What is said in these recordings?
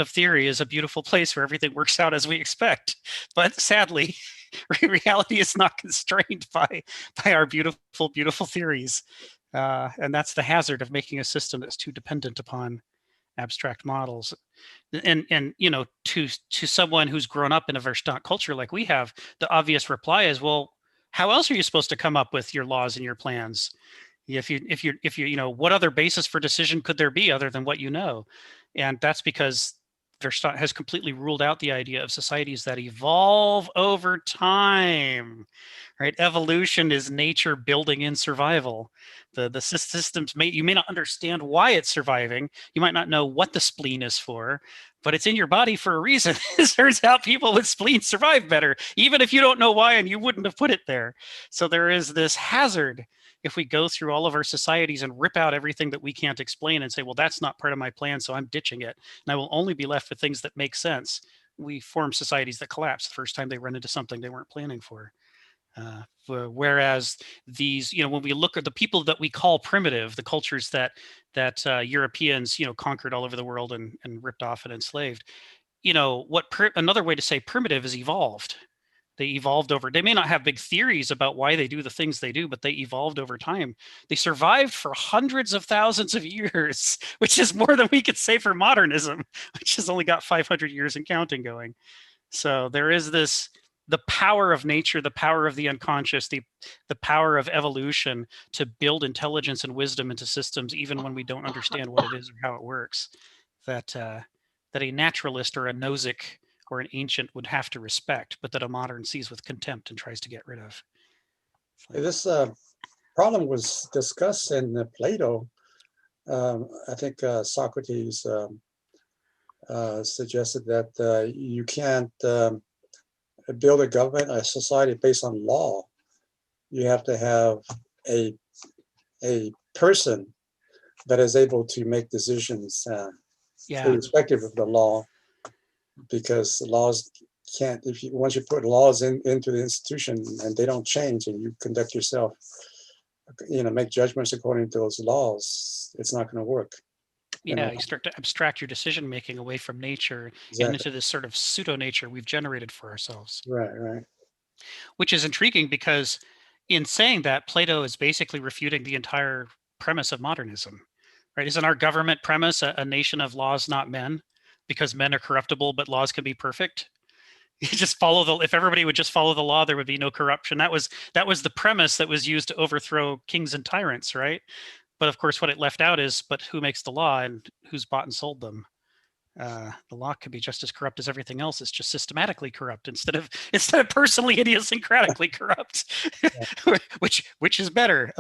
of theory is a beautiful place where everything works out as we expect. But sadly, reality is not constrained by our beautiful theories. And that's the hazard of making a system that's too dependent upon abstract models. And to someone who's grown up in a Verstand culture like we have, the obvious reply is, well, how else are you supposed to come up with your laws and your plans? If you what other basis for decision could there be other than what you know? And that's because Verstand has completely ruled out the idea of societies that evolve over time, right? Evolution is nature building in survival. The systems you may not understand why it's surviving. You might not know what the spleen is for, but it's in your body for a reason. It turns out people with spleens survive better, even if you don't know why and you wouldn't have put it there. So there is this hazard if we go through all of our societies and rip out everything that we can't explain and say, well, that's not part of my plan, so I'm ditching it, and I will only be left with things that make sense. We form societies that collapse the first time they run into something they weren't planning for. Whereas these, when we look at the people that we call primitive, the cultures that Europeans, conquered all over the world and ripped off and enslaved, another way to say primitive is evolved. They evolved they may not have big theories about why they do the things they do, but they evolved over time. They survived for hundreds of thousands of years, which is more than we could say for modernism, which has only got 500 years and counting going. So there is the power of nature, the power of the unconscious, the power of evolution to build intelligence and wisdom into systems, even when we don't understand what it is or how it works, that a naturalist or a Noetic or an ancient would have to respect, but that a modern sees with contempt and tries to get rid of. This problem was discussed in Plato. I think Socrates suggested that you can't build a government, a society based on law. You have to have a person that is able to make decisions irrespective of the law, because laws can't, once you put laws into the institution and they don't change and you conduct yourself, make judgments according to those laws, it's not going to work. You start to abstract your decision making away from nature and into this sort of pseudo nature we've generated for ourselves. Right. Which is intriguing because in saying that, Plato is basically refuting the entire premise of modernism, right? Isn't our government premise a nation of laws, not men? Because men are corruptible, but laws can be perfect. You just if everybody would just follow the law, there would be no corruption. That was the premise that was used to overthrow kings and tyrants, right? But of course, what it left out is, but who makes the law and who's bought and sold them? The law could be just as corrupt as everything else. It's just systematically corrupt instead of personally idiosyncratically corrupt. which is better?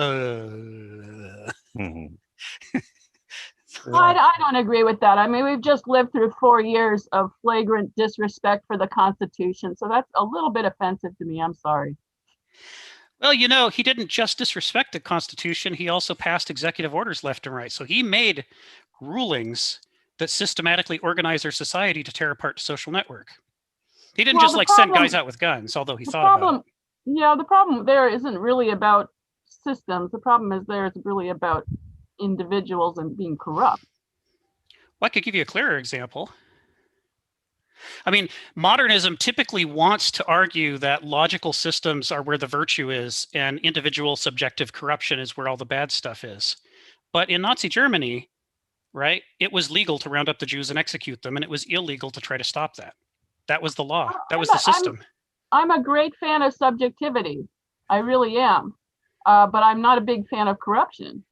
I don't agree with that. I mean, we've just lived through 4 years of flagrant disrespect for the Constitution. So that's a little bit offensive to me. I'm sorry. Well, he didn't just disrespect the Constitution. He also passed executive orders left and right. So he made rulings that systematically organize our society to tear apart the social network. He didn't send guys out with guns, although he thought about it. Yeah, the problem there isn't really about systems. The problem is really about individuals and being corrupt. Well, I could give you a clearer example. I mean, modernism typically wants to argue that logical systems are where the virtue is and individual subjective corruption is where all the bad stuff is. But in Nazi Germany, right, it was legal to round up the Jews and execute them, and it was illegal to try to stop that. That was the law. That was the system. I'm a great fan of subjectivity. I really am. But I'm not a big fan of corruption,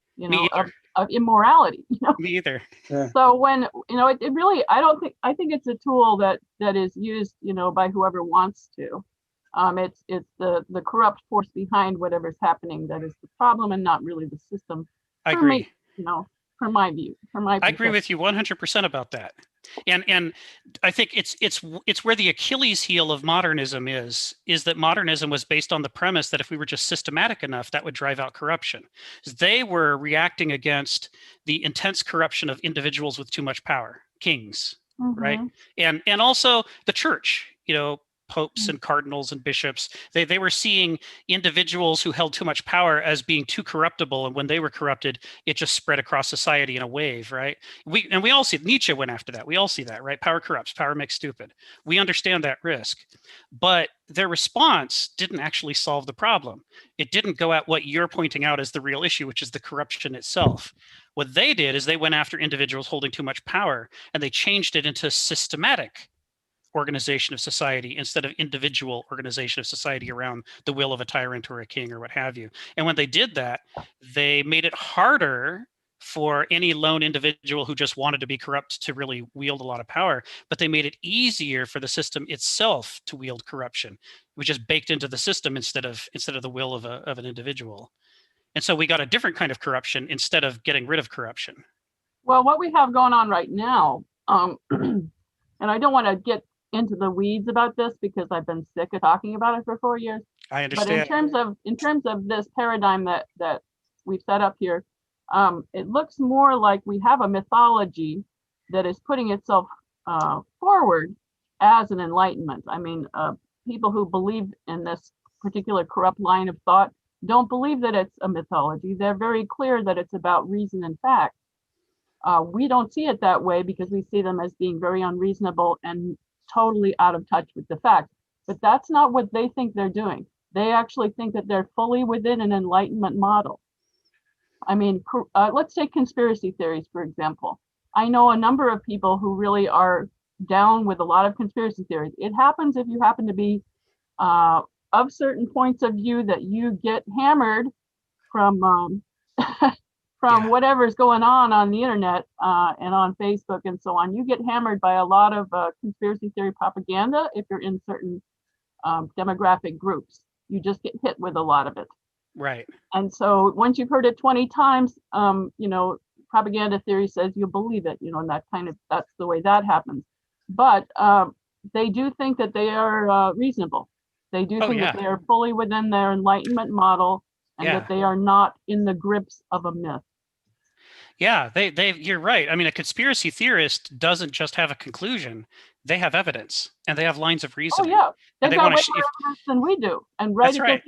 of immorality. Me either. Yeah. So when, it really, I think it's a tool that is used, by whoever wants to. It's the corrupt force behind whatever's happening that is the problem, and not really the system. I agree. From my view, I agree with you 100% about that. And I think it's where the Achilles heel of modernism is that modernism was based on the premise that if we were just systematic enough, that would drive out corruption. They were reacting against the intense corruption of individuals with too much power, kings, right? And also the church. popes and cardinals and bishops. They were seeing individuals who held too much power as being too corruptible, and when they were corrupted, it just spread across society in a wave, right? We all see Nietzsche went after that. We all see that, right? Power corrupts, power makes stupid. We understand that risk, but their response didn't actually solve the problem. It didn't go at what you're pointing out as the real issue, which is the corruption itself. What they did is they went after individuals holding too much power, and they changed it into systematic organization of society instead of individual organization of society around the will of a tyrant or a king or what have you. And when they did that, they made it harder for any lone individual who just wanted to be corrupt to really wield a lot of power, but they made it easier for the system itself to wield corruption, which is baked into the system instead of the will of an individual. And so we got a different kind of corruption instead of getting rid of corruption. Well, what we have going on right now, and I don't want to get into the weeds about this because I've been sick of talking about it for 4 years. I understand. But in terms of this paradigm that we've set up here, it looks more like we have a mythology that is putting itself forward as an enlightenment. I mean, people who believe in this particular corrupt line of thought don't believe that it's a mythology. They're very clear that it's about reason and fact. We don't see it that way because we see them as being very unreasonable and totally out of touch with the facts. But that's not what they think they're doing. They actually think that they're fully within an enlightenment model. I mean, let's take conspiracy theories, for example. I know a number of people who really are down with a lot of conspiracy theories. It happens if you happen to be of certain points of view that you get hammered from whatever's going on the internet and on Facebook and so on. You get hammered by a lot of conspiracy theory propaganda if you're in certain demographic groups. You just get hit with a lot of it. Right. And so once you've heard it 20 times, propaganda theory says you believe it, and that's the way that happens. But they do think that they are reasonable. They do think that they are fully within their enlightenment model and that they are not in the grips of a myth. Yeah, you're right. I mean, a conspiracy theorist doesn't just have a conclusion; they have evidence and they have lines of reasoning. Oh yeah, they've got way more evidence than we do, and that's right.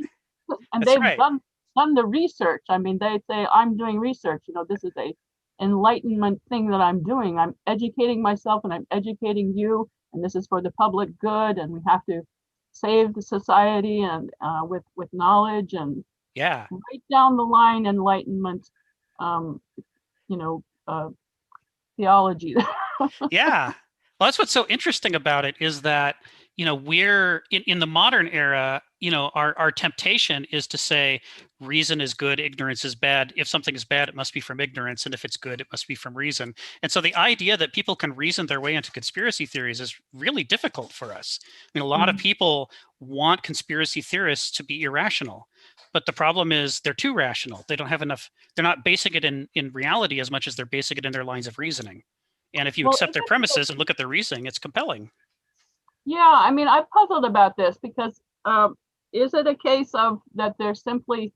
And they've done the research. I mean, they say, "I'm doing research. This is a enlightenment thing that I'm doing. I'm educating myself, and I'm educating you, and this is for the public good. And we have to save the society and with knowledge and right down the line enlightenment." Theology. Yeah. Well, that's what's so interesting about it is that, we're in the modern era, our temptation is to say reason is good, ignorance is bad. If something is bad, it must be from ignorance. And if it's good, it must be from reason. And so the idea that people can reason their way into conspiracy theories is really difficult for us. I mean, a lot of people want conspiracy theorists to be irrational. But the problem is they're too rational. They don't have enough. They're not basing it in reality as much as they're basing it in their lines of reasoning. And if you accept their premises and look at their reasoning, it's compelling. Yeah, I mean, I've puzzled about this because is it a case of that there's simply,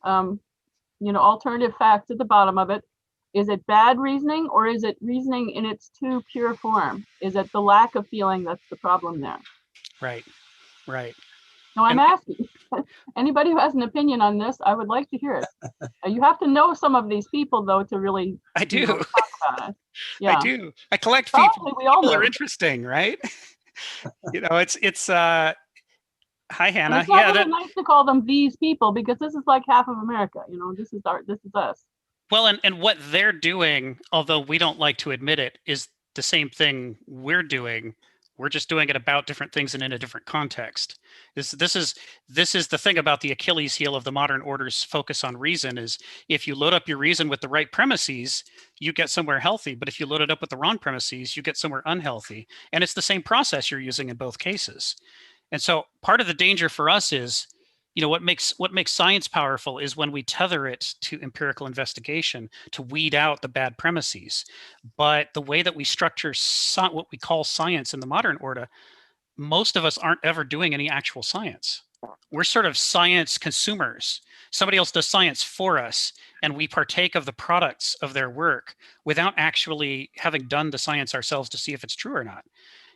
alternative facts at the bottom of it? Is it bad reasoning or is it reasoning in its too pure form? Is it the lack of feeling that's the problem there? Right. No, I'm asking. Anybody who has an opinion on this, I would like to hear it. You have to know some of these people, though, to really I do. Talk about it. Yeah. I do. I collect people. We all people do. are interesting, right? It's hi Hannah. It's not really nice to call them these people because this is like half of America. This is us. Well, and what they're doing, although we don't like to admit it, is the same thing we're doing. We're just doing it about different things and in a different context. This is the thing about the Achilles heel of the modern order's focus on reason is if you load up your reason with the right premises, you get somewhere healthy. But if you load it up with the wrong premises, you get somewhere unhealthy. And it's the same process you're using in both cases. And so part of the danger for us is, what makes science powerful is when we tether it to empirical investigation to weed out the bad premises. But the way that we structure what we call science in the modern order, most of us aren't ever doing any actual science. We're sort of science consumers. Somebody else does science for us, and we partake of the products of their work without actually having done the science ourselves to see if it's true or not.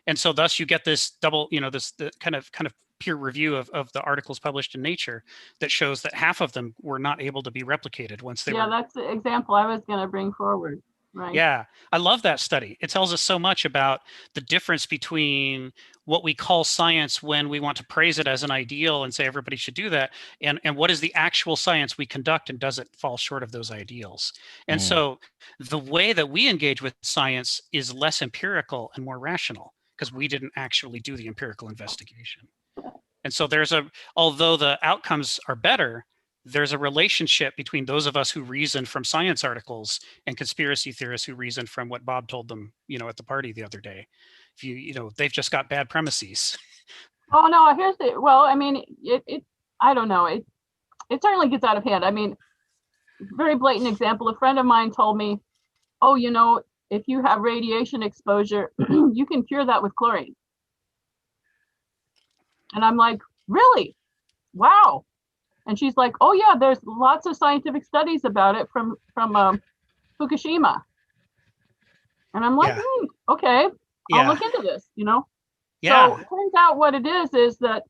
And so thus you get this double, the kind of peer review of the articles published in Nature that shows that half of them were not able to be replicated once they were. Yeah, that's the example I was going to bring forward. Right. Yeah, I love that study. It tells us so much about the difference between what we call science when we want to praise it as an ideal and say everybody should do that, and what is the actual science we conduct, and does it fall short of those ideals? And so the way that we engage with science is less empirical and more rational, because we didn't actually do the empirical investigation. And so although the outcomes are better, there's a relationship between those of us who reason from science articles and conspiracy theorists who reason from what Bob told them, at the party the other day. They've just got bad premises. Oh no, I mean, I don't know. It certainly gets out of hand. I mean, very blatant example. A friend of mine told me, oh, if you have radiation exposure, you can cure that with chlorine. And I'm like, really? Wow. And she's like, oh yeah, there's lots of scientific studies about it from Fukushima. And I'm like, okay, I'll look into this, Yeah. So it turns out what it is that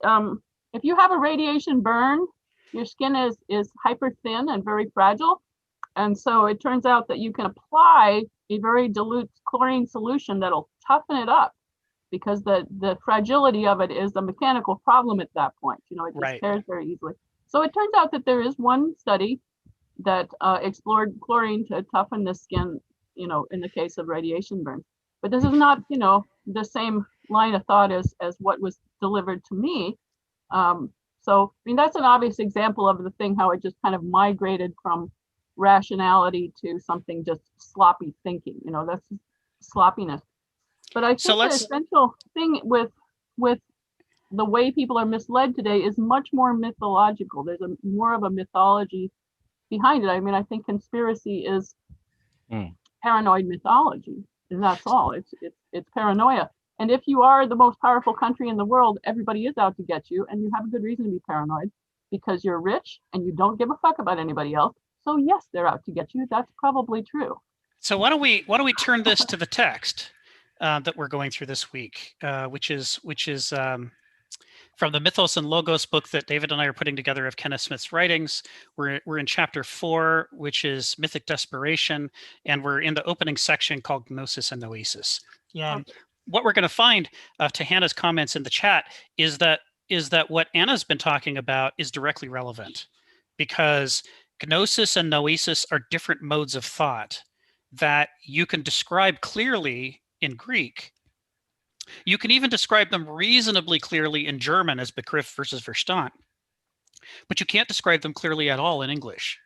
if you have a radiation burn, your skin is hyper thin and very fragile. And so it turns out that you can apply a very dilute chlorine solution that'll toughen it up, because the fragility of it is a mechanical problem at that point. It just tears very easily. So it turns out that there is one study that explored chlorine to toughen the skin, in the case of radiation burns. But this is not, the same line of thought as what was delivered to me. So, I mean, that's an obvious example of the thing, how it just kind of migrated from rationality to something just sloppy thinking. That's sloppiness. But I think the essential thing with the way people are misled today is much more mythological. There's more of a mythology behind it. I mean, I think conspiracy is paranoid mythology, and that's all. It's paranoia. And if you are the most powerful country in the world, everybody is out to get you, and you have a good reason to be paranoid, because you're rich and you don't give a fuck about anybody else. So yes, they're out to get you. That's probably true. So why don't we turn this to the text that we're going through this week, which is from the Mythos and Logos book that David and I are putting together of Kenneth Smith's writings. We're in chapter 4, which is Mythic Desperation, and we're in the opening section called Gnosis and Noesis. What we're going to find, to Hannah's comments in the chat, is that what Anna's been talking about is directly relevant, because Gnosis and Noesis are different modes of thought that you can describe clearly in Greek. You can even describe them reasonably clearly in German as Begriff versus Verstand, but you can't describe them clearly at all in English.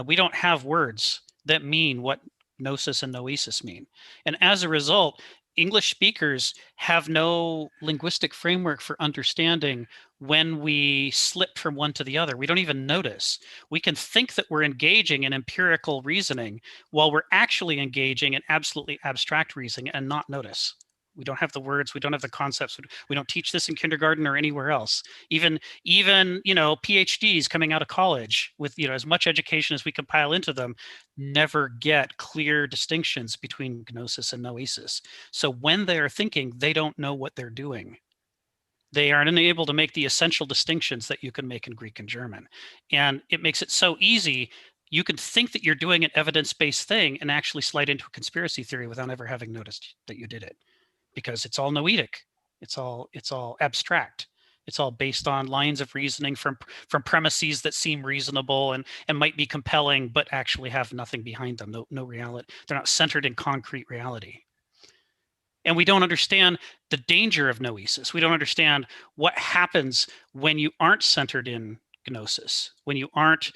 We don't have words that mean what Gnosis and Noesis mean. And as a result, English speakers have no linguistic framework for understanding when we slip from one to the other. We don't even notice. We can think that we're engaging in empirical reasoning while we're actually engaging in absolutely abstract reasoning and not notice. We don't have the words, we don't have the concepts. We don't teach this in kindergarten or anywhere else. Even PhDs coming out of college with as much education as we can pile into them never get clear distinctions between Gnosis and Noesis. So when they are thinking, they don't know what they're doing. They are unable to make the essential distinctions that you can make in Greek and German. And it makes it so easy. You can think that you're doing an evidence-based thing and actually slide into a conspiracy theory without ever having noticed that you did it, because it's all noetic. It's all abstract. It's all based on lines of reasoning from premises that seem reasonable and might be compelling, but actually have nothing behind them. No reality. They're not centered in concrete reality. And we don't understand the danger of noesis. We don't understand what happens when you aren't centered in gnosis, when you aren't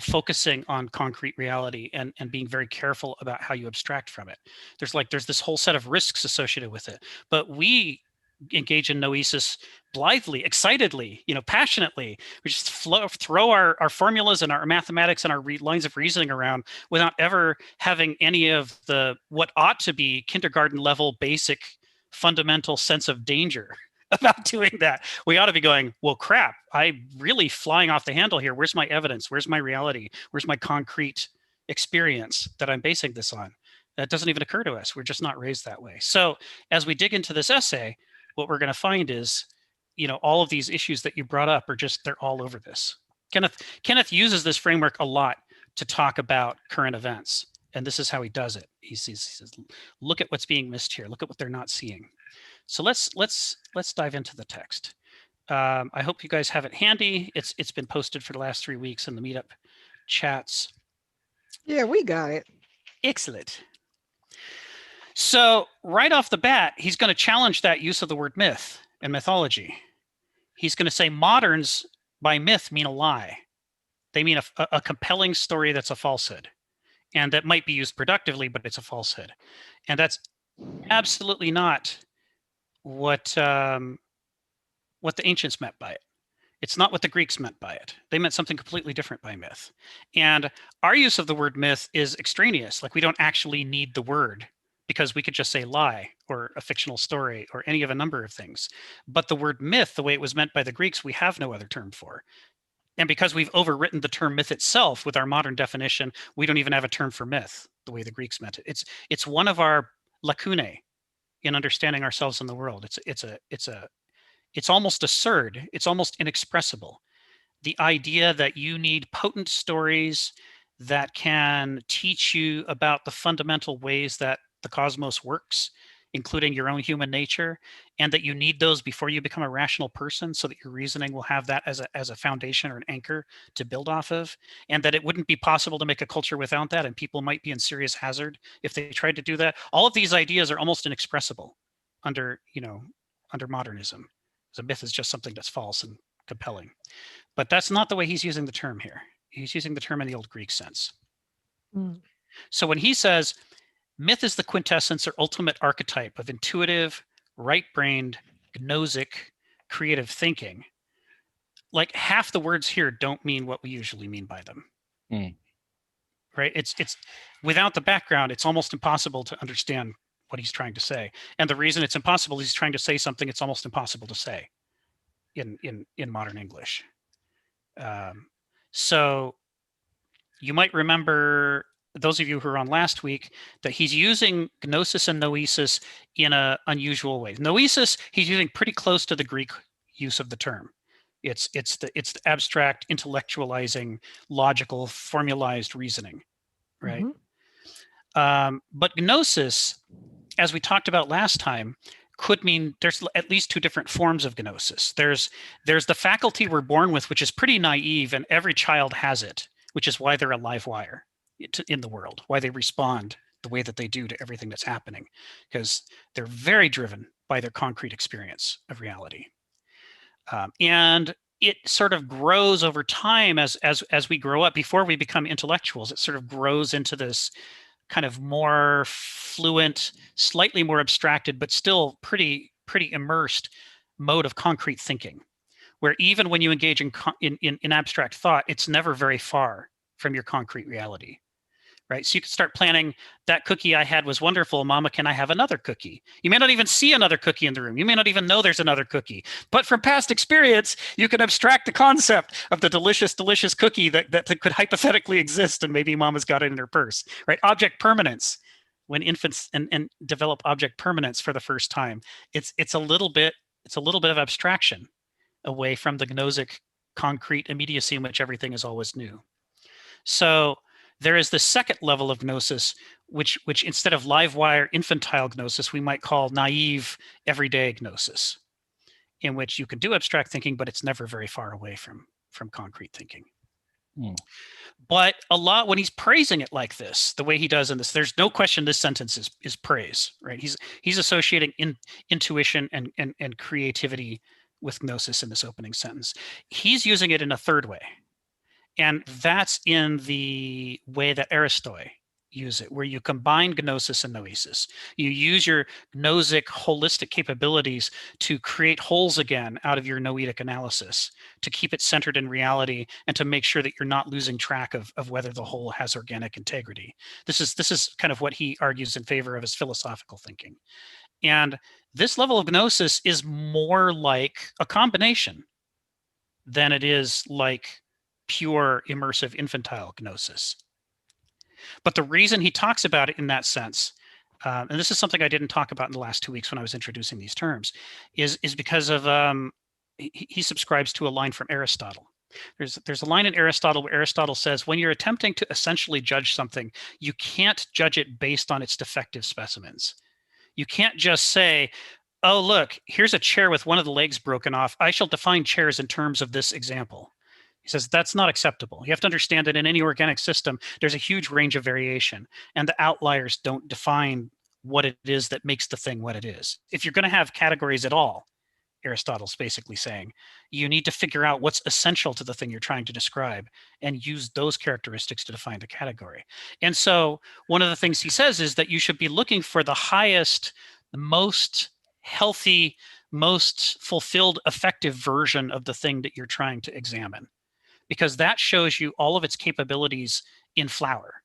focusing on concrete reality and being very careful about how you abstract from it. There's this whole set of risks associated with it. But we engage in noesis blithely, excitedly, passionately. We just throw our formulas and our mathematics and our lines of reasoning around without ever having any of what ought to be kindergarten level basic fundamental sense of danger about doing that. We ought to be going, well, crap, I'm really flying off the handle here. Where's my evidence? Where's my reality? Where's my concrete experience that I'm basing this on? That doesn't even occur to us. We're just not raised that way. So as we dig into this essay, what we're going to find is, all of these issues that you brought up are just, they're all over this. Kenneth uses this framework a lot to talk about current events. And this is how he does it. He says, look at what's being missed here. Look at what they're not seeing. So let's dive into the text. I hope you guys have it handy. It's been posted for the last 3 weeks in the meetup chats. Yeah, we got it. Excellent. So right off the bat, he's going to challenge that use of the word myth and mythology. He's going to say moderns by myth mean a lie. They mean a compelling story that's a falsehood. And that might be used productively, but it's a falsehood. And that's absolutely not what the ancients meant by it. It's not what the Greeks meant by it. They meant something completely different by myth. And our use of the word myth is extraneous. Like, we don't actually need the word, because we could just say lie or a fictional story or any of a number of things. But the word myth, the way it was meant by the Greeks, we have no other term for. And because we've overwritten the term myth itself with our modern definition, we don't even have a term for myth the way the Greeks meant it. It's one of our lacunae in understanding ourselves in the world. It's almost absurd. It's almost inexpressible. The idea that you need potent stories that can teach you about the fundamental ways that the cosmos works, including your own human nature, and that you need those before you become a rational person, so that your reasoning will have that as a foundation or an anchor to build off of, and that it wouldn't be possible to make a culture without that, and people might be in serious hazard if they tried to do that. All of these ideas are almost inexpressible under modernism. So myth is just something that's false and compelling. But that's not the way he's using the term here. He's using the term in the old Greek sense. So when he says, myth is the quintessence or ultimate archetype of intuitive, right-brained, gnosic, creative thinking, like, half the words here don't mean what we usually mean by them. Right? It's without the background, it's almost impossible to understand what he's trying to say. And the reason it's impossible, he's trying to say something it's almost impossible to say in modern English. So you might remember, those of you who were on last week, that he's using Gnosis and Noesis in an unusual way. Noesis, he's using pretty close to the Greek use of the term. It's the abstract, intellectualizing, logical, formalized reasoning, right? But Gnosis, as we talked about last time, could mean there's at least two different forms of Gnosis. There's the faculty we're born with, which is pretty naive, and every child has it, which is why they're a live wire in the world, why they respond the way that they do to everything that's happening, because they're very driven by their concrete experience of reality. And it sort of grows over time as we grow up. Before we become intellectuals, it sort of grows into this kind of more fluent, slightly more abstracted, but still pretty immersed mode of concrete thinking, where even when you engage in abstract thought, it's never very far from your concrete reality. Right? So you can start planning, that cookie I had was wonderful. Mama, can I have another cookie? You may not even see another cookie in the room. You may not even know there's another cookie. But from past experience, you can abstract the concept of the delicious, delicious cookie that could hypothetically exist, and maybe Mama's got it in her purse. Right? Object permanence. When infants and develop object permanence for the first time, it's a little bit of abstraction away from the gnosic concrete immediacy in which everything is always new. So there is the second level of gnosis, which instead of live wire infantile gnosis, we might call naive everyday gnosis, in which you can do abstract thinking, but it's never very far away from concrete thinking. But a lot, when he's praising it like this, the way he does in this, there's no question this sentence is praise, right? He's associating intuition and creativity with gnosis in this opening sentence. He's using it in a third way. And that's in the way that Aristoi use it, where you combine gnosis and noesis. You use your gnosic holistic capabilities to create wholes again out of your noetic analysis, to keep it centered in reality and to make sure that you're not losing track of whether the whole has organic integrity. This is kind of what he argues in favor of as philosophical thinking. And This level of gnosis is more like a combination than it is like pure immersive infantile gnosis. But the reason he talks about it in that sense, and this is something I didn't talk about in the last 2 weeks when I was introducing these terms, is because of he subscribes to a line from Aristotle. There's a line in Aristotle where Aristotle says, when you're attempting to essentially judge something, you can't judge it based on its defective specimens. You can't just say, oh, look, here's a chair with one of the legs broken off. I shall define chairs in terms of this example. He says that's not acceptable. You have to understand that in any organic system, there's a huge range of variation, and the outliers don't define what it is that makes the thing what it is. If you're going to have categories at all, Aristotle's basically saying, you need to figure out what's essential to the thing you're trying to describe and use those characteristics to define the category. And so one of the things he says is that you should be looking for the highest, the most healthy, most fulfilled, effective version of the thing that you're trying to examine, because that shows you all of its capabilities in flower,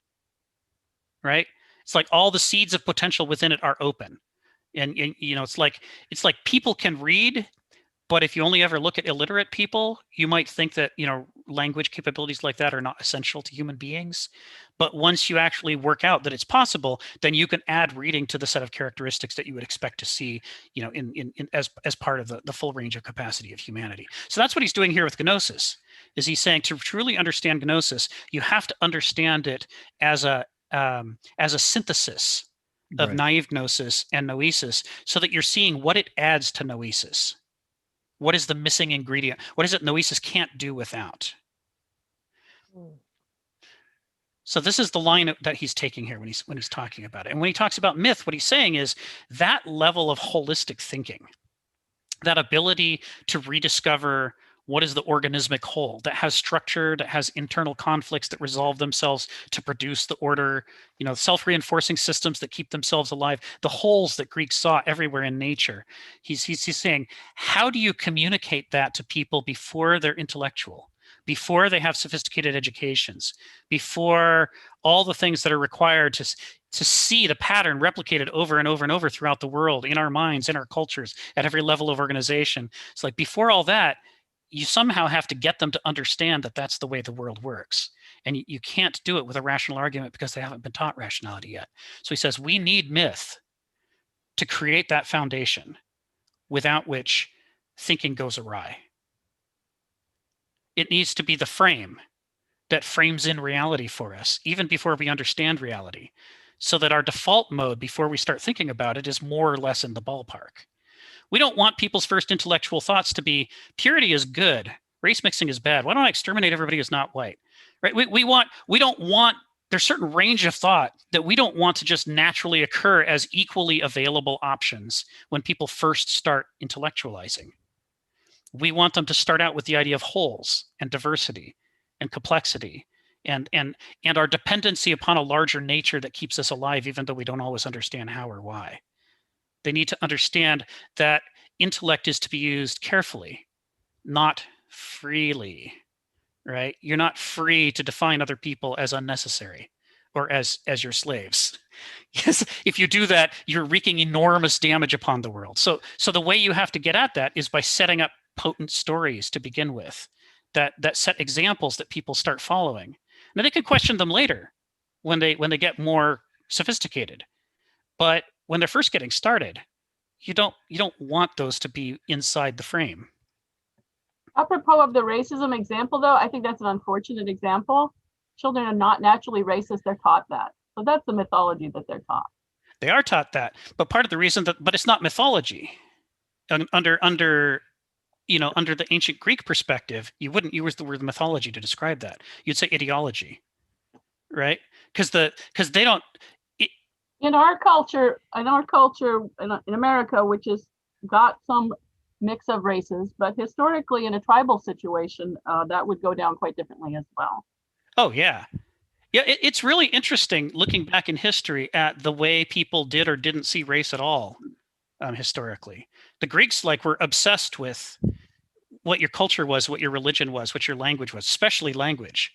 right? It's like all the seeds of potential within it are open. And you know, it's like people can read, but if you only ever look at illiterate people, you might think that, you know, language capabilities like that are not essential to human beings. But once you actually work out that it's possible, then you can add reading to the set of characteristics that you would expect to see, you know, as part of the full range of capacity of humanity. So that's what he's doing here with Gnosis, is he's saying to truly understand Gnosis, you have to understand it as a synthesis of naive Gnosis and Noesis, so that you're seeing what it adds to Noesis. What is the missing ingredient? What is it Noesis can't do without? So this is the line that he's taking here when he's talking about it. And when he talks about myth, what he's saying is that level of holistic thinking, that ability to rediscover what is the organismic whole that has structure, that has internal conflicts that resolve themselves to produce the order, you know, self-reinforcing systems that keep themselves alive, the wholes that Greeks saw everywhere in nature. He's saying, how do you communicate that to people before they're intellectual, before they have sophisticated educations, before all the things that are required to see the pattern replicated over and over and over throughout the world, in our minds, in our cultures, at every level of organization? It's like, before all that, you somehow have to get them to understand that that's the way the world works. And you can't do it with a rational argument because they haven't been taught rationality yet. So he says, we need myth to create that foundation, without which thinking goes awry. It needs to be the frame that frames in reality for us, even before we understand reality, so that our default mode before we start thinking about it is more or less in the ballpark. We don't want people's first intellectual thoughts to be purity is good, race mixing is bad. Why don't I exterminate everybody who's not white? Right? We don't want, there's a certain range of thought that we don't want to just naturally occur as equally available options when people first start intellectualizing. We want them to start out with the idea of wholes and diversity and complexity and our dependency upon a larger nature that keeps us alive, even though we don't always understand how or why. They need to understand that intellect is to be used carefully, not freely, right? You're not free to define other people as unnecessary or as your slaves. Yes, if you do that, you're wreaking enormous damage upon the world. So the way you have to get at that is by setting up potent stories to begin with, that set examples that people start following. Now they can question them later when they get more sophisticated, but when they're first getting started, you don't want those to be inside the frame. Apropos of the racism example, though, I think that's an unfortunate example. Children are not naturally racist; they're taught that. So that's the mythology that they're taught. They are taught that, but part of the reason but it's not mythology. Under the ancient Greek perspective, you wouldn't use the word mythology to describe that. You'd say ideology, right? Because they don't. In our culture, in America, which has got some mix of races, but historically in a tribal situation, that would go down quite differently as well. Oh, yeah. Yeah, it's really interesting looking back in history at the way people did or didn't see race at all historically. The Greeks were obsessed with what your culture was, what your religion was, what your language was, especially language.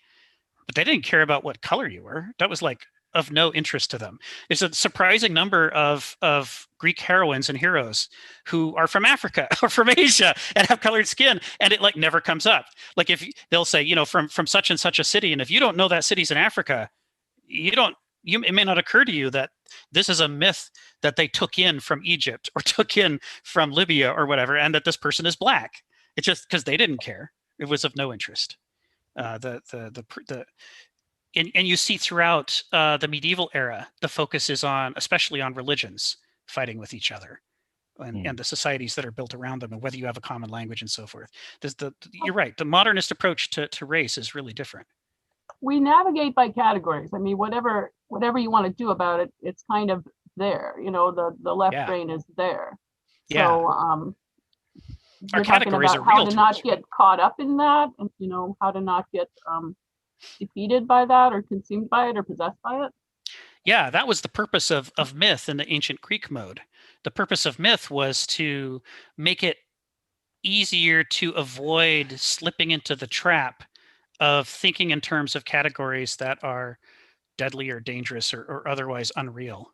But they didn't care about what color you were. That was like of no interest to them. It's a surprising number of Greek heroines and heroes who are from Africa or from Asia and have colored skin, and it like never comes up. Like if they'll say, you know, from such and such a city, and if you don't know that city's in Africa, it may not occur to you that this is a myth that they took in from Egypt or took in from Libya or whatever, and that this person is black. It's just because they didn't care. It was of no interest. And you see throughout the medieval era, the focus is on, especially on religions fighting with each other, and the societies that are built around them, and whether you have a common language and so forth. You're right. The modernist approach to race is really different. We navigate by categories. I mean, whatever you want to do about it, it's kind of there. You know, the left brain is there. Yeah. So Our categories are how real to not get caught up in that, and you know, how to not get defeated by that, or consumed by it, or possessed by it. Yeah, that was the purpose of myth in the ancient Greek mode. The purpose of myth was to make it easier to avoid slipping into the trap of thinking in terms of categories that are deadly or dangerous or otherwise unreal.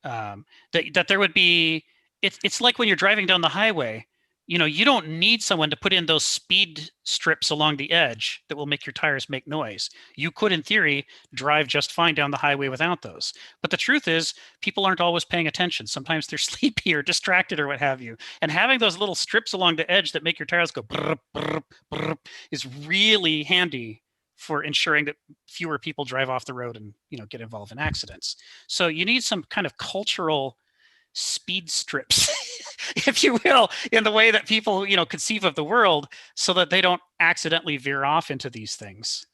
That there would be, it's like when you're driving down the highway, you know, you don't need someone to put in those speed strips along the edge that will make your tires make noise. You could, in theory, drive just fine down the highway without those. But the truth is, people aren't always paying attention. Sometimes they're sleepy or distracted or what have you. And having those little strips along the edge that make your tires go brr, brr, brr, is really handy for ensuring that fewer people drive off the road and, you know, get involved in accidents. So you need some kind of cultural speed strips, if you will, in the way that people, you know, conceive of the world, so that they don't accidentally veer off into these things.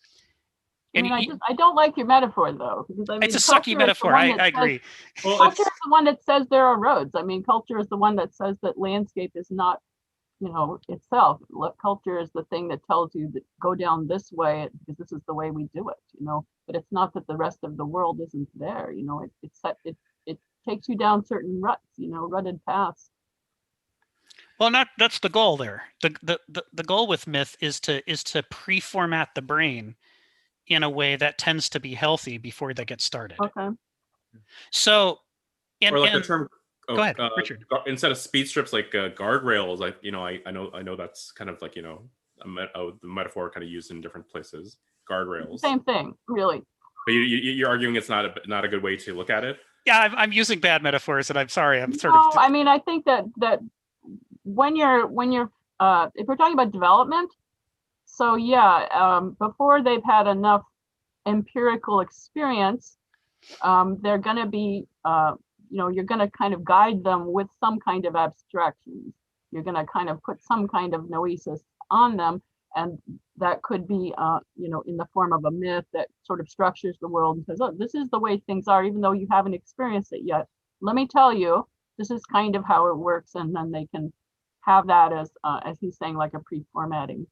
And I don't like your metaphor though, because I mean, it's a sucky metaphor. I agree. Well, culture is the one that says there are roads. I mean, culture is the one that says that landscape is not, you know, itself. Culture is the thing that tells you that go down this way because this is the way we do it, you know. But it's not that the rest of the world isn't there, you know. It takes you down certain ruts, you know, rutted paths. Well, that's the goal there. The goal with myth is to pre-format the brain in a way that tends to be healthy before they get started. Okay. So, or like the term. Go ahead, Richard. Instead of speed strips, like guardrails, I know that's kind of like, you know, the metaphor kind of used in different places. Guardrails. Same thing, really. But you're arguing it's not a good way to look at it. Yeah, I'm using bad metaphors, and I'm sorry. I mean, I think that when you're if we're talking about development, so yeah, before they've had enough empirical experience, they're going to be, you know, you're going to kind of guide them with some kind of abstractions. You're going to kind of put some kind of noesis on them, and that could be, you know, in the form of a myth that sort of structures the world and says, oh, this is the way things are, even though you haven't experienced it yet. Let me tell you, this is kind of how it works, and then they can have that as he's saying, like a pre-formatting.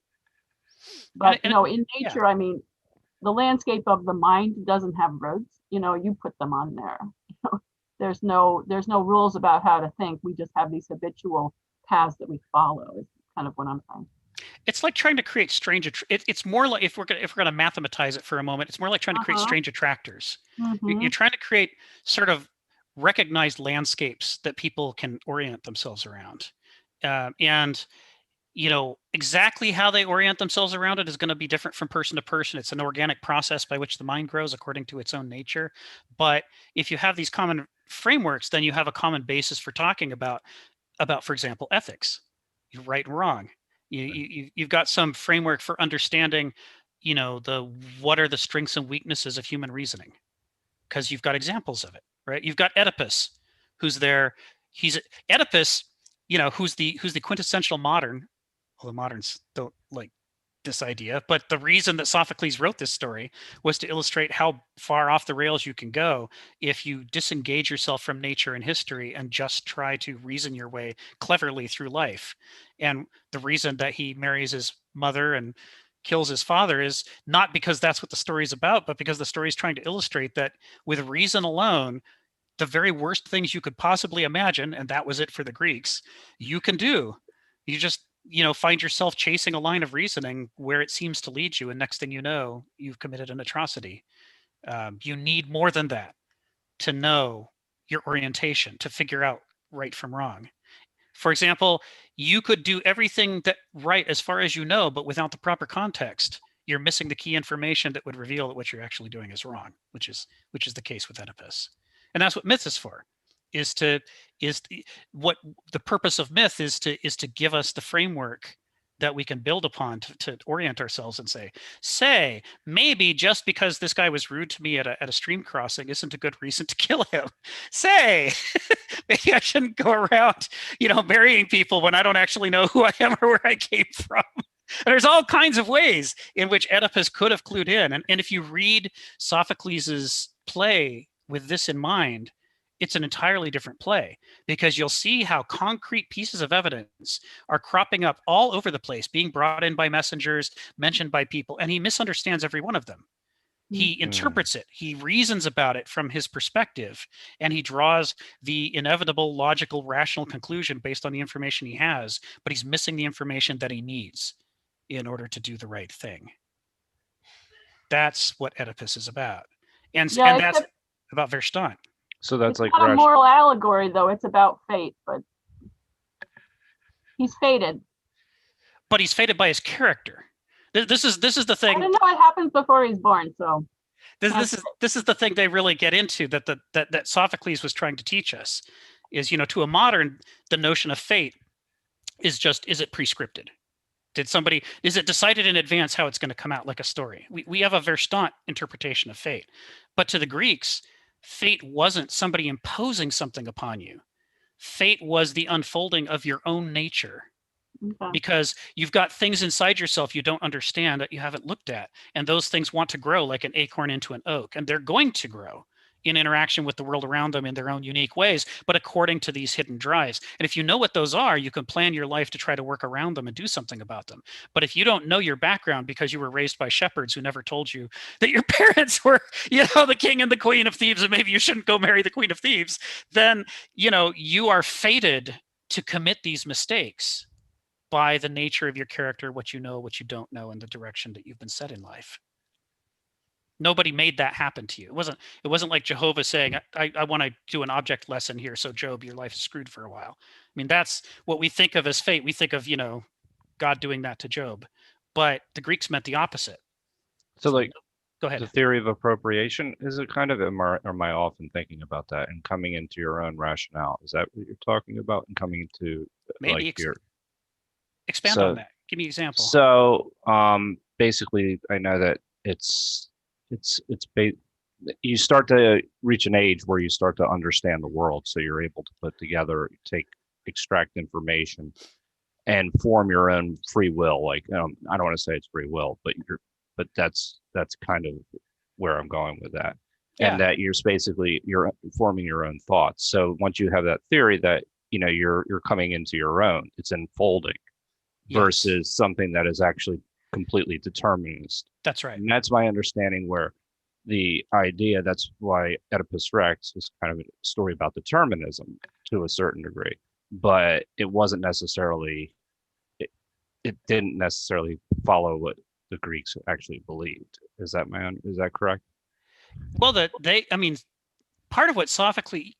But you know, in nature, I mean, the landscape of the mind doesn't have roads. You know, you put them on there. You know, there's no rules about how to think. We just have these habitual paths that we follow. Is kind of what I'm saying. It's like trying to create strange. It's more like, if we're gonna mathematize it for a moment, it's more like trying to create strange attractors. You're trying to create sort of recognized landscapes that people can orient themselves around, and you know, exactly how they orient themselves around it is going to be different from person to person. It's an organic process by which the mind grows according to its own nature. But if you have these common frameworks, then you have a common basis for talking about, for example, ethics, right and wrong. You've got some framework for understanding, you know, what are the strengths and weaknesses of human reasoning, because you've got examples of it, right? You've got Oedipus, who's there. He's Oedipus, you know, who's the quintessential modern. Well, the moderns don't like this idea, but the reason that Sophocles wrote this story was to illustrate how far off the rails you can go if you disengage yourself from nature and history and just try to reason your way cleverly through life. And the reason that he marries his mother and kills his father is not because that's what the story is about, but because the story is trying to illustrate that with reason alone, the very worst things you could possibly imagine, and that was it for the Greeks, you can do. You just, you know, find yourself chasing a line of reasoning where it seems to lead you, and next thing you know, you've committed an atrocity. You need more than that to know your orientation, to figure out right from wrong. For example, you could do everything that right as far as you know, but without the proper context, you're missing the key information that would reveal that what you're actually doing is wrong, which is the case with Oedipus. And that's what myth is for, what the purpose of myth is to give us the framework that we can build upon to orient ourselves and say, maybe just because this guy was rude to me at a stream crossing isn't a good reason to kill him. Say, maybe I shouldn't go around, burying people when I don't actually know who I am or where I came from. And there's all kinds of ways in which Oedipus could have clued in. And if you read Sophocles's play with this in mind, it's an entirely different play, because you'll see how concrete pieces of evidence are cropping up all over the place, being brought in by messengers, mentioned by people, and he misunderstands every one of them. He interprets it, he reasons about it from his perspective, and he draws the inevitable, logical, rational conclusion based on the information he has, but he's missing the information that he needs in order to do the right thing. That's what Oedipus is about. And that's about Verstand. So that's it's not a moral allegory, though. It's about fate, but he's fated. But he's fated by his character. This is the thing. I don't know what happens before he's born, so this is the thing they really get into, that Sophocles was trying to teach us, is to a modern, the notion of fate is it prescripted? Is it decided in advance how it's going to come out, like a story? We have a Verstand interpretation of fate, but to the Greeks, fate wasn't somebody imposing something upon you. Fate was the unfolding of your own nature. Okay. Because you've got things inside yourself you don't understand, that you haven't looked at. And those things want to grow like an acorn into an oak. And they're going to grow in interaction with the world around them in their own unique ways, but according to these hidden drives. And if you know what those are, you can plan your life to try to work around them and do something about them. But if you don't know your background because you were raised by shepherds who never told you that your parents were, the king and the queen of thieves, and maybe you shouldn't go marry the queen of thieves, then, you are fated to commit these mistakes by the nature of your character, what you know, what you don't know, and the direction that you've been set in life. Nobody made that happen to you. It wasn't like Jehovah saying, I want to do an object lesson here, so Job, your life is screwed for a while. I mean, that's what we think of as fate. We think of, God doing that to Job. But the Greeks meant the opposite. So go ahead. The theory of appropriation, is it kind of, am I often thinking about that and coming into your own rationale? Is that what you're talking about? And coming into maybe expand on that. Give me an example. So basically, I know that you start to reach an age where you start to understand the world, so you're able to put together, extract information, and form your own free will. Like, I don't want to say it's free will, but that's kind of where I'm going with that. Yeah. And that you're forming your own thoughts. So once you have that theory that you're coming into your own, it's unfolding. Yes. Versus something that is actually completely determinist. That's right. And that's my understanding, where the idea, that's why Oedipus Rex was kind of a story about determinism to a certain degree, but it wasn't necessarily, it didn't necessarily follow what the Greeks actually believed. Is that correct? Well, part of what Sophocles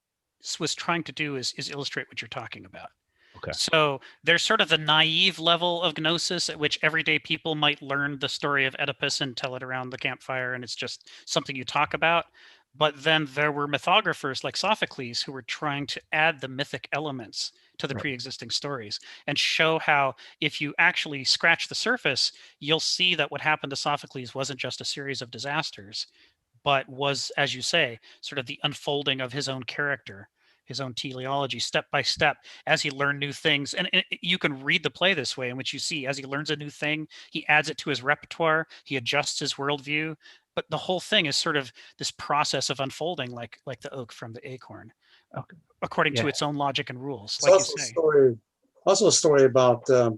was trying to do is illustrate what you're talking about. Okay. So there's sort of the naive level of gnosis at which everyday people might learn the story of Oedipus and tell it around the campfire, and it's just something you talk about. But then there were mythographers like Sophocles who were trying to add the mythic elements to the pre-existing stories and show how, if you actually scratch the surface, you'll see that what happened to Sophocles wasn't just a series of disasters, but was, as you say, sort of the unfolding of his own character, his own teleology, step by step, as he learned new things. And you can read the play this way, in which you see, as he learns a new thing, he adds it to his repertoire, he adjusts his worldview. But the whole thing is sort of this process of unfolding, like the oak from the acorn, according to its own logic and rules. It's also a story about a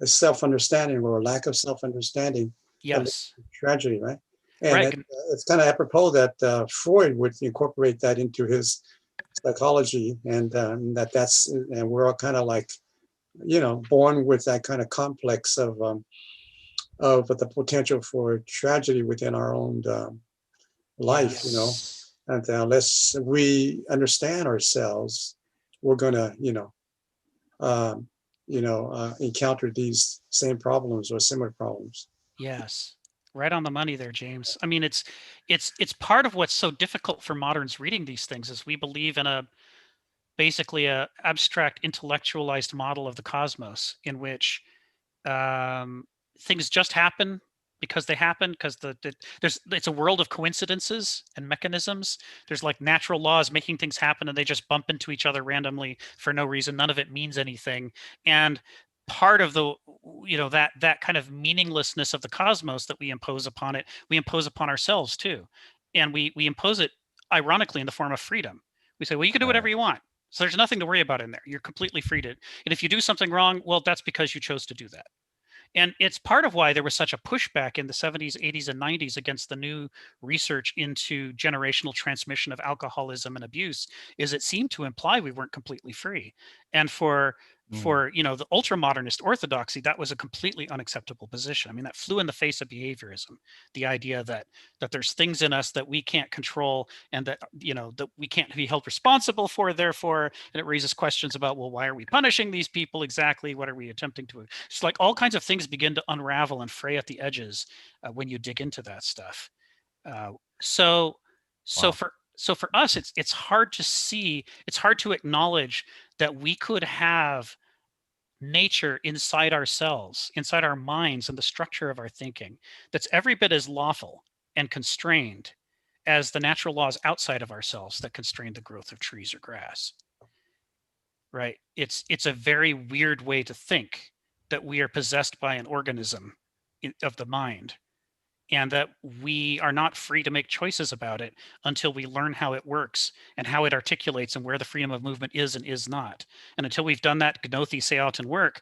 self-understanding or lack of self-understanding. Yes. Tragedy, right? And it's kind of apropos that Freud would incorporate that into his psychology, and and we're all kind of like, born with that kind of complex of the potential for tragedy within our own life, and unless we understand ourselves, we're gonna, encounter these same problems or similar problems. Yes. Right on the money there, James. I mean, it's part of what's so difficult for moderns reading these things is we believe in basically a abstract intellectualized model of the cosmos in which things just happen because they happen, because it's a world of coincidences and mechanisms. There's like natural laws making things happen and they just bump into each other randomly for no reason. None of it means anything. And part of the that kind of meaninglessness of the cosmos that we impose upon it, we impose upon ourselves too. And we impose it ironically in the form of freedom. We say, well, you can do whatever you want. So there's nothing to worry about in there. You're completely free to. And if you do something wrong, well, that's because you chose to do that. And it's part of why there was such a pushback in the 70s, 80s, and 90s against the new research into generational transmission of alcoholism and abuse, is it seemed to imply we weren't completely free. And for the ultra-modernist orthodoxy, that was a completely unacceptable position. I mean, that flew in the face of behaviorism, the idea that there's things in us that we can't control and that that we can't be held responsible for, therefore, and it raises questions about, well, why are we punishing these people exactly? What are we attempting to? It's like all kinds of things begin to unravel and fray at the edges when you dig into that stuff. So for us, it's hard to see, it's hard to acknowledge that we could have nature inside ourselves, inside our minds and the structure of our thinking, that's every bit as lawful and constrained as the natural laws outside of ourselves that constrain the growth of trees or grass. Right? It's a very weird way to think that we are possessed by an organism of the mind, and that we are not free to make choices about it until we learn how it works and how it articulates and where the freedom of movement is and is not. And until we've done that gnothy, seauten work,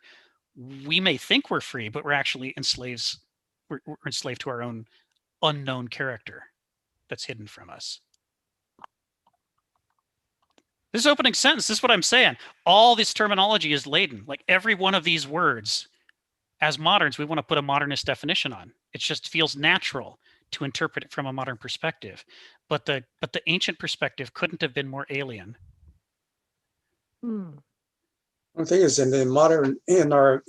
we may think we're free, but we're actually enslaved. We're enslaved to our own unknown character that's hidden from us. This opening sentence, this is what I'm saying. All this terminology is laden. Like every one of these words, as moderns, we want to put a modernist definition on. It just feels natural to interpret it from a modern perspective. But the ancient perspective couldn't have been more alien. The thing is, in our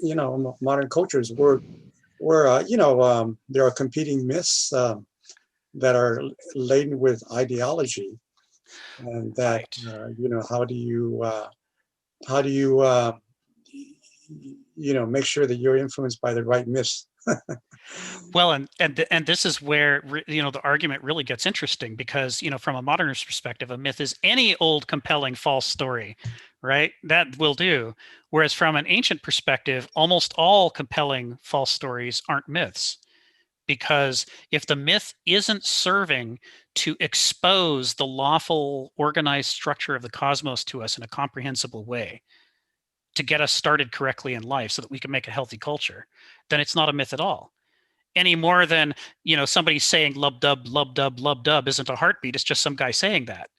modern cultures, there are competing myths that are laden with ideology, and that how do you make sure that you're influenced by the right myths? Well, and this is where the argument really gets interesting, because from a modernist perspective, a myth is any old compelling false story, right? That will do. Whereas from an ancient perspective, almost all compelling false stories aren't myths, because if the myth isn't serving to expose the lawful, organized structure of the cosmos to us in a comprehensible way, to get us started correctly in life so that we can make a healthy culture, then it's not a myth at all. Any more than somebody saying lub dub isn't a heartbeat. It's just some guy saying that.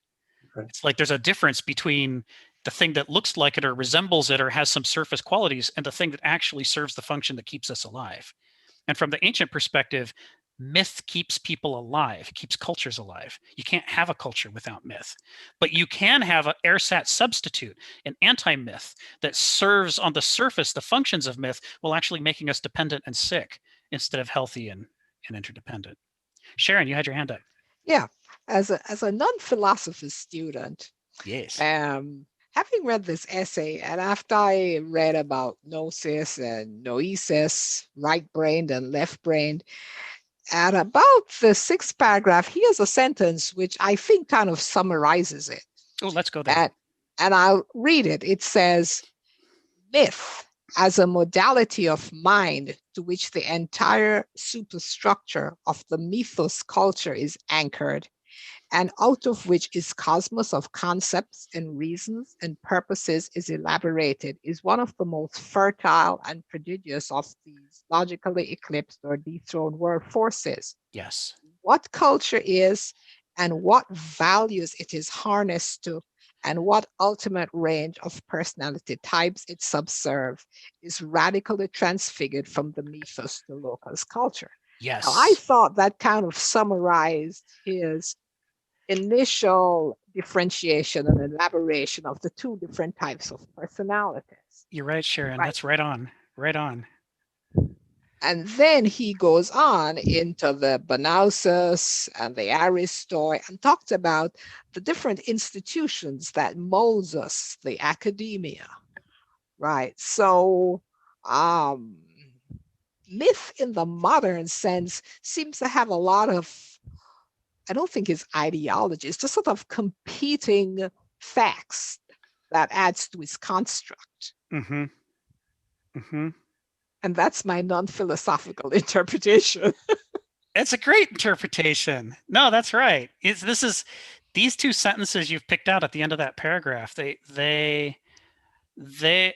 Right. It's like there's a difference between the thing that looks like it or resembles it or has some surface qualities and the thing that actually serves the function that keeps us alive. And from the ancient perspective, myth keeps people alive, keeps cultures alive. You can't have a culture without myth, but you can have an ersatz substitute, an anti-myth that serves on the surface the functions of myth while actually making us dependent and sick instead of healthy and interdependent. Sharon, you had your hand up. Yeah, as a non-philosophy student, yes, having read this essay, and after I read about Gnosis and Noesis, right-brained and left-brained, at about the sixth paragraph, here's a sentence which I think kind of summarizes it. Oh, let's go there. And I'll read it. It says, myth as a modality of mind to which the entire superstructure of the mythos culture is anchored, and out of which its cosmos of concepts and reasons and purposes is elaborated, is one of the most fertile and prodigious of these logically eclipsed or dethroned world forces. Yes. What culture is, and what values it is harnessed to, and what ultimate range of personality types it subserves, is radically transfigured from the mythos to locus culture. Now, I Yes. thought that kind of summarized his initial differentiation and elaboration of the two different types of personalities. You're right, Sharon. Right. That's right on. Right on. And then he goes on into the Gnosis and the Aristoi and talks about the different institutions that molds us, the academia, right? So myth in the modern sense seems to have a lot of, I don't think it's ideology, it's just sort of competing facts that adds to its construct. Mm-hmm. Mm-hmm. And that's my non-philosophical interpretation. It's a great interpretation. No, that's right. These two sentences you've picked out at the end of that paragraph. They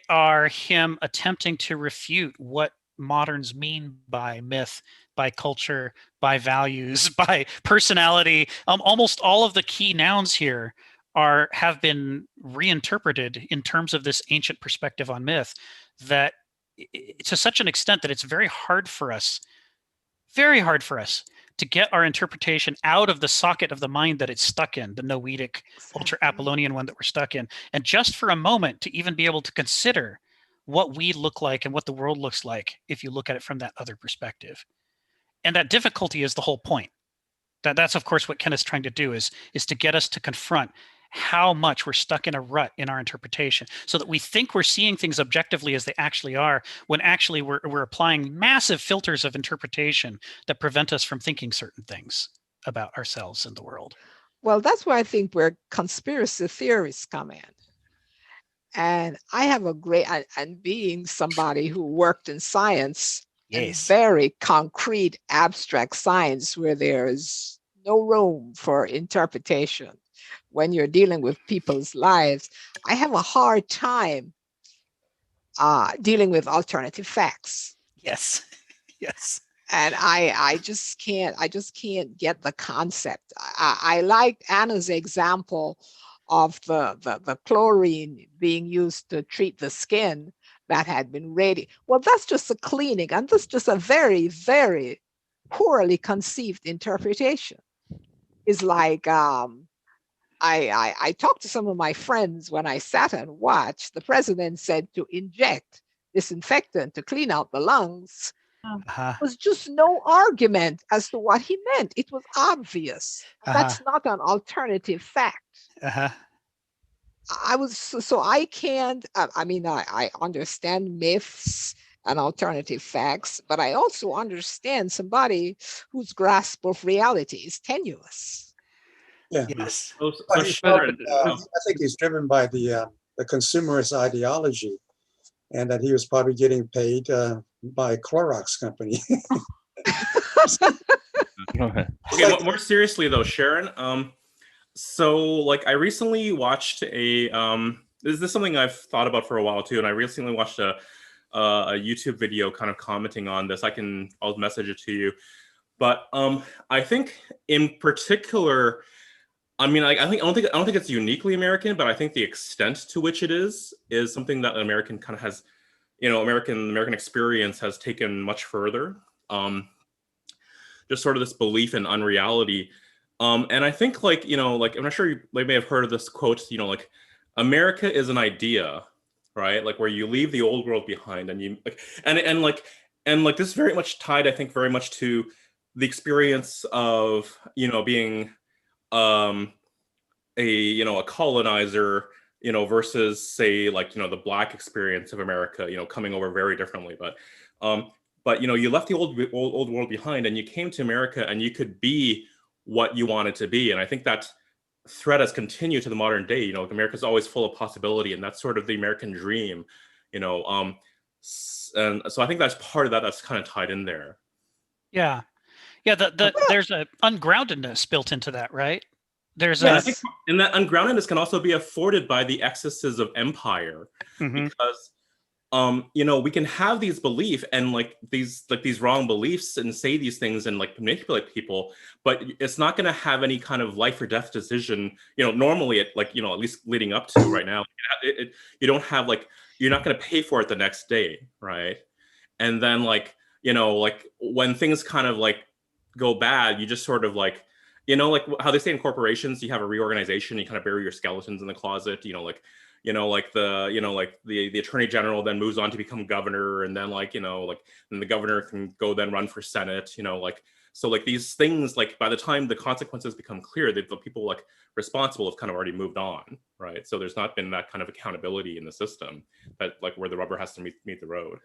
are him attempting to refute what moderns mean by myth, by culture, by values, by personality. Almost all of the key nouns here have been reinterpreted in terms of this ancient perspective on myth, that to such an extent that it's very hard for us to get our interpretation out of the socket of the mind that it's stuck in, the Noetic, ultra Apollonian one that we're stuck in. And just for a moment to even be able to consider what we look like and what the world looks like if you look at it from that other perspective. And that difficulty is the whole point. That's of course what Kenneth's trying to do, is to get us to confront how much we're stuck in a rut in our interpretation, so that we think we're seeing things objectively as they actually are, when actually we're applying massive filters of interpretation that prevent us from thinking certain things about ourselves and the world. Well, that's where I think where conspiracy theories come in. And I have a great, and being somebody who worked in science, Yes. and very concrete abstract science where there's no room for interpretation when you're dealing with people's lives, I have a hard time dealing with alternative facts. Yes. Yes. And I just can't get the concept. I like Anna's example of the chlorine being used to treat the skin that had been radiated. Well, that's just a cleaning, and that's just a very, very poorly conceived interpretation. It's like I talked to some of my friends when I sat and watched. The president said to inject disinfectant to clean out the lungs. Uh-huh. There was just no argument as to what he meant. It was obvious. That's not an alternative fact. Uh-huh. I can't, I understand myths and alternative facts, but I also understand somebody whose grasp of reality is tenuous. Yeah. Yes. So He's Sharon, I think he's driven by the consumerist ideology, and that he was probably getting paid by Clorox company. okay, more seriously though, Sharon. So like I recently watched a this is something I've thought about for a while too, and I recently watched a YouTube video kind of commenting on this. I'll message it to you, but I think in particular, I mean, I don't think it's uniquely American, but I think the extent to which it is something that American kind of has, American experience has taken much further. Just sort of this belief in unreality. And I think I'm not sure you may have heard of this quote, like America is an idea, right? Like where you leave the old world behind and you and this is very much tied, I think, very much to the experience of, being a colonizer, versus say the Black experience of America, coming over very differently. But you left the old world behind and you came to America and you could be what you wanted to be. And I think that thread has continued to the modern day. America's always full of possibility, and that's sort of the American dream, and so I think that's part of that that's kind of tied in there. Yeah. There's a ungroundedness built into that, right? There's I think, and that ungroundedness can also be afforded by the excesses of empire, because we can have these beliefs and these wrong beliefs and say these things and manipulate people, but it's not going to have any kind of life or death decision. Normally at least leading up to right now, you don't have you're not going to pay for it the next day, right? And then like when things kind of like go bad, you just sort of like, like how they say in corporations, you have a reorganization, you kind of bury your skeletons in the closet, like the attorney general then moves on to become governor, and then then the governor can go then run for Senate, so like these things, like by the time the consequences become clear, the people like responsible have kind of already moved on, right? So there's not been that kind of accountability in the system, that like where the rubber has to meet the road.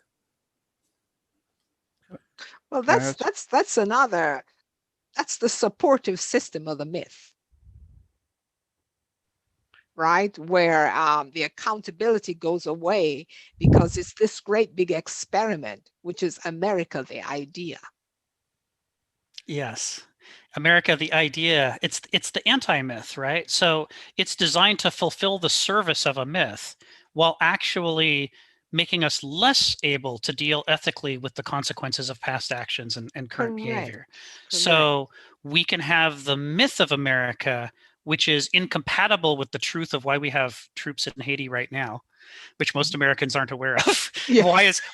Well, that's the supportive system of the myth, right? Where the accountability goes away because it's this great big experiment, which is America, the idea. Yes. America, the idea, it's the anti-myth, right? So it's designed to fulfill the service of a myth while actually making us less able to deal ethically with the consequences of past actions and current behavior. So we can have the myth of America, which is incompatible with the truth of why we have troops in Haiti right now, which most Americans aren't aware of. Yeah.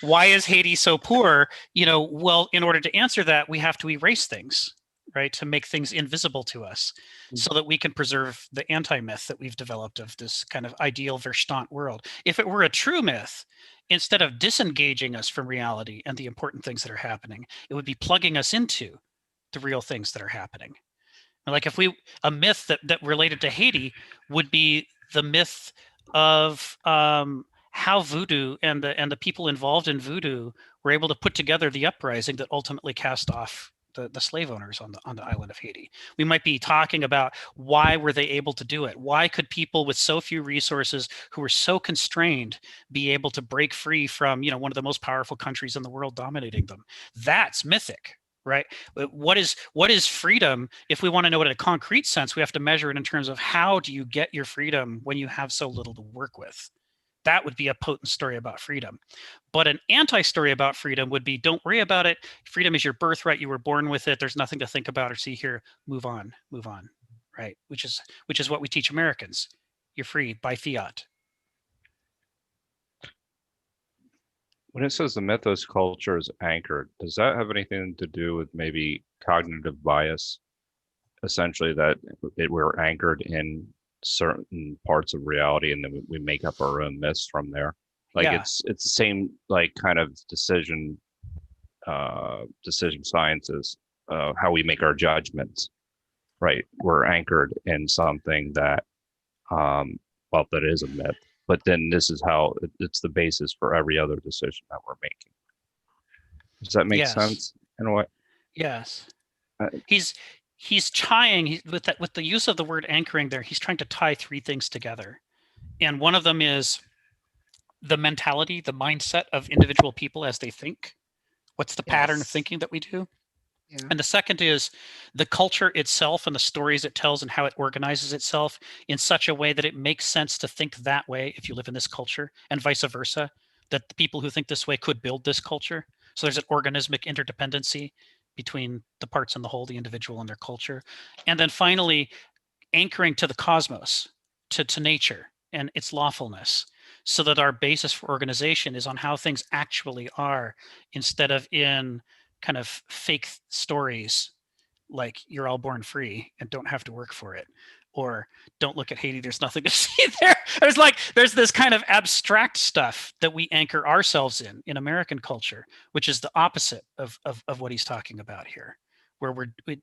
Why is Haiti so poor? Well, in order to answer that, we have to erase things, right? To make things invisible to us so that we can preserve the anti-myth that we've developed of this kind of ideal Verstand world. If it were a true myth, instead of disengaging us from reality and the important things that are happening, it would be plugging us into the real things that are happening. Like if a myth that related to Haiti would be the myth of how voodoo and the people involved in voodoo were able to put together the uprising that ultimately cast off the slave owners on the island of Haiti. We might be talking about why were they able to do it? Why could people with so few resources who were so constrained be able to break free from one of the most powerful countries in the world dominating them? That's mythic. Right? What is freedom? If we want to know it in a concrete sense, we have to measure it in terms of how do you get your freedom when you have so little to work with? That would be a potent story about freedom. But an anti-story about freedom would be, don't worry about it. Freedom is your birthright. You were born with it. There's nothing to think about or see here. Move on, right? Which is what we teach Americans. You're free by fiat. When it says the mythos culture is anchored, does that have anything to do with maybe cognitive bias? Essentially, that we're anchored in certain parts of reality, and then we make up our own myths from there. Like it's the same like kind of decision sciences, how we make our judgments. Right, we're anchored in something that, that is a myth. But then this is how it's the basis for every other decision that we're making. Does that make sense in a way? Yes. He's trying with the use of the word anchoring there. He's trying to tie three things together, and one of them is the mentality, the mindset of individual people as they think. What's the pattern of thinking that we do? Yeah. And the second is the culture itself and the stories it tells and how it organizes itself in such a way that it makes sense to think that way if you live in this culture, and vice versa, that the people who think this way could build this culture. So there's an organismic interdependency between the parts and the whole, the individual and their culture. And then finally, anchoring to the cosmos, to nature and its lawfulness, so that our basis for organization is on how things actually are, instead of in kind of fake stories like you're all born free and don't have to work for it, or don't look at Haiti, there's nothing to see there. There's this kind of abstract stuff that we anchor ourselves in American culture, which is the opposite of what he's talking about here, where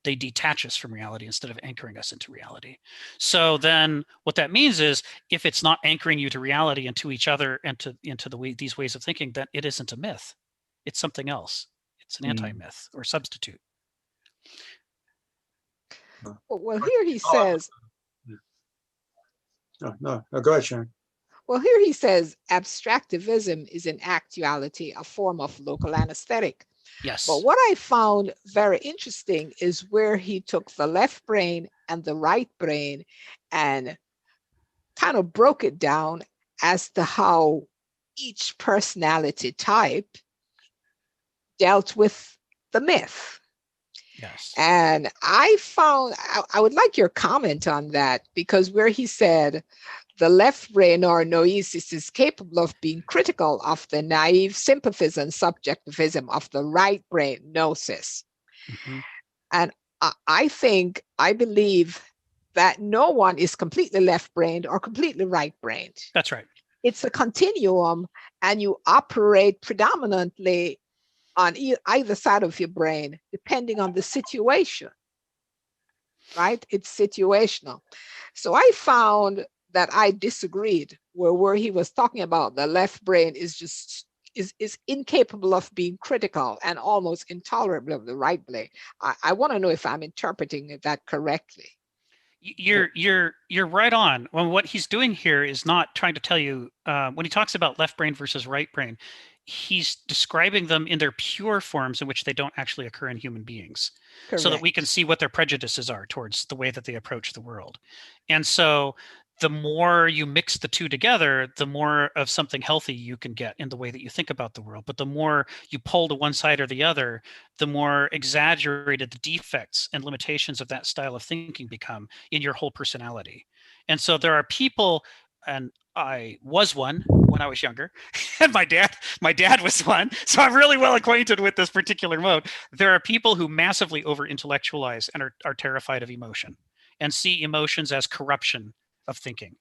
they detach us from reality instead of anchoring us into reality. So then what that means is, if it's not anchoring you to reality and to each other and into these ways of thinking, then it isn't a myth. It's something else. It's an anti-myth or substitute. Well, here he says. No, go ahead, Sharon. Well, here he says abstractivism is in actuality a form of local anesthetic. Yes. But what I found very interesting is where he took the left brain and the right brain and kind of broke it down as to how each personality type dealt with the myth. Yes. And I found, I would like your comment on that, because where he said the left brain or noesis is capable of being critical of the naive sympathies and subjectivism of the right brain, gnosis. Mhm. And I believe that no one is completely left-brained or completely right-brained. That's right. It's a continuum, and you operate predominantly on either side of your brain, depending on the situation, right? It's situational. So I found that I disagreed where he was talking about the left brain is just is incapable of being critical and almost intolerable of the right brain. I want to know if I'm interpreting that correctly. You're right on. Well, what he's doing here is not trying to tell you when he talks about left brain versus right brain, he's describing them in their pure forms in which they don't actually occur in human beings. Correct. So that we can see what their prejudices are towards the way that they approach the world. And so the more you mix the two together, the more of something healthy you can get in the way that you think about the world. But the more you pull to one side or the other, the more exaggerated the defects and limitations of that style of thinking become in your whole personality. And so there are people, and I was one when I was younger, and my dad was one. So I'm really well acquainted with this particular mode. There are people who massively over-intellectualize and are terrified of emotion and see emotions as corruption of thinking.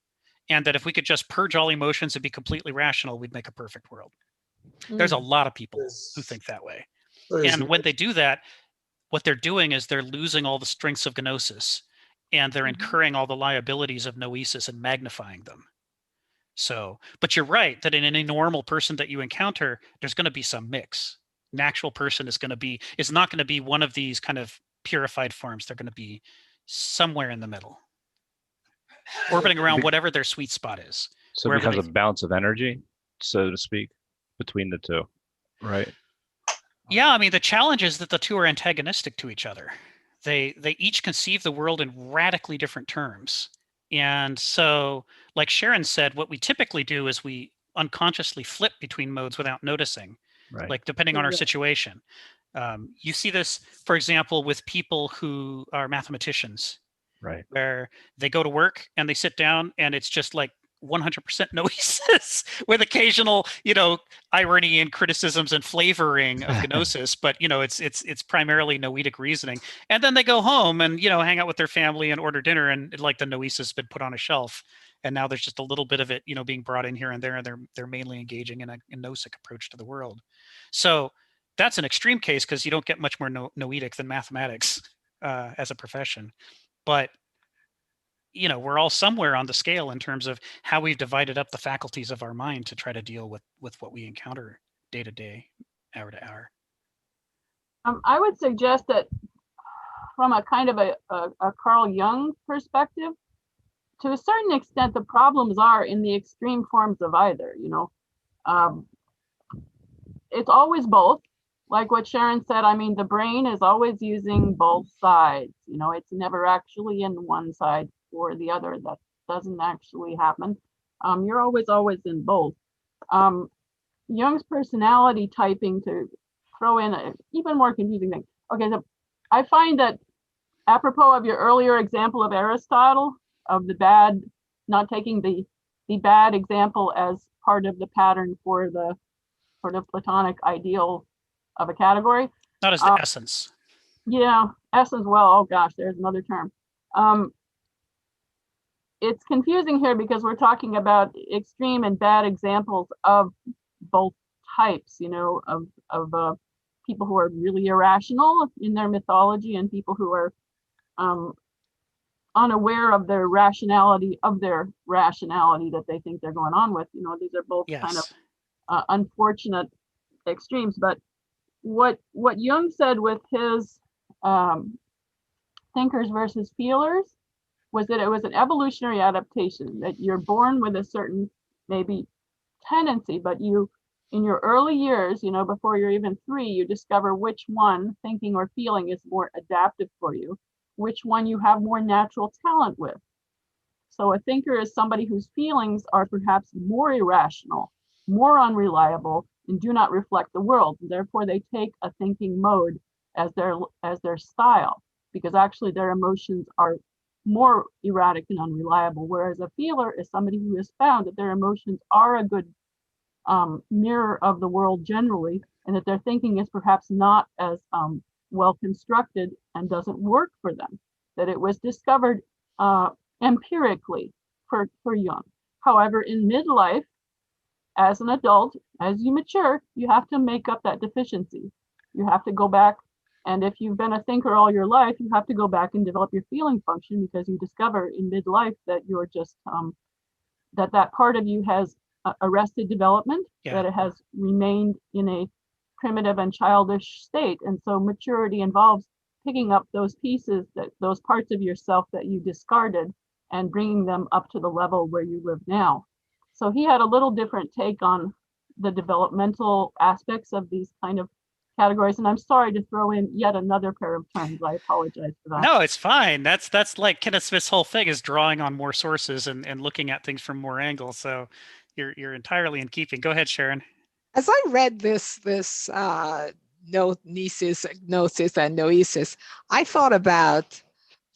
And that if we could just purge all emotions and be completely rational, we'd make a perfect world. There's a lot of people who think that way. And when they do that, what they're doing is they're losing all the strengths of gnosis, and they're incurring all the liabilities of noesis and magnifying them. So, but you're right that in any normal person that you encounter, there's going to be some mix. An actual person is not going to be one of these kind of purified forms. They're going to be somewhere in the middle, orbiting around whatever their sweet spot is. So it becomes a bounce of energy, so to speak, between the two, right? Yeah, I mean, the challenge is that the two are antagonistic to each other. They each conceive the world in radically different terms. And so, like Sharon said, what we typically do is we unconsciously flip between modes without noticing, Right. like depending on our situation. You see this, for example, with people who are mathematicians, Right. where they go to work and they sit down and it's just like 100% noesis with occasional, irony and criticisms and flavoring of gnosis, but it's primarily noetic reasoning. And then they go home and hang out with their family and order dinner, and like the noesis has been put on a shelf, and now there's just a little bit of it being brought in here and there, and they're mainly engaging in a gnostic approach to the world. So that's an extreme case because you don't get much more noetic than mathematics as a profession. But we're all somewhere on the scale in terms of how we've divided up the faculties of our mind to try to deal with what we encounter day to day, hour to hour. I would suggest that from a kind of a Carl Jung perspective, to a certain extent, the problems are in the extreme forms of either. It's always both. Like what Sharon said, I mean, the brain is always using both sides. It's never actually in one side or the other. That doesn't actually happen. You're always in both. Jung's personality typing, to throw in an even more confusing thing. Okay, so I find that apropos of your earlier example of Aristotle, of the bad, not taking the bad example as part of the pattern for the sort of Platonic ideal of a category. Not as the essence. Yeah, essence. Well, oh gosh, there's another term. It's confusing here because we're talking about extreme and bad examples of both types, of people who are really irrational in their mythology and people who are unaware of their rationality that they think they're going on with. These are both kind of unfortunate extremes. But what Jung said with his thinkers versus feelers was that it was an evolutionary adaptation, that you're born with a certain maybe tendency, but you, in your early years, before you're even 3, you discover which one, thinking or feeling, is more adaptive for you, which one you have more natural talent with. So a thinker is somebody whose feelings are perhaps more irrational, more unreliable, and do not reflect the world. Therefore, they take a thinking mode as their style, because actually their emotions are more erratic and unreliable, whereas a feeler is somebody who has found that their emotions are a good mirror of the world generally, and that their thinking is perhaps not as well constructed and doesn't work for them, that it was discovered empirically for Jung. However, in midlife, as an adult, as you mature, you have to make up that deficiency. You have to go back, and if you've been a thinker all your life, you have to go back and develop your feeling function, because you discover in midlife that you're just that part of you has arrested development, that it has remained in a primitive and childish state. And so maturity involves picking up those pieces, those parts of yourself that you discarded, and bringing them up to the level where you live now. So he had a little different take on the developmental aspects of these kind of categories. And I'm sorry to throw in yet another pair of terms. I apologize for that. No, it's fine. That's like Kenneth Smith's whole thing, is drawing on more sources and looking at things from more angles. So you're entirely in keeping. Go ahead, Sharon. As I read this Gnosis and Noesis, I thought about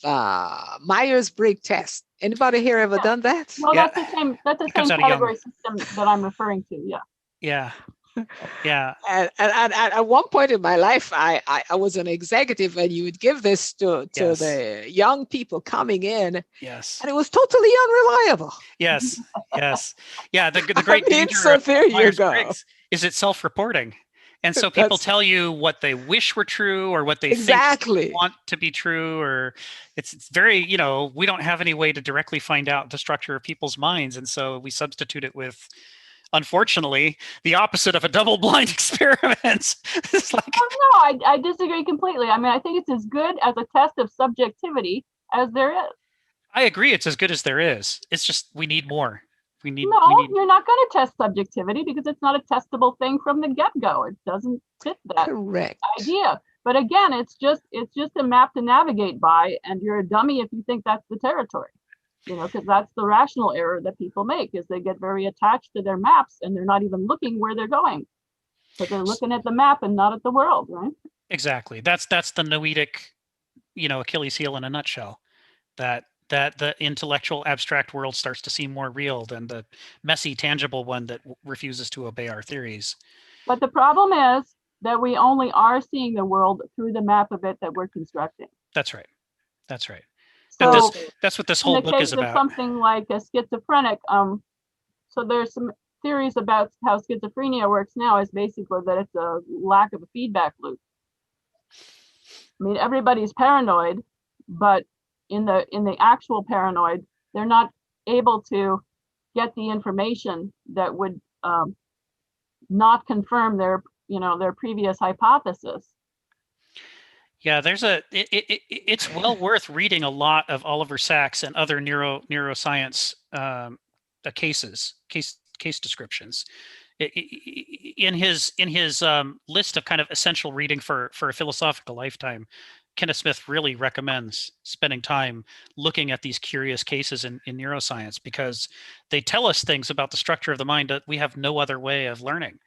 Myers-Briggs Test. Anybody here ever done that? Well, that's the same category system that I'm referring to. Yeah. And at one point in my life, I was an executive, and you would give this to the young people coming in. Yes. And it was totally unreliable. Yes. Yeah. The great danger of Myers-Briggs is it's self-reporting. And so people tell you what they wish were true, or what they think want to be true, or it's very, we don't have any way to directly find out the structure of people's minds. And so we substitute it with, unfortunately, the opposite of a double-blind experiment. It's like, no, I disagree completely. I mean, I think it's as good as a test of subjectivity as there is. I agree, it's as good as there is. It's just we need more. You're not going to test subjectivity, because it's not a testable thing from the get-go. It doesn't fit that idea. But again, it's just a map to navigate by, and you're a dummy if you think that's the territory. Because that's the rational error that people make, is they get very attached to their maps, and they're not even looking where they're going, but they're looking at the map and not at the world, right? Exactly. That's the Noetic, Achilles heel in a nutshell. That the intellectual abstract world starts to seem more real than the messy tangible one that refuses to obey our theories. But the problem is that we only are seeing the world through the map of it that we're constructing. That's right. So that's what this whole book is about. Something like a schizophrenic. So there's some theories about how schizophrenia works now, is basically that it's a lack of a feedback loop. I mean, everybody's paranoid, but in the actual paranoid, they're not able to get the information that would not confirm their previous hypothesis. Yeah, it's well worth reading a lot of Oliver Sacks and other neuroscience case descriptions. In his list of kind of essential reading for a philosophical lifetime, Kenneth Smith really recommends spending time looking at these curious cases in neuroscience, because they tell us things about the structure of the mind that we have no other way of learning.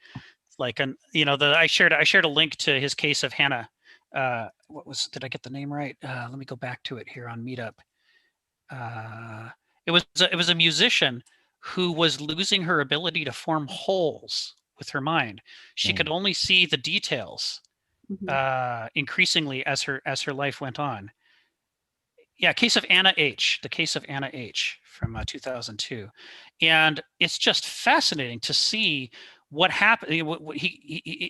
Like, I shared a link to his case of Hannah. Did I get the name right? Let me go back to it here on Meetup. It was a musician who was losing her ability to form wholes with her mind. She could only see the details increasingly as her life went on. Yeah, case of Anna H. The case of Anna H. from 2002, and it's just fascinating to see what happened.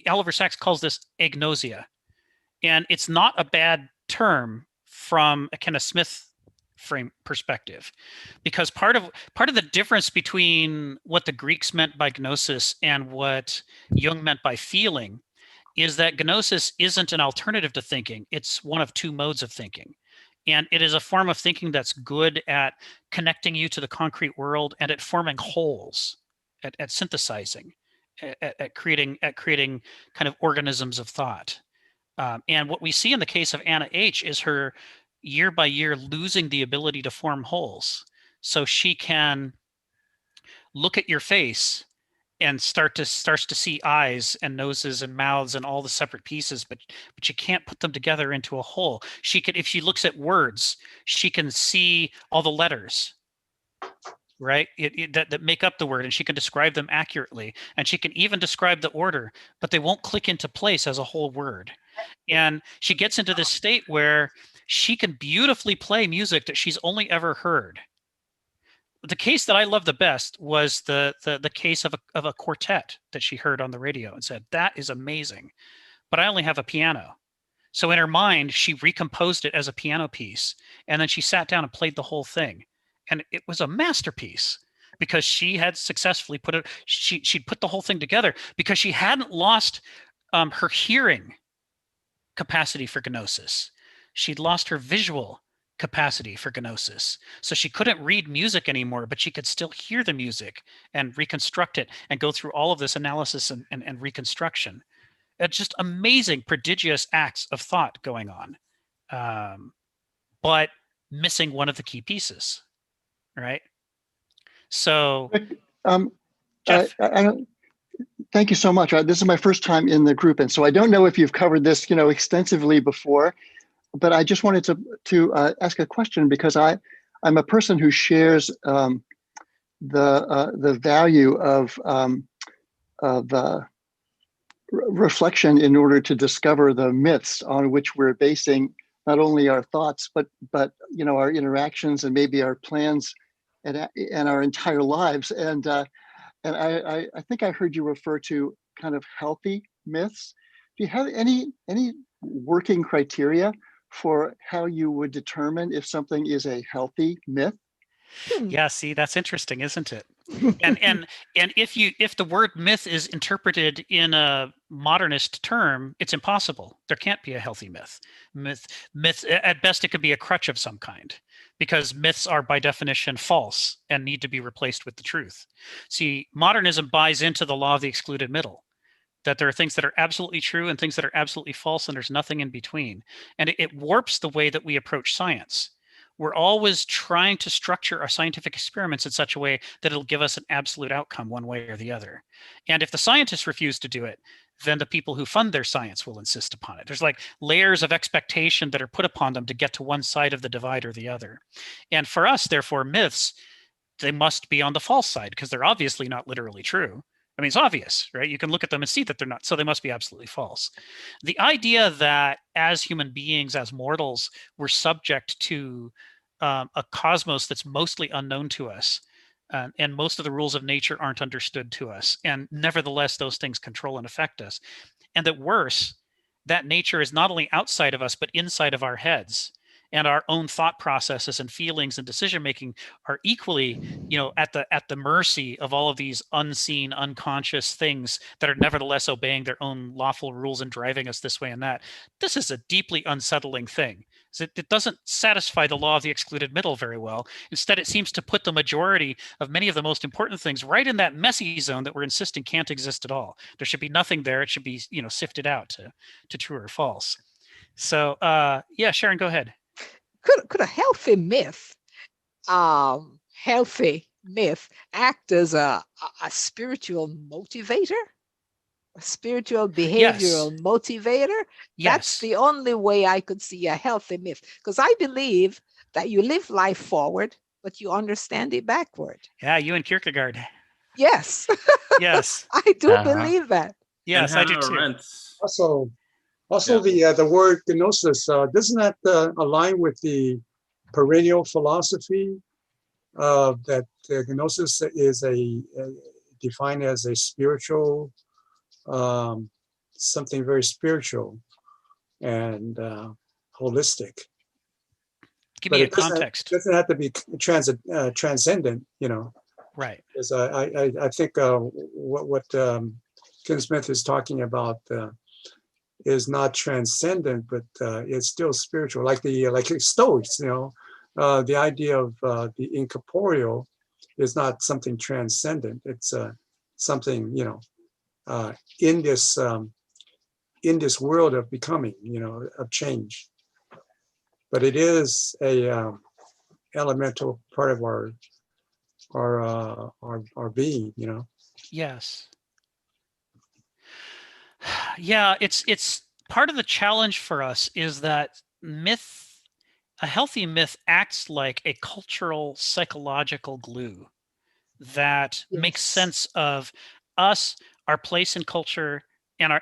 Oliver Sacks calls this agnosia, and it's not a bad term from a Kenneth Smith frame perspective, because part of the difference between what the Greeks meant by gnosis and what Jung meant by feeling is that gnosis isn't an alternative to thinking. It's one of two modes of thinking. And it is a form of thinking that's good at connecting you to the concrete world and at forming wholes, at synthesizing, at creating kind of organisms of thought. And what we see in the case of Anna H. is her year by year losing the ability to form wholes. So she can look at your face and starts to see eyes and noses and mouths and all the separate pieces, but you can't put them together into a whole. She could, if she looks at words, she can see all the letters, right? That make up the word, and she can describe them accurately, and she can even describe the order, but they won't click into place as a whole word. And she gets into this state where she can beautifully play music that she's only ever heard. The case that I love the best was the case of a quartet that she heard on the radio and said, that is amazing, but I only have a piano. So in her mind, she recomposed it as a piano piece, and then she sat down and played the whole thing. And it was a masterpiece because she had successfully put it, she'd put the whole thing together because she hadn't lost her hearing capacity for gnosis. She'd lost her visual capacity for gnosis. So she couldn't read music anymore, but she could still hear the music and reconstruct it and go through all of this analysis and reconstruction. It's just amazing, prodigious acts of thought going on, but missing one of the key pieces, right? So, Jeff. Thank you so much. This is my first time in the group, and so I don't know if you've covered this, extensively before, but I just wanted to ask a question because I'm a person who shares the value of reflection in order to discover the myths on which we're basing not only our thoughts but our interactions and maybe our plans and our entire lives. And I think I heard you refer to kind of healthy myths. Do you have any working criteria for how you would determine if something is a healthy myth? Yeah, see, that's interesting, isn't it? And if the word myth is interpreted in a modernist term, it's impossible. There can't be a healthy myth. Myth at best, it could be a crutch of some kind, because myths are by definition false and need to be replaced with the truth. See, modernism buys into the law of the excluded middle, that there are things that are absolutely true and things that are absolutely false, and there's nothing in between. And it warps the way that we approach science. We're always trying to structure our scientific experiments in such a way that it'll give us an absolute outcome one way or the other. And if the scientists refuse to do it, then the people who fund their science will insist upon it. There's like layers of expectation that are put upon them to get to one side of the divide or the other. And for us, therefore, myths, they must be on the false side because they're obviously not literally true. I mean, it's obvious, right? You can look at them and see that they're not, so they must be absolutely false. The idea that as human beings, as mortals, we're subject to a cosmos that's mostly unknown to us, and most of the rules of nature aren't understood to us, and nevertheless, those things control and affect us. And that worse, that nature is not only outside of us, but inside of our heads. And our own thought processes and feelings and decision making are equally, at the mercy of all of these unseen, unconscious things that are nevertheless obeying their own lawful rules and driving us this way and that. This is a deeply unsettling thing. It doesn't satisfy the law of the excluded middle very well. Instead, it seems to put the majority of many of the most important things right in that messy zone that we're insisting can't exist at all. There should be nothing there. It should be, sifted out to true or false. So, yeah, Sharon, go ahead. Could a healthy myth act as a spiritual motivator, a spiritual behavioral motivator? Yes. That's the only way I could see a healthy myth, because I believe that you live life forward, but you understand it backward. Yeah, you and Kierkegaard. Yes. Yes. I do believe that. Yes, I do too. Also, the word gnosis, doesn't that align with the perennial philosophy that gnosis is defined as a spiritual, something very spiritual and holistic. Give me a context. It doesn't have to be transcendent, Right. Because I think what Kenneth Smith is talking about is not transcendent, but it's still spiritual. Like the Stoics, the idea of the incorporeal is not something transcendent. It's something in this world of becoming, of change. But it is a elemental part of our being, Yes. Yeah, it's part of the challenge for us is that a healthy myth acts like a cultural psychological glue that makes Yes. sense of us, our place in culture, and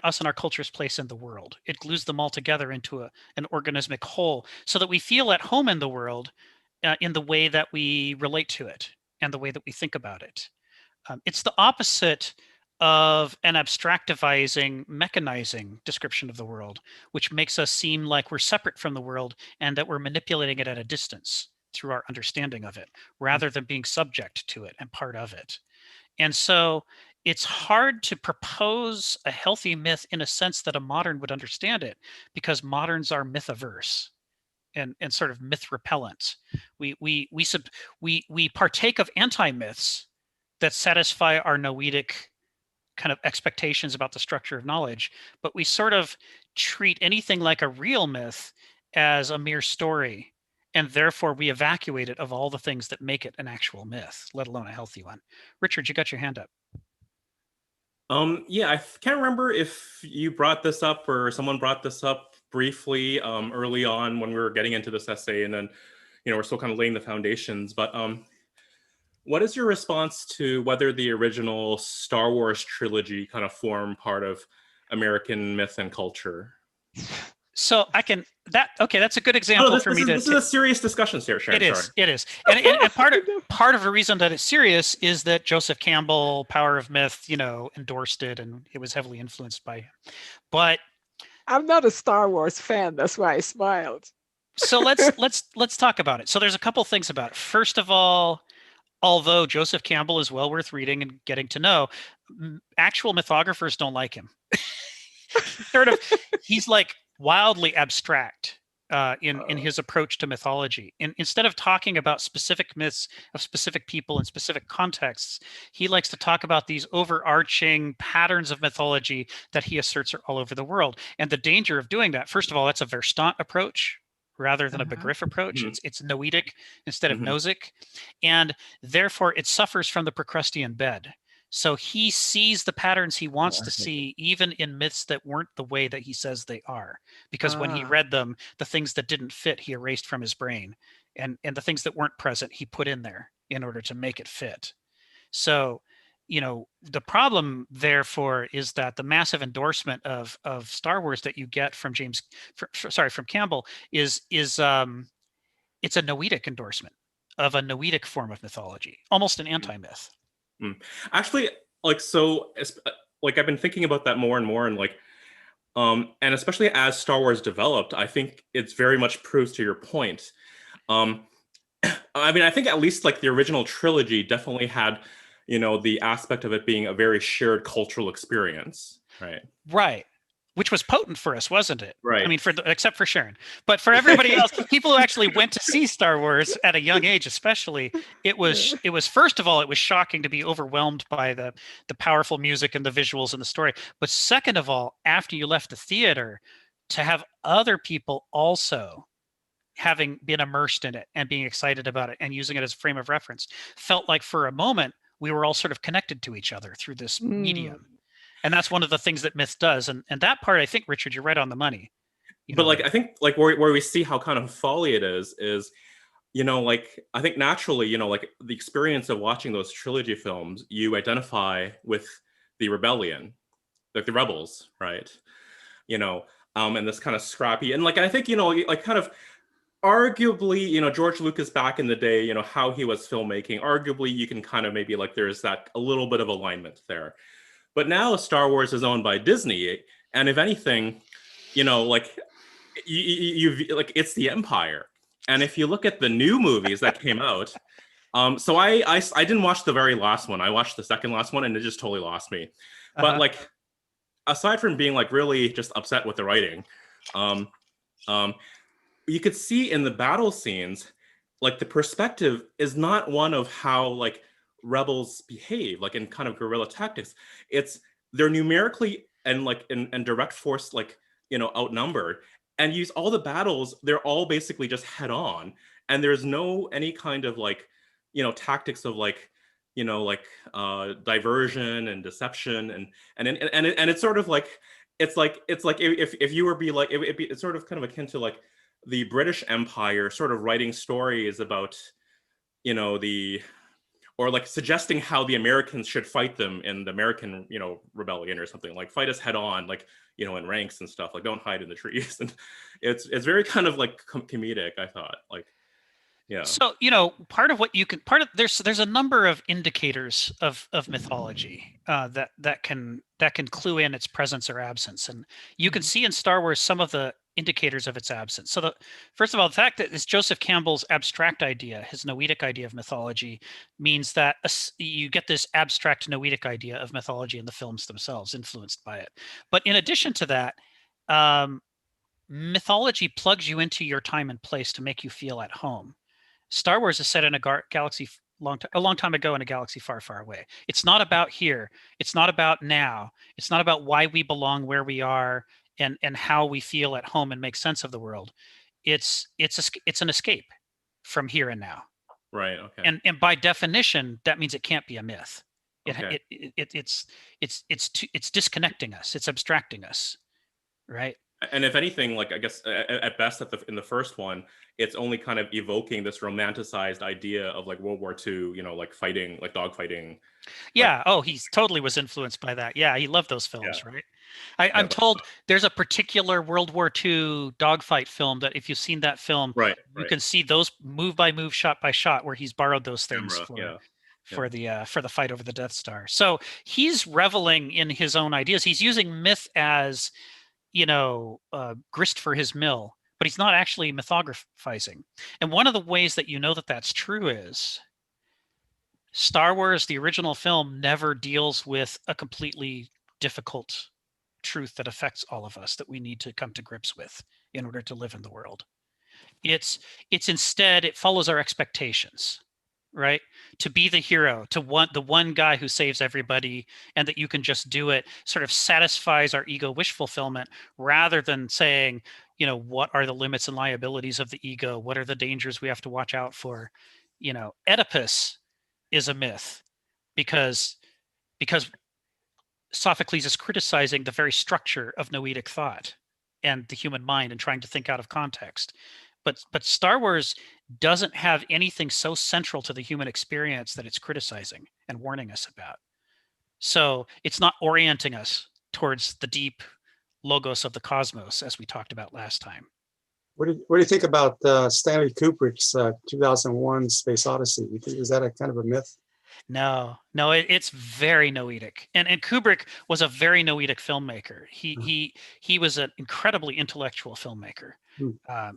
us and our culture's place in the world. It glues them all together into an organismic whole so that we feel at home in the world in the way that we relate to it and the way that we think about it. It's the opposite of an abstractivizing, mechanizing description of the world, which makes us seem like we're separate from the world and that we're manipulating it at a distance through our understanding of it, rather than being subject to it and part of it. And so it's hard to propose a healthy myth in a sense that a modern would understand it, because moderns are myth-averse and sort of myth repellent. We partake of anti-myths that satisfy our noetic kind of expectations about the structure of knowledge, but we sort of treat anything like a real myth as a mere story, and therefore we evacuate it of all the things that make it an actual myth, let alone a healthy one. Richard, you got your hand up. Yeah, I can't remember if you brought this up or someone brought this up briefly early on when we were getting into this essay, and then, we're still kind of laying the foundations. But what is your response to whether the original Star Wars trilogy kind of form part of American myth and culture? So that's a good example for me. This is a serious discussion here, Sharon. It is. And part of the reason that it's serious is that Joseph Campbell, Power of Myth, endorsed it, and it was heavily influenced by him. But I'm not a Star Wars fan, that's why I smiled. So let's talk about it. So there's a couple things about it. First of all, although Joseph Campbell is well worth reading and getting to know, actual mythographers don't like him. He's like wildly abstract in his approach to mythology. Instead of talking about specific myths of specific people in specific contexts, he likes to talk about these overarching patterns of mythology that he asserts are all over the world. And the danger of doing that, first of all, that's a Verstand approach rather than a begriff approach. It's noetic instead of gnosic, and therefore it suffers from the Procrustean bed. So he sees the patterns he wants to see, even in myths that weren't the way that he says they are. Because when he read them, the things that didn't fit, he erased from his brain. And the things that weren't present, he put in there in order to make it fit. So, the problem, therefore, is that the massive endorsement of Star Wars that you get from from Campbell is it's a noetic endorsement of a noetic form of mythology, almost an anti-myth. Actually, I've been thinking about that more and more, and and especially as Star Wars developed, I think it's very much proves to your point. I think at least the original trilogy definitely had, the aspect of it being a very shared cultural experience, right? Right. Which was potent for us, wasn't it? Right. I mean, except for Sharon, but for everybody else, people who actually went to see Star Wars at a young age, especially, it was first of all, it was shocking to be overwhelmed by the powerful music and the visuals and the story. But second of all, after you left the theater, to have other people also having been immersed in it and being excited about it and using it as a frame of reference, felt like for a moment we were all sort of connected to each other through this medium. And that's one of the things that myth does. And that part, I think, Richard, you're right on the money. But I think where we see how kind of folly it is, I think naturally, the experience of watching those trilogy films, you identify with the rebellion, like the rebels, right? And this kind of scrappy, and I think, kind of arguably, George Lucas back in the day, how he was filmmaking, arguably you can kind of maybe there's that a little bit of alignment there. But now Star Wars is owned by Disney, and if anything, it's the empire. And if you look at the new movies that came out, so I didn't watch the very last one. I watched the second last one, and it just totally lost me. But aside from being really just upset with the writing, you could see in the battle scenes, the perspective is not one of how rebels behave in kind of guerrilla tactics. They're numerically and in direct force outnumbered, and use all the battles, they're all basically just head on, and there's no any kind of tactics of like diversion and deception, and it's sort of like it's like if you were be like it's sort of kind of akin to like the British Empire sort of writing stories about or like suggesting how the Americans should fight them in the American rebellion or something, like fight us head on, like in ranks and stuff, like don't hide in the trees. And it's very kind of like comedic, I thought, like. Yeah. So, part of what you can there's a number of indicators of mythology that can clue in its presence or absence, and you can see in Star Wars some of the indicators of its absence. So first of all, the fact that it's Joseph Campbell's abstract idea, his Noetic idea of mythology, means that you get this abstract Noetic idea of mythology in the films themselves, influenced by it. But in addition to that, mythology plugs you into your time and place to make you feel at home. Star Wars is set in a galaxy a long time ago in a galaxy far, far away. It's not about here. It's not about now. It's not about why we belong where we are and how we feel at home and make sense of the world. It's an escape from here and now. Right. Okay. And by definition, that means it can't be a myth. Okay. It's disconnecting us. It's abstracting us. Right. And if anything, like I guess at best in the first one, it's only kind of evoking this romanticized idea of like World War II, like fighting, like dogfighting. Yeah. He totally was influenced by that. Yeah, he loved those films, right? I'm told there's a particular World War II dogfight film that if you've seen that film, you can see those move by move, shot by shot, where he's borrowed those things for the fight over the Death Star. So he's reveling in his own ideas. He's using myth as grist for his mill, but he's not actually mythographizing. And one of the ways that that that's true is Star Wars, the original film, never deals with a completely difficult truth that affects all of us that we need to come to grips with in order to live in the world. It's instead, it follows our expectations, right? To be the hero, the one guy who saves everybody, and that you can just do it, sort of satisfies our ego wish fulfillment, rather than saying, what are the limits and liabilities of the ego? What are the dangers we have to watch out for? Oedipus is a myth because Sophocles is criticizing the very structure of Noetic thought and the human mind and trying to think out of context. But Star Wars doesn't have anything so central to the human experience that it's criticizing and warning us about. So it's not orienting us towards the deep logos of the cosmos, as we talked about last time. What do you think about Stanley Kubrick's 2001 Space Odyssey? You think, is that a kind of a myth? No, it's very Noetic, and Kubrick was a very Noetic filmmaker. He was an incredibly intellectual filmmaker,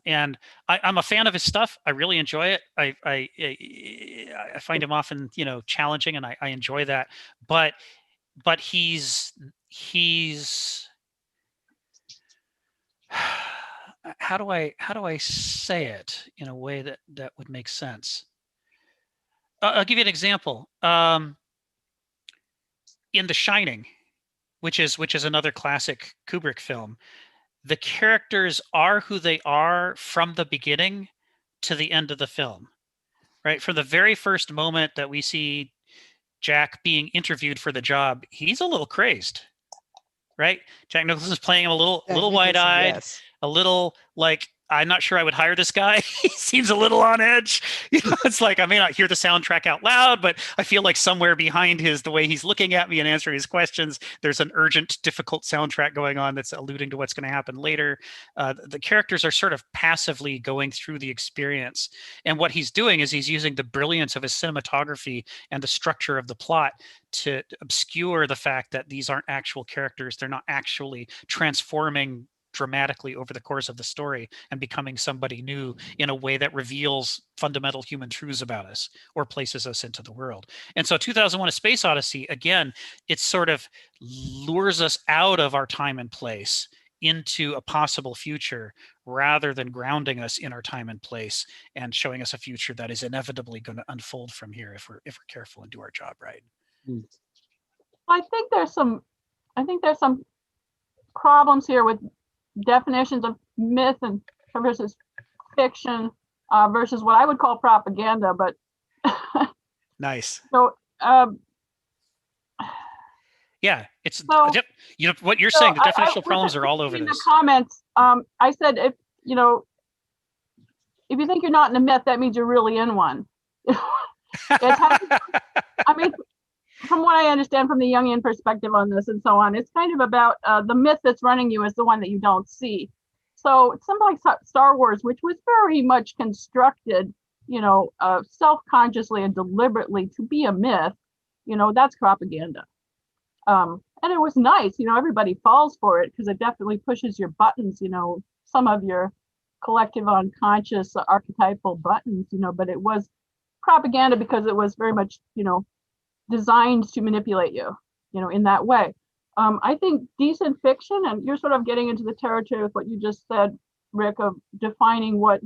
and I'm a fan of his stuff. I really enjoy it. I find him often challenging, and I enjoy that. But he's how do I say it in a way that would make sense? I'll give you an example. In The Shining, which is another classic Kubrick film, the characters are who they are from the beginning to the end of the film, right? From the very first moment that we see Jack being interviewed for the job, he's a little crazy, right? Jack Nicholson is playing him a little wide-eyed, a little like, I'm not sure I would hire this guy. He seems a little on edge. It's like, I may not hear the soundtrack out loud, but I feel like somewhere behind the way he's looking at me and answering his questions, there's an urgent, difficult soundtrack going on that's alluding to what's going to happen later. The characters are sort of passively going through the experience. And what he's doing is he's using the brilliance of his cinematography and the structure of the plot to obscure the fact that these aren't actual characters. They're not actually transforming dramatically over the course of the story and becoming somebody new in a way that reveals fundamental human truths about us or places us into the world. And so 2001: A Space Odyssey, again, it sort of lures us out of our time and place into a possible future rather than grounding us in our time and place and showing us a future that is inevitably going to unfold from here if we're careful and do our job right. I think there's some problems here with definitions of myth and versus fiction versus what I would call propaganda, but nice. So um, Yeah, it's So- you know what you're so saying. The I- definitional with problems are all over in this. the comments, I said, if you think you're not in a myth, that means you're really in one. It has, I mean, from what I understand from the Jungian perspective on this and so on, it's kind of about the myth that's running you is the one that you don't see. So it's something like Star Wars, which was very much constructed, self-consciously and deliberately to be a myth, that's propaganda. And it was nice, everybody falls for it because it definitely pushes your buttons, some of your collective unconscious archetypal buttons, but it was propaganda because it was very much, designed to manipulate you, in that way. I think decent fiction, and you're sort of getting into the territory with what you just said, Rick, of defining what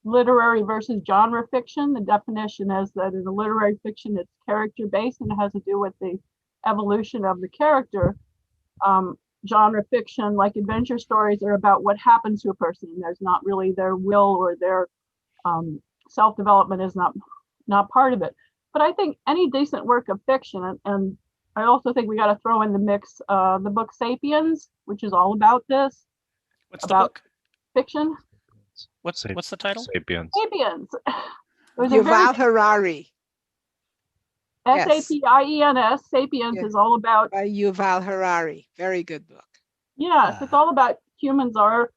literary versus genre fiction. The definition is that in a literary fiction, it's character-based and it has to do with the evolution of the character. Genre fiction, like adventure stories, are about what happens to a person. There's not really their will or their self-development is not part of it. But I think any decent work of fiction, and I also think we got to throw in the mix the book *Sapiens*, which is all about this. What's the book? Fiction. What's the title? Sapiens. *Sapiens*. It was Yuval Harari. Sapiens. *Sapiens* Yeah. is all about. By Yuval Harari. Very good book. Yes, it's all about humans are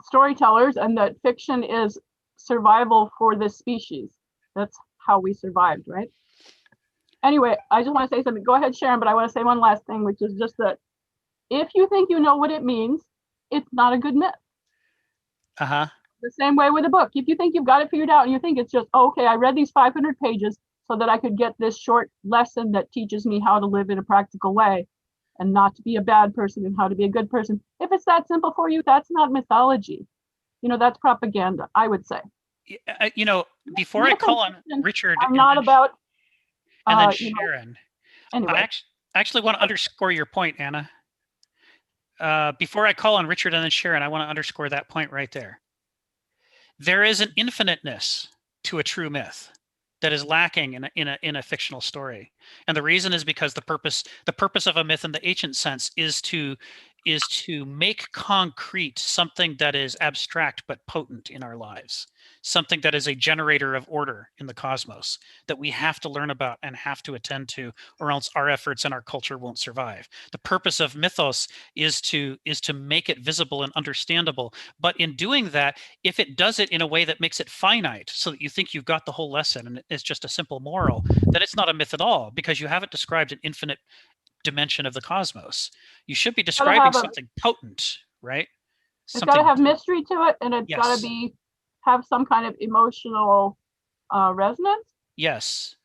storytellers, and that fiction is survival for this species. That's how we survived, right? Anyway, I just want to say something. Go ahead, Sharon, but I want to say one last thing, which is just that if you think you know what it means, it's not a good myth. Uh-huh. The same way with a book. If you think you've got it figured out and you think it's just, okay, I read these 500 pages so that I could get this short lesson that teaches me how to live in a practical way and not to be a bad person and how to be a good person. If it's that simple for you, that's not mythology. That's propaganda, I would say. Before I call on Richard, I'm not about. and then Sharon. Anyway. I actually want to underscore your point, Anna. Before I call on Richard and then Sharon, I want to underscore that point right there. There is an infiniteness to a true myth that is lacking in a fictional story, and the reason is because the purpose of a myth in the ancient sense is to make concrete something that is abstract but potent in our lives, something that is a generator of order in the cosmos that we have to learn about and have to attend to, or else our efforts and our culture won't survive. The purpose of mythos is to make it visible and understandable. But in doing that, if it does it in a way that makes it finite so that you think you've got the whole lesson and it's just a simple moral, then it's not a myth at all, because you haven't described an infinite dimension of the cosmos. You should be describing something potent, right? It's got to have mystery to it, and it's got to have some kind of emotional resonance. Yes,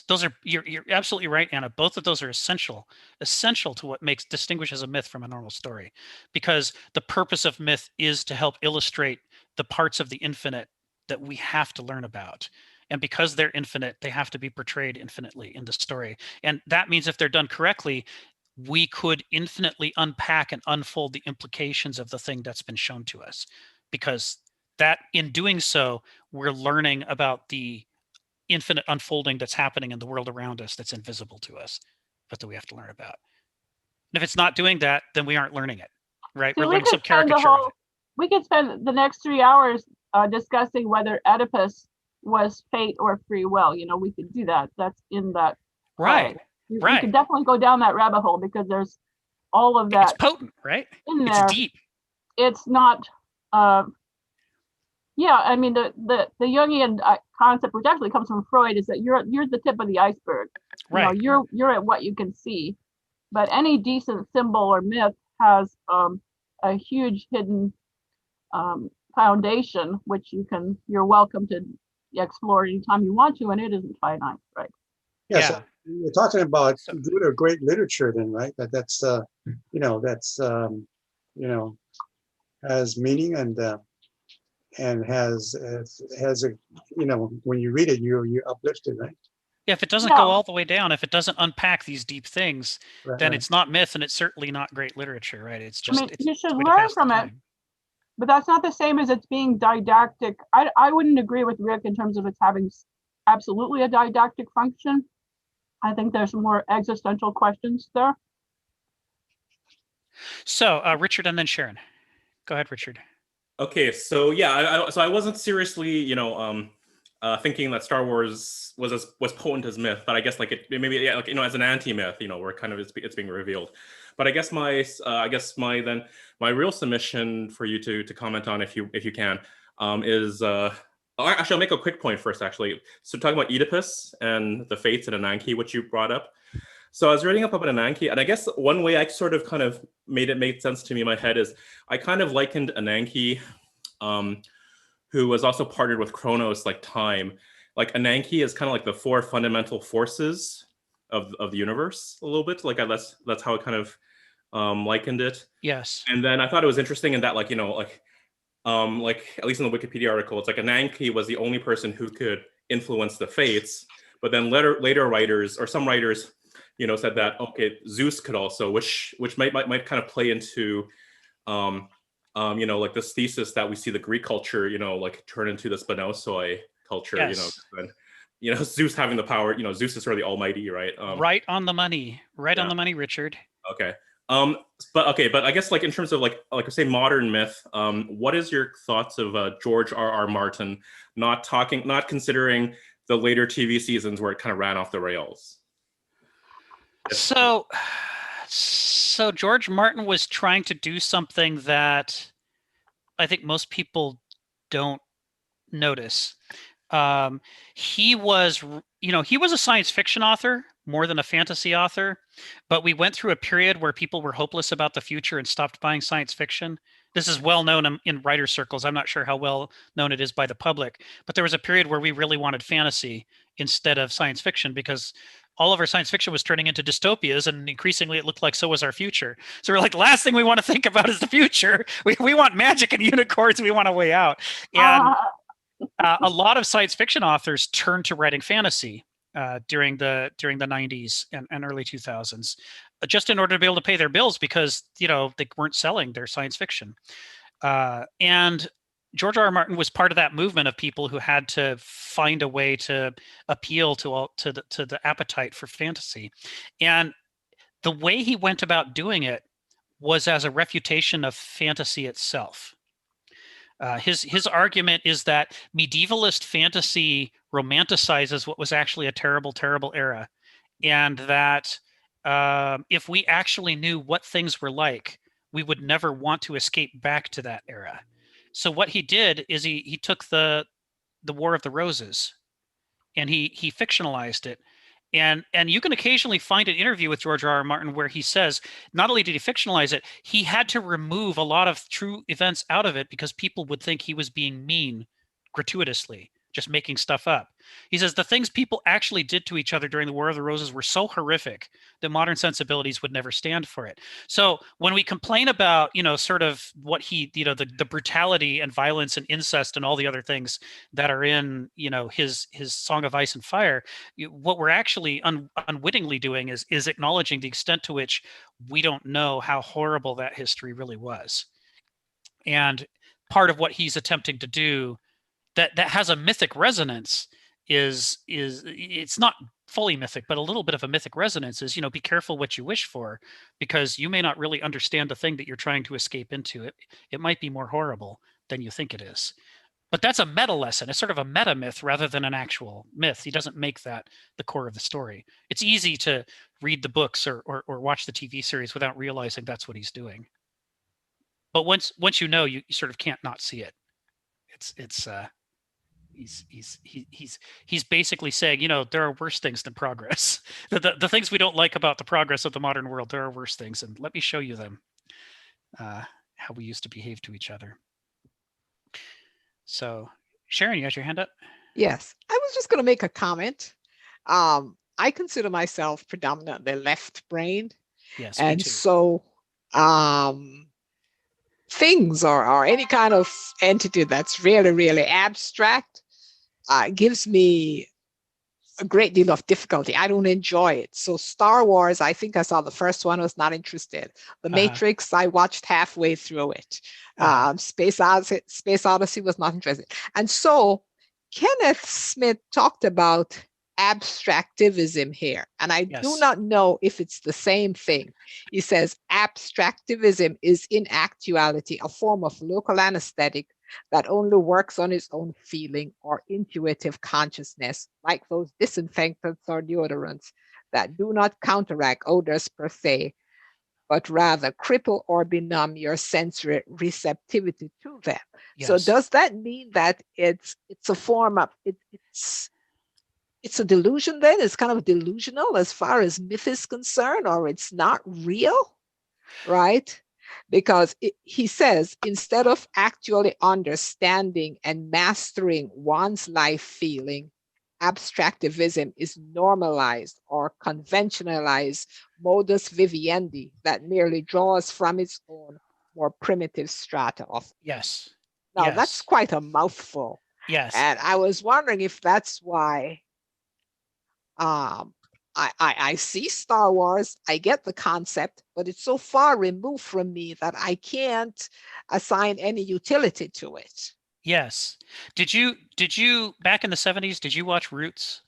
those are you're absolutely right, Anna. Both of those are essential to what distinguishes a myth from a normal story, because the purpose of myth is to help illustrate the parts of the infinite that we have to learn about. And because they're infinite, they have to be portrayed infinitely in the story. And that means if they're done correctly, we could infinitely unpack and unfold the implications of the thing that's been shown to us. Because that, in doing so, we're learning about the infinite unfolding that's happening in the world around us that's invisible to us, but that we have to learn about. And if it's not doing that, then we aren't learning it, right? We're learning some caricature of it. We could spend the next 3 hours discussing whether Oedipus was fate or free will. We could do that. That's in that. Right. We could definitely go down that rabbit hole, because there's all of that. It's potent, right? In there. It's deep. It's not. The Jungian concept, which actually comes from Freud, is that you're the tip of the iceberg. Right. You're at what you can see, but any decent symbol or myth has a huge hidden foundation, which you're welcome to explore anytime you want to, and it isn't finite, right? Yes, yeah. So we're talking about good or great literature, then, right? That's has meaning and has a when you read it, you're uplifted, right? Yeah, if it doesn't go all the way down, if it doesn't unpack these deep things, then it's not myth, and it's certainly not great literature, right? It's just you should learn from it. But that's not the same as it's being didactic. I wouldn't agree with Rick in terms of it's having absolutely a didactic function. I think there's more existential questions there. So Richard and then Sharon. Go ahead, Richard. Okay, so yeah, I wasn't seriously, thinking that Star Wars was potent as myth, but I guess like it maybe, yeah, like, as an anti-myth, where kind of it's being revealed. But I guess my real submission for you to comment on, if you can, is actually I'll make a quick point first, actually. So talking about Oedipus and the fates and Ananke, which you brought up. So I was reading up about Ananke, and I guess one way I sort of kind of made sense to me in my head is I kind of likened Ananke, who was also partnered with Chronos, like time. Like Ananke is kind of like the four fundamental forces of the universe a little bit. Like that's how I kind of likened it. Yes. And then I thought it was interesting in that, like at least in the Wikipedia article, it's like Ananke was the only person who could influence the fates, but then later writers, or some writers, said that, okay, Zeus could also, which might kind of play into, like this thesis that we see the Greek culture, like turn into the Spinozoi culture, Yes. Zeus having the power, Zeus is sort of the almighty, right? Right on the money, on the money, Richard. Okay. But I guess like in terms of like say modern myth, what is your thoughts of George R.R. Martin not considering the later TV seasons where it kind of ran off the rails? So George Martin was trying to do something that I think most people don't notice. He was a science fiction author more than a fantasy author, but we went through a period where people were hopeless about the future and stopped buying science fiction. This is well known in writer circles. I'm not sure how well known it is by the public, but there was a period where we really wanted fantasy instead of science fiction because all of our science fiction was turning into dystopias, and increasingly it looked like so was our future. So we're like, last thing we want to think about is the future. We want magic and unicorns. We want a way out. And a lot of science fiction authors turned to writing fantasy during the 90s and early 2000s, just in order to be able to pay their bills because they weren't selling their science fiction. And George R.R. Martin was part of that movement of people who had to find a way to appeal to the appetite for fantasy. And the way he went about doing it was as a refutation of fantasy itself. His argument is that medievalist fantasy romanticizes what was actually a terrible, terrible era, and that if we actually knew what things were like, we would never want to escape back to that era. So what he did is he took the War of the Roses and he fictionalized it. And you can occasionally find an interview with George R.R. Martin where he says not only did he fictionalize it, he had to remove a lot of true events out of it because people would think he was being mean gratuitously, just making stuff up. He says the things people actually did to each other during the War of the Roses were so horrific that modern sensibilities would never stand for it. So when we complain about, sort of what he, the brutality and violence and incest and all the other things that are in, his Song of Ice and Fire, what we're actually unwittingly doing is acknowledging the extent to which we don't know how horrible that history really was. And part of what he's attempting to do that has a mythic resonance is it's not fully mythic, but a little bit of a mythic resonance is, be careful what you wish for, because you may not really understand the thing that you're trying to escape into. It might be more horrible than you think it is. But that's a meta lesson. It's sort of a meta myth rather than an actual myth. He doesn't make that the core of the story. It's easy to read the books or watch the TV series without realizing that's what he's doing. But once you know, you sort of can't not see it. He's basically saying, there are worse things than progress. The things we don't like about the progress of the modern world, there are worse things, and let me show you them. How we used to behave to each other. So, Sharon, you got your hand up? Yes, I was just going to make a comment. I consider myself predominantly left-brained. Yes, and so things or any kind of entity that's really, really abstract gives me a great deal of difficulty. I don't enjoy it. So Star Wars, I think I saw the first one, was not interested. The Matrix, I watched halfway through it. Space Odyssey was not interested. And so Kenneth Smith talked about abstractivism here, and I do Yes. not know if it's the same thing. He says abstractivism is in actuality a form of local anesthetic that only works on its own feeling or intuitive consciousness, like those disinfectants or deodorants that do not counteract odors per se, but rather cripple or benumb your sensory receptivity to them. So Yes. does that mean that it's a form of it's a delusion then? It's kind of delusional as far as myth is concerned, or it's not real, right? Because he says, instead of actually understanding and mastering one's life feeling, abstractivism is normalized or conventionalized modus vivendi that merely draws from its own more primitive strata of. Yes. Now, Yes. that's quite a mouthful. Yes. And I was wondering if that's why I see Star Wars, I get the concept, but it's so far removed from me that I can't assign any utility to it. Yes. Did you back in the 70s, did you watch Roots?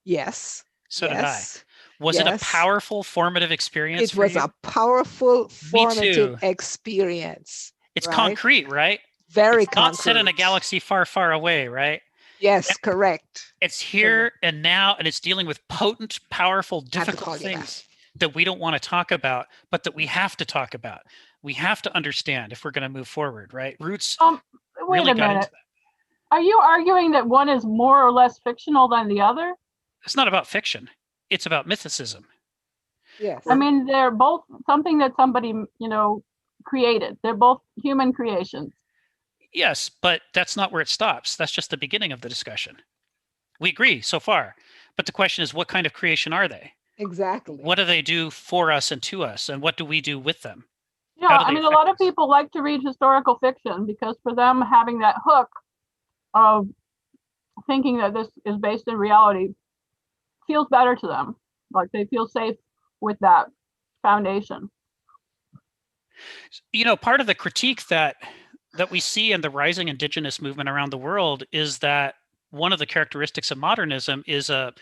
Yes. So did I. yes. Was it a yes. powerful formative experience It for was you? a powerful formative too. experience. It's right? concrete, right? Very It's not set in a concrete. galaxy far, far away, right? Yes, correct. It's here and now, and it's dealing with potent, powerful, I have to difficult call you back. things that we don't want to talk about, but that we have to talk about. We have to understand if we're going to move forward, right? Roots Wait really a got into minute. that. Are you arguing that one is more or less fictional than the other? It's not about fiction. It's about mythicism. Yes. I mean, they're both something that somebody, created. They're both human creations. Yes, but that's not where it stops. That's just the beginning of the discussion. We agree so far. But the question is, what kind of creation are they? Exactly. What do they do for us and to us? And what do we do with them? Yeah, How do I they mean, a lot of affect us? people like to read historical fiction because for them, having that hook of thinking that this is based in reality feels better to them. Like they feel safe with that foundation. Part of the critique that we see in the rising indigenous movement around the world is that one of the characteristics of modernism is a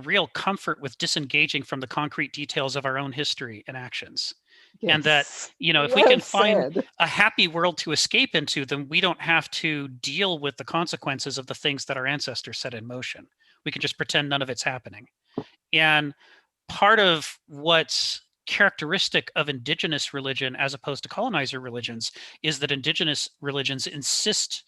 real comfort with disengaging from the concrete details of our own history and actions. Yes. And that, if we Well can find said. a happy world to escape into, then we don't have to deal with the consequences of the things that our ancestors set in motion. We can just pretend none of it's happening. And part of what's characteristic of indigenous religion as opposed to colonizer religions is that indigenous religions insist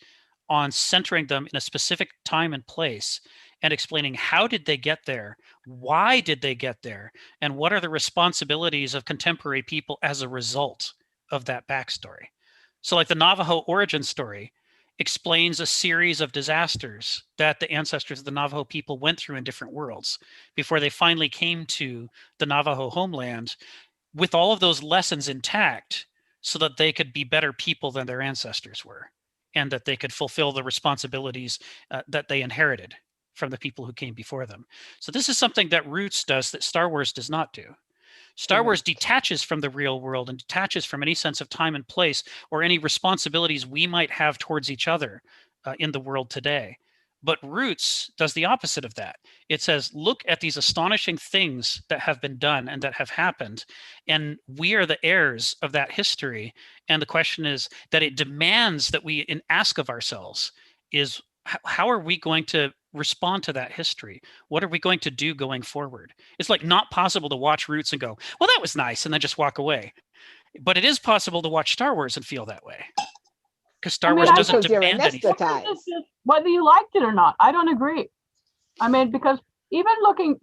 on centering them in a specific time and place and explaining how did they get there, why did they get there, and what are the responsibilities of contemporary people as a result of that backstory. So like the Navajo origin story explains a series of disasters that the ancestors of the Navajo people went through in different worlds before they finally came to the Navajo homeland with all of those lessons intact so that they could be better people than their ancestors were and that they could fulfill the responsibilities that they inherited from the people who came before them. So this is something that Roots does that Star Wars does not do. Star Wars detaches from the real world and detaches from any sense of time and place or any responsibilities we might have towards each other in the world today. But Roots does the opposite of that. It says, look at these astonishing things that have been done and that have happened. And we are the heirs of that history. And the question is that it demands that we ask of ourselves is, how are we going to respond to that history? What are we going to do going forward? It's like not possible to watch Roots and go, well, that was nice, and then just walk away. But it is possible to watch Star Wars and feel that way. Because Star Wars doesn't demand anything. Whether you liked it or not, I don't agree. I mean, because even looking,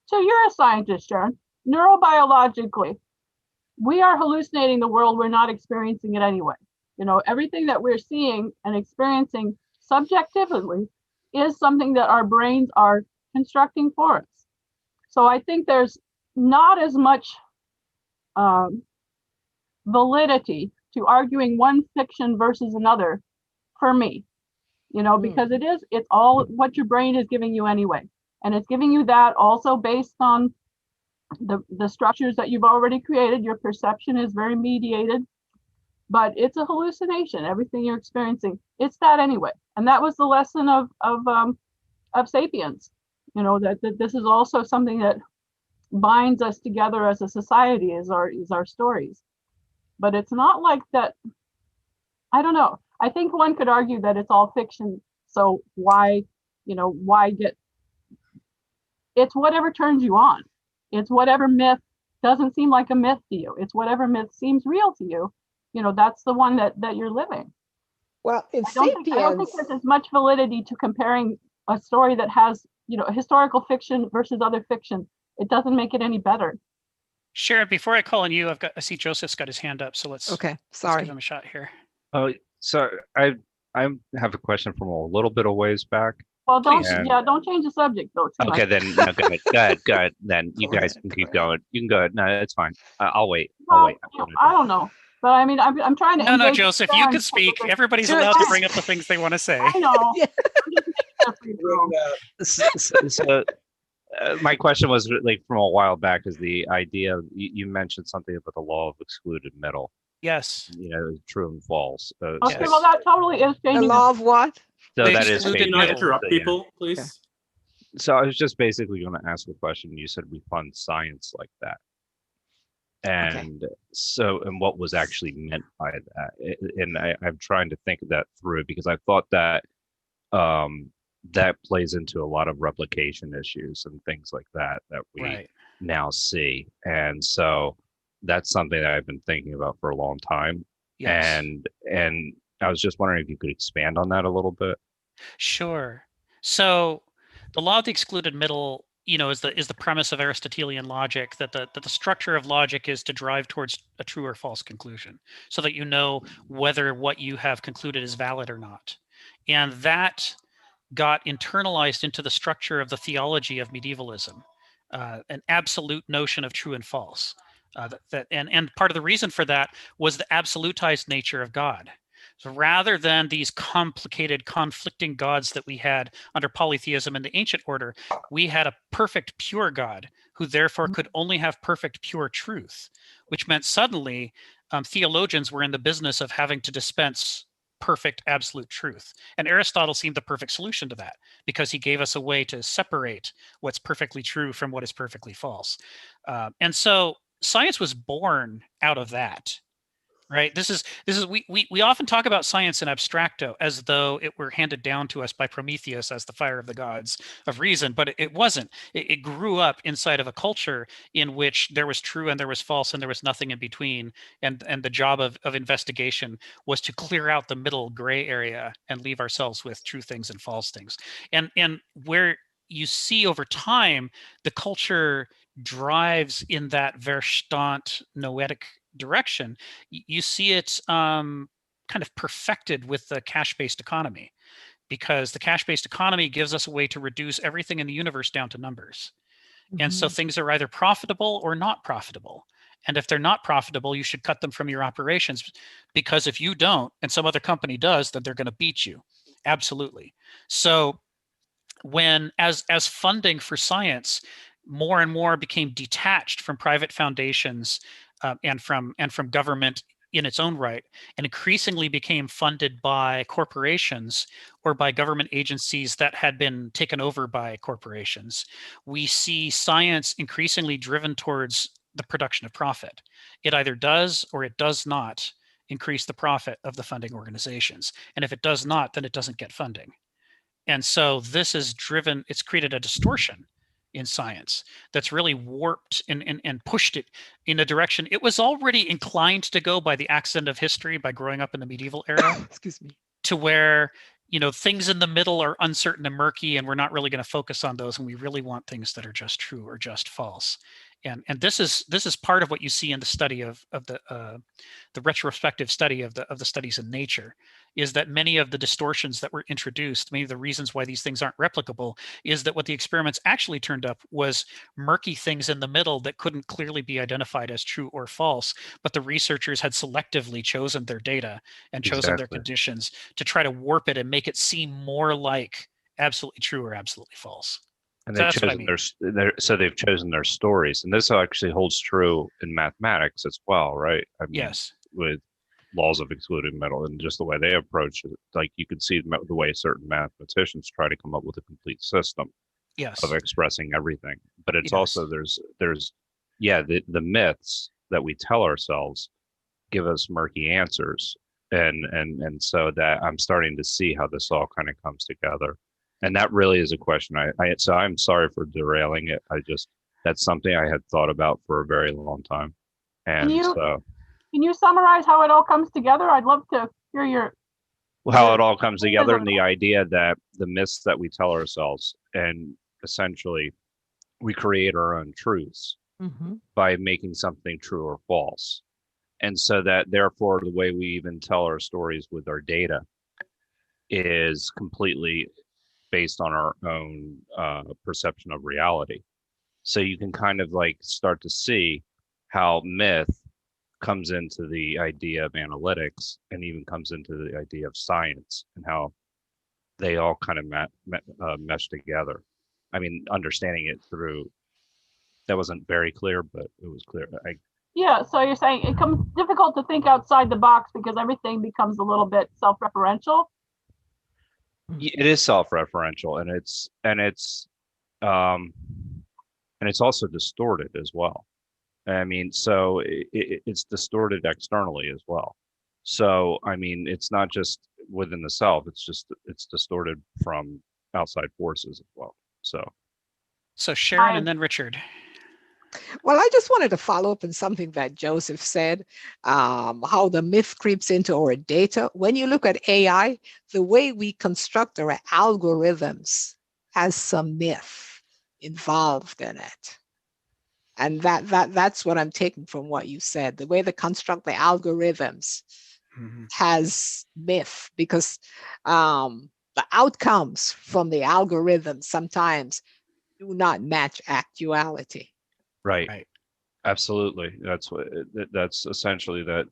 so you're a scientist, Sharon, neurobiologically, we are hallucinating the world. We're not experiencing it anyway. Everything that we're seeing and experiencing subjectively is something that our brains are constructing for us. So I think there's not as much validity to arguing one fiction versus another for me, because it's all what your brain is giving you anyway. And it's giving you that also based on the structures that you've already created. Your perception is very mediated but it's a hallucination. Everything you're experiencing, it's that anyway. And that was the lesson of Sapiens. You know, that this is also something that binds us together as a society, is our stories. But it's not like that. I don't know. I think one could argue that it's all fiction. So why get? It's whatever turns you on. It's whatever myth doesn't seem like a myth to you. It's whatever myth seems real to you. You know, that's the one that you're living. Well, in I don't think there's as much validity to comparing a story that has, historical fiction versus other fiction. It doesn't make it any better. Sharon, before I call on you, I see Joseph's got his hand up, so let's give him a shot here. Oh, so I have a question from a little bit of ways back. Well, don't change the subject though. Okay, then no, go ahead. Then you guys can keep going. You can go ahead. No, it's fine. I'll wait. I don't know, but I mean, I'm trying to. No, Joseph, you can speak. Everybody's allowed to bring up the things they want to say. I know. So my question was like from a while back, is the idea you mentioned something about the law of excluded metal. Yes. True and false. Okay, yes. well, that totally is changing. The law of what? So They that is. Can I interrupt people, please? Okay. So I was just basically going to ask a question. You said we fund science like that. And so, and what was actually meant by that? And I'm trying to think of that through, because I thought that that plays into a lot of replication issues and things like that we now see. And so that's something that I've been thinking about for a long time. Yes. And I was just wondering if you could expand on that a little bit. Sure. So the law of the excluded middle, is the premise of Aristotelian logic, that the structure of logic is to drive towards a true or false conclusion, so that you know whether what you have concluded is valid or not. And that got internalized into the structure of the theology of medievalism, an absolute notion of true and false. And part of the reason for that was the absolutized nature of God. So rather than these complicated, conflicting gods that we had under polytheism in the ancient order, we had a perfect, pure God who therefore could only have perfect, pure truth, which meant suddenly theologians were in the business of having to dispense perfect, absolute truth. And Aristotle seemed the perfect solution to that, because he gave us a way to separate what's perfectly true from what is perfectly false. And so science was born out of that. Right. We often talk about science in abstracto as though it were handed down to us by Prometheus as the fire of the gods of reason, but it wasn't. It grew up inside of a culture in which there was true and there was false and there was nothing in between. And the job of investigation was to clear out the middle gray area and leave ourselves with true things and false things. And where you see over time, the culture drives in that Verstand Noetic direction, you see it kind of perfected with the cash-based economy, because the cash-based economy gives us a way to reduce everything in the universe down to numbers. Mm-hmm. And so things are either profitable or not profitable. And if they're not profitable, you should cut them from your operations, because if you don't and some other company does, then they're going to beat you. Absolutely. So when as funding for science more and more became detached from private foundations and from government in its own right, and increasingly became funded by corporations or by government agencies that had been taken over by corporations, we see science increasingly driven towards the production of profit. It either does or it does not increase the profit of the funding organizations. And if it does not, then it doesn't get funding. And so this is driven, it's created a distortion in science that's really warped and pushed it in a direction it was already inclined to go by the accident of history, by growing up in the medieval era. Excuse me. To where, things in the middle are uncertain and murky, and we're not really going to focus on those, and we really want things that are just true or just false. And this is part of what you see in the study of the retrospective study of the studies in nature, is that many of the distortions that were introduced, many of the reasons why these things aren't replicable, is that what the experiments actually turned up was murky things in the middle that couldn't clearly be identified as true or false, but the researchers had selectively chosen their data and chosen their conditions to try to warp it and make it seem more like absolutely true or absolutely false. And they've chosen they've chosen their stories, and this actually holds true in mathematics as well, right? Yes. Laws of Excluded Metal, and just the way they approach it. Like you could see the way certain mathematicians try to come up with a complete system Yes. of expressing everything. But it's Yes. also the myths that we tell ourselves give us murky answers. And so that I'm starting to see how this all kind of comes together. And that really is a question. So I'm sorry for derailing it. That's something I had thought about for a very long time. And Can you summarize how it all comes together? I'd love to hear how it all comes together, and the idea that the myths that we tell ourselves, and essentially we create our own truths by making something true or false. And so that therefore the way we even tell our stories with our data is completely based on our own perception of reality. So you can kind of like start to see how myth comes into the idea of analytics, and even comes into the idea of science, and how they all kind of mesh together. I mean, understanding it through, that wasn't very clear, but it was clear. Yeah, so you're saying it becomes difficult to think outside the box because everything becomes a little bit self-referential? It is self-referential, and it's also distorted as well. I mean, so it's distorted externally as well. So, I mean, it's not just within the self, it's distorted from outside forces as well. So Sharon and then Richard. Well, I just wanted to follow up on something that Joseph said, how the myth creeps into our data. When you look at AI, the way we construct our algorithms has some myth involved in it. And that's what I'm taking from what you said. The way they construct the algorithms has myth, because the outcomes from the algorithm sometimes do not match actuality. Right. Absolutely. That's essentially that.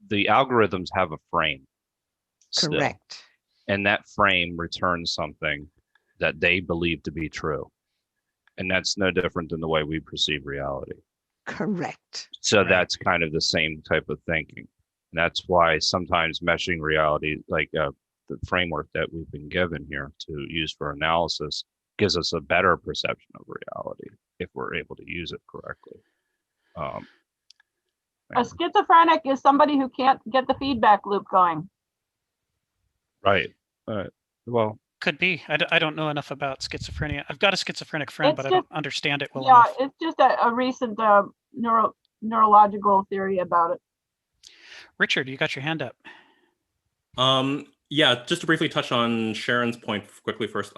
The algorithms have a frame. Correct. Still, and that frame returns something that they believe to be true. And that's no different than the way we perceive reality. Correct. So that's kind of the same type of thinking. And that's why sometimes meshing reality, like the framework that we've been given here to use for analysis, gives us a better perception of reality if we're able to use it correctly. A schizophrenic is somebody who can't get the feedback loop going. Right. Well, could be. I don't know enough about schizophrenia. I've got a schizophrenic friend, but I don't understand it well enough. enough. Yeah, it's just a recent neurological theory about it. Richard, you got your hand up. Yeah, just to briefly touch on Sharon's point quickly first.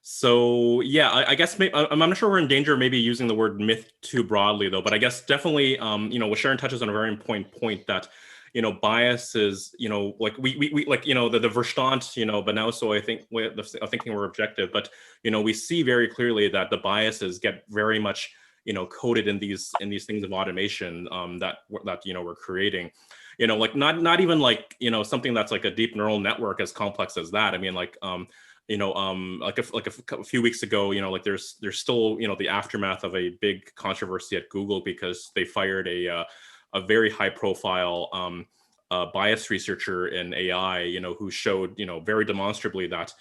So yeah, I guess I'm not sure we're in danger of maybe using the word myth too broadly though, but I guess definitely, what Sharon touches on a very important point that, bias is, like we like, the Verstand, but now, so I think thinking we're objective, but, we see very clearly that the biases get very much, coded in these things of automation that we're creating, like not even like, something that's like a deep neural network as complex as that. I mean, like, like a few weeks ago, like there's still, the aftermath of a big controversy at Google because they fired a very high profile bias researcher in AI, who showed, very demonstrably that,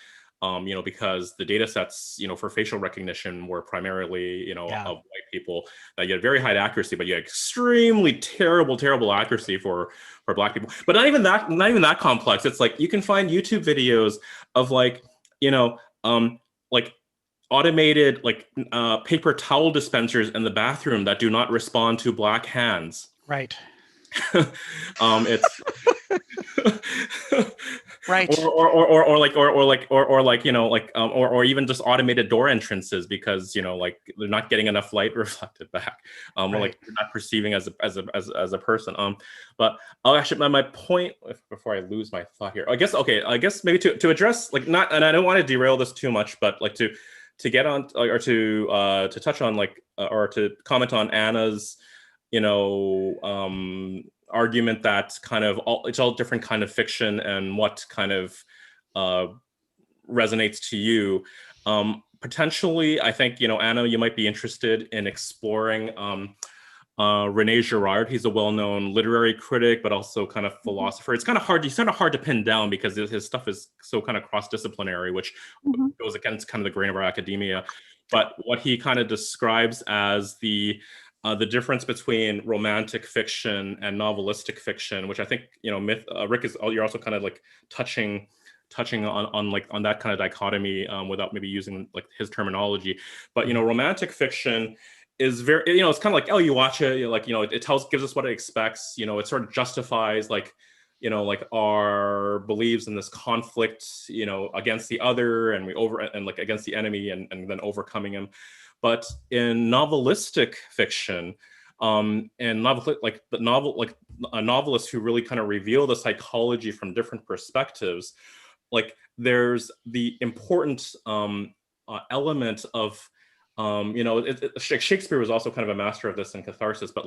because the data sets, for facial recognition were primarily, of white people, that you had very high accuracy, but you had extremely terrible accuracy for Black people. But not even that complex. It's like you can find YouTube videos of like, like automated like paper towel dispensers in the bathroom that do not respond to Black hands. Right. It's right. or even just automated door entrances because like they're not getting enough light reflected back, or like you're not perceiving as a person. But actually my point before I lose my thought here, I guess maybe to address like not, and I don't want to derail this too much, but like to get on or to touch on like or to comment on Anna's argument that kind of it's all different kind of fiction and what kind of resonates to you. Potentially, I think, Anna, you might be interested in exploring Renee Girard. He's a well-known literary critic, but also kind of philosopher. It's kind of hard to pin down because his stuff is so kind of cross-disciplinary, which goes against kind of the grain of our academia. But what he kind of describes as the difference between romantic fiction and novelistic fiction, which I think, Rick, you're also kind of like touching on that kind of dichotomy without maybe using like his terminology. But romantic fiction is very, it's kind of like, oh, you watch it, it gives us what it expects. It sort of justifies like our beliefs in this conflict, against the other, and like against the enemy, and then overcoming him. But in novelistic fiction, and novelists who really kind of reveal the psychology from different perspectives, like there's the important element of Shakespeare was also kind of a master of this in Catharsis, but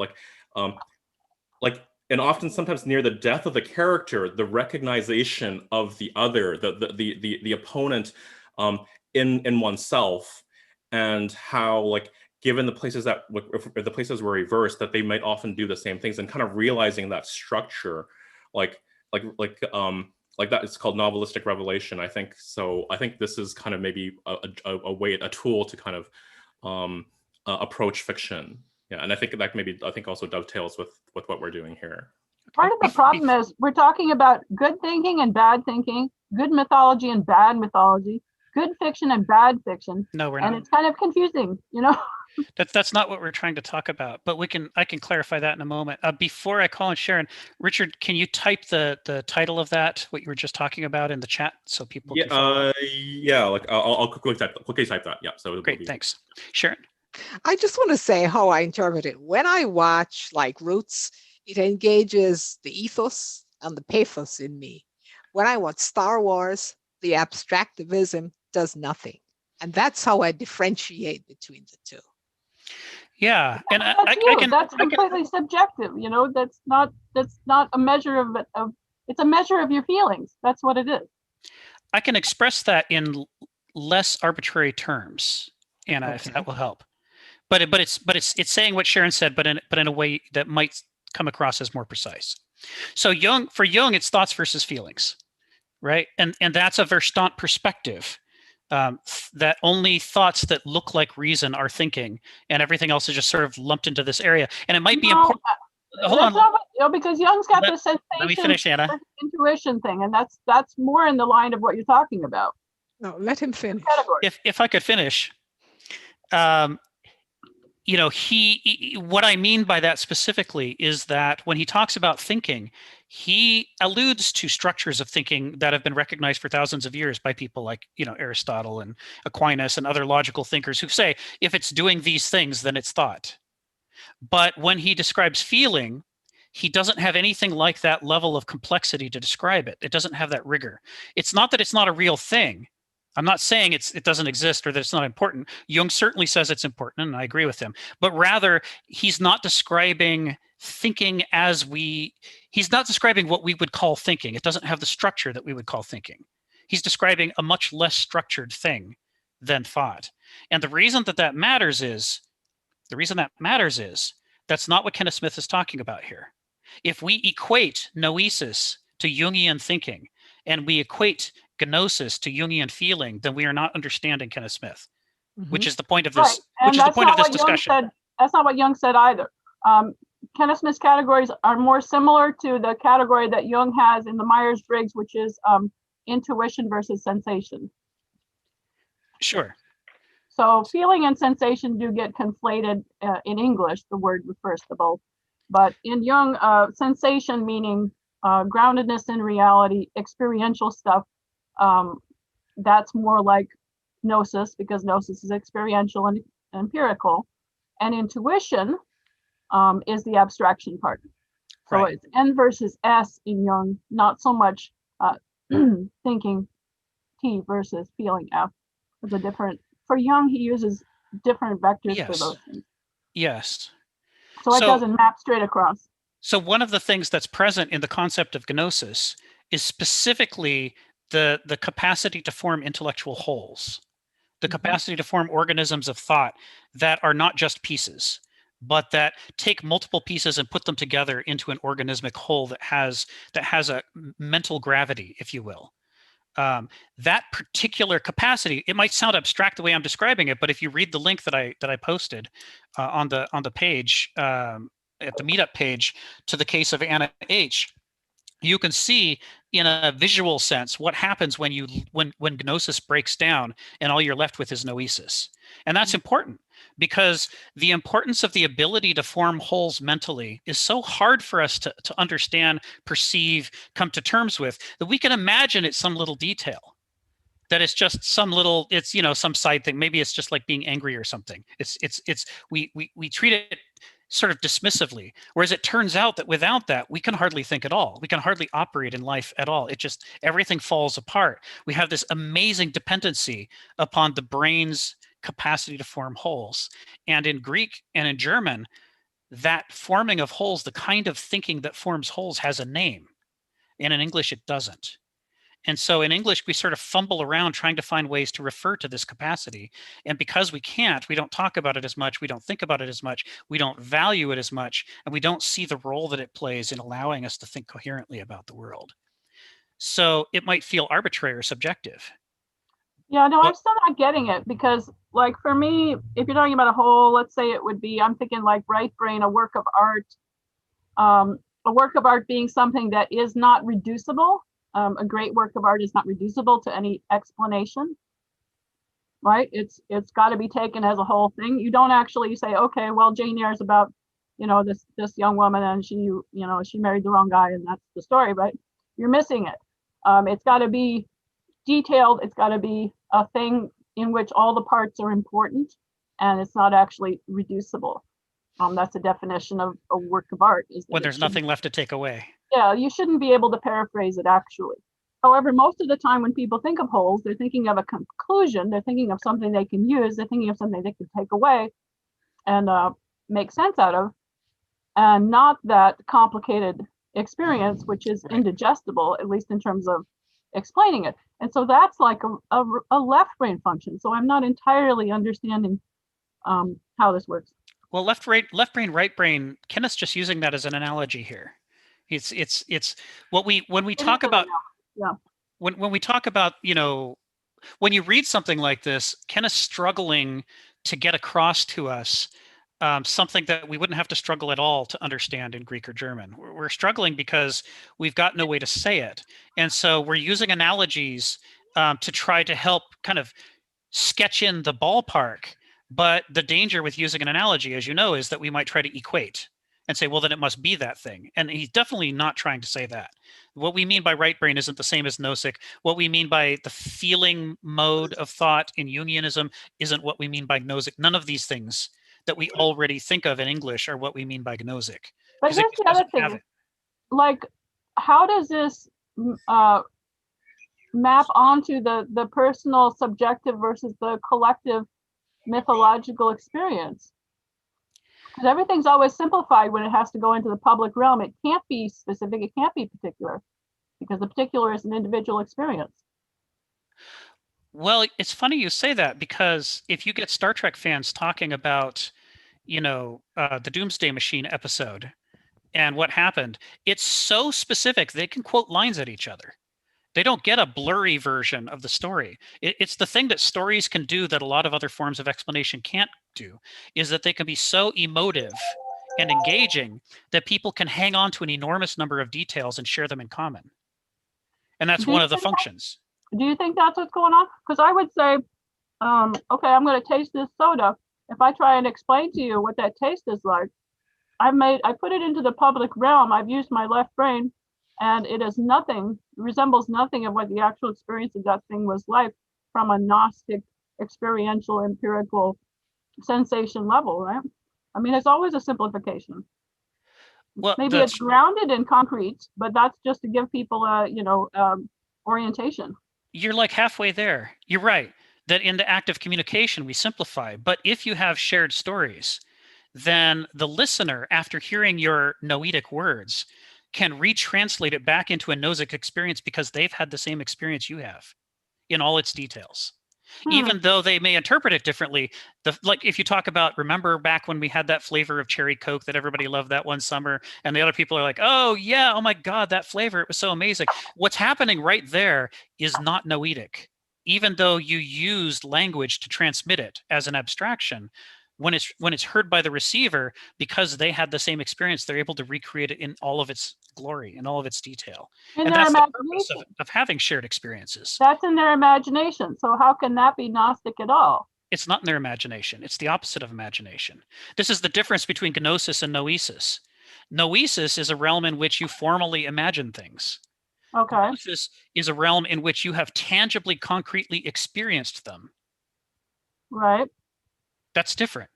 and often sometimes near the death of the character, the recognition of the other, the opponent in oneself, and how like given the places that if the places were reversed, that they might often do the same things, and kind of realizing that structure, like that is called novelistic revelation, I think. So I think this is kind of maybe a tool to kind of approach fiction. Yeah, and I think that also dovetails with what we're doing here. Part of the problem is we're talking about good thinking and bad thinking, good mythology and bad mythology, good fiction and bad fiction. No, we're not. And it's kind of confusing, That's not what we're trying to talk about, but I can clarify that in a moment. Before I call on Sharon, Richard, can you type the title of that, what you were just talking about, in the chat so people can follow? Like I'll quickly type that. Yeah, so great, thanks. Sharon. I just want to say how I interpret it. When I watch like Roots, it engages the ethos and the pathos in me. When I watch Star Wars, the abstractivism does nothing. And that's how I differentiate between the two. Yeah, and that's completely subjective. That's not a measure of it's a measure of your feelings. That's what it is. I can express that in less arbitrary terms, Anna, if that will help. But it's saying what Sharon said, but in a way that might come across as more precise. So for Jung, it's thoughts versus feelings, right? And that's a Verstand perspective. That only thoughts that look like reason are thinking, and everything else is just sort of lumped into this area. And it might be important. Hold on, because Jung's got the sensation. Let me finish, Anna. Intuition thing, and that's more in the line of what you're talking about. No, let him finish. If I could finish, what I mean by that specifically is that when he talks about thinking, he alludes to structures of thinking that have been recognized for thousands of years by people like, Aristotle and Aquinas and other logical thinkers who say, if it's doing these things, then it's thought. But when he describes feeling, he doesn't have anything like that level of complexity to describe it. It doesn't have that rigor. It's not that it's not a real thing. I'm not saying it doesn't exist or that it's not important. Jung certainly says it's important, and I agree with him. But rather, he's not describing thinking he's not describing what we would call thinking. It doesn't have the structure that we would call thinking. He's describing a much less structured thing than thought. And the reason that matters is that's not what Kenneth Smith is talking about here. If we equate noesis to Jungian thinking, and we equate Gnosis to Jungian feeling, then we are not understanding Kenneth Smith, which is the point of this. Right. Which is the point of this discussion. That's not what Jung said either. Kenneth Smith's categories are more similar to the category that Jung has in the Myers-Briggs, which is intuition versus sensation. Sure. So feeling and sensation do get conflated in English. The word refers to both, but in Jung, sensation meaning groundedness in reality, experiential stuff. That's more like Gnosis, because Gnosis is experiential and empirical, and intuition is the abstraction part. So right. It's N versus S in Jung, not so much thinking T versus feeling F. It's a different. For Jung, he uses different vectors for those things. Yes. So it doesn't map straight across. So one of the things that's present in the concept of Gnosis is specifically the capacity to form intellectual wholes, the capacity to form organisms of thought that are not just pieces, but that take multiple pieces and put them together into an organismic whole that has a mental gravity, if you will. That particular capacity, it might sound abstract the way I'm describing it, but if you read the link that I posted on the page, at the meetup page, to the case of Anna H., you can see in a visual sense what happens when Gnosis breaks down and all you're left with is Noesis. And that's important, because the importance of the ability to form wholes mentally is so hard for us to understand, perceive, come to terms with, that we can imagine it's some little detail, that it's just some little, it's, you know, some side thing. Maybe it's just like being angry or something. We treat it sort of dismissively, whereas it turns out that without that, we can hardly think at all. We can hardly operate in life at all. It just, everything falls apart. We have this amazing dependency upon the brain's capacity to form wholes. And in Greek and in German, that forming of wholes, the kind of thinking that forms wholes, has a name. And in English, it doesn't. And so in English, we sort of fumble around trying to find ways to refer to this capacity. And because we can't, we don't talk about it as much, we don't think about it as much, we don't value it as much, and we don't see the role that it plays in allowing us to think coherently about the world. So it might feel arbitrary or subjective. Yeah, no, I'm still not getting it, because like for me, if you're talking about a whole, let's say it would be, I'm thinking like right brain, a work of art being something that is not reducible. A great work of art is not reducible to any explanation, right? It's got to be taken as a whole thing. You don't actually say, okay, well, Jane Eyre is about, you know, this young woman, and she, you know, she married the wrong guy, and that's the story, right? You're missing it. It's got to be detailed. It's got to be a thing in which all the parts are important, and it's not actually reducible. That's the definition of a work of art. Is that when there's nothing left to take away. Yeah, you shouldn't be able to paraphrase it actually. However, most of the time when people think of wholes, they're thinking of a conclusion, they're thinking of something they can use, they're thinking of something they can take away and make sense out of, and not that complicated experience, which is indigestible, at least in terms of explaining it. And so that's like a left brain function. So I'm not entirely understanding how this works. Well, left brain, right brain, Kenneth's just using that as an analogy here. It's what when we talk about, yeah. When we talk about, you know, when you read something like this, Kenneth's struggling to get across to us something that we wouldn't have to struggle at all to understand in Greek or German. We're struggling because we've got no way to say it. And so we're using analogies to try to help kind of sketch in the ballpark. But the danger with using an analogy, as you know, is that we might try to equate and say, well, then it must be that thing. And he's definitely not trying to say that. What we mean by right brain isn't the same as Noetic. What we mean by the feeling mode of thought in Jungianism isn't what we mean by Gnosis. None of these things that we already think of in English are what we mean by Gnosis. But here's the other thing. Like, how does this map onto the personal subjective versus the collective mythological experience? Because everything's always simplified when it has to go into the public realm. It can't be specific, it can't be particular, because the particular is an individual experience. Well, it's funny you say that, because if you get Star Trek fans talking about, you know, the Doomsday Machine episode and what happened, it's so specific they can quote lines at each other. They don't get a blurry version of the story. It's the thing that stories can do that a lot of other forms of explanation can't do, is that they can be so emotive and engaging that people can hang on to an enormous number of details and share them in common. And that's one of the functions. Do you think that's what's going on? Because I would say, okay, I'm going to taste this soda. If I try and explain to you what that taste is like, I put it into the public realm. I've used my left brain, and it is nothing, resembles nothing of what the actual experience of that thing was like from a Gnostic, experiential, empirical sensation level, right? I mean, it's always a simplification. Well, maybe it's grounded in concrete, but that's just to give people a, you know, orientation. You're like halfway there. You're right that in the act of communication, we simplify. But if you have shared stories, then the listener, after hearing your Noetic words, can retranslate it back into a Gnosis experience because they've had the same experience you have in all its details. Even though they may interpret it differently. Like if you talk about, remember back when we had that flavor of cherry Coke that everybody loved that one summer, and the other people are like, oh yeah, oh my God, that flavor, it was so amazing. What's happening right there is not noetic. Even though you used language to transmit it as an abstraction, when it's heard by the receiver, because they had the same experience, they're able to recreate it in all of its glory, in all of its detail. In And their that's the purpose imagination. of having shared experiences. That's in their imagination. So how can that be Gnostic at all? It's not in their imagination. It's the opposite of imagination. This is the difference between Gnosis and Noesis. Noesis is a realm in which you formally imagine things. Okay. Gnosis is a realm in which you have tangibly, concretely experienced them. Right. That's different.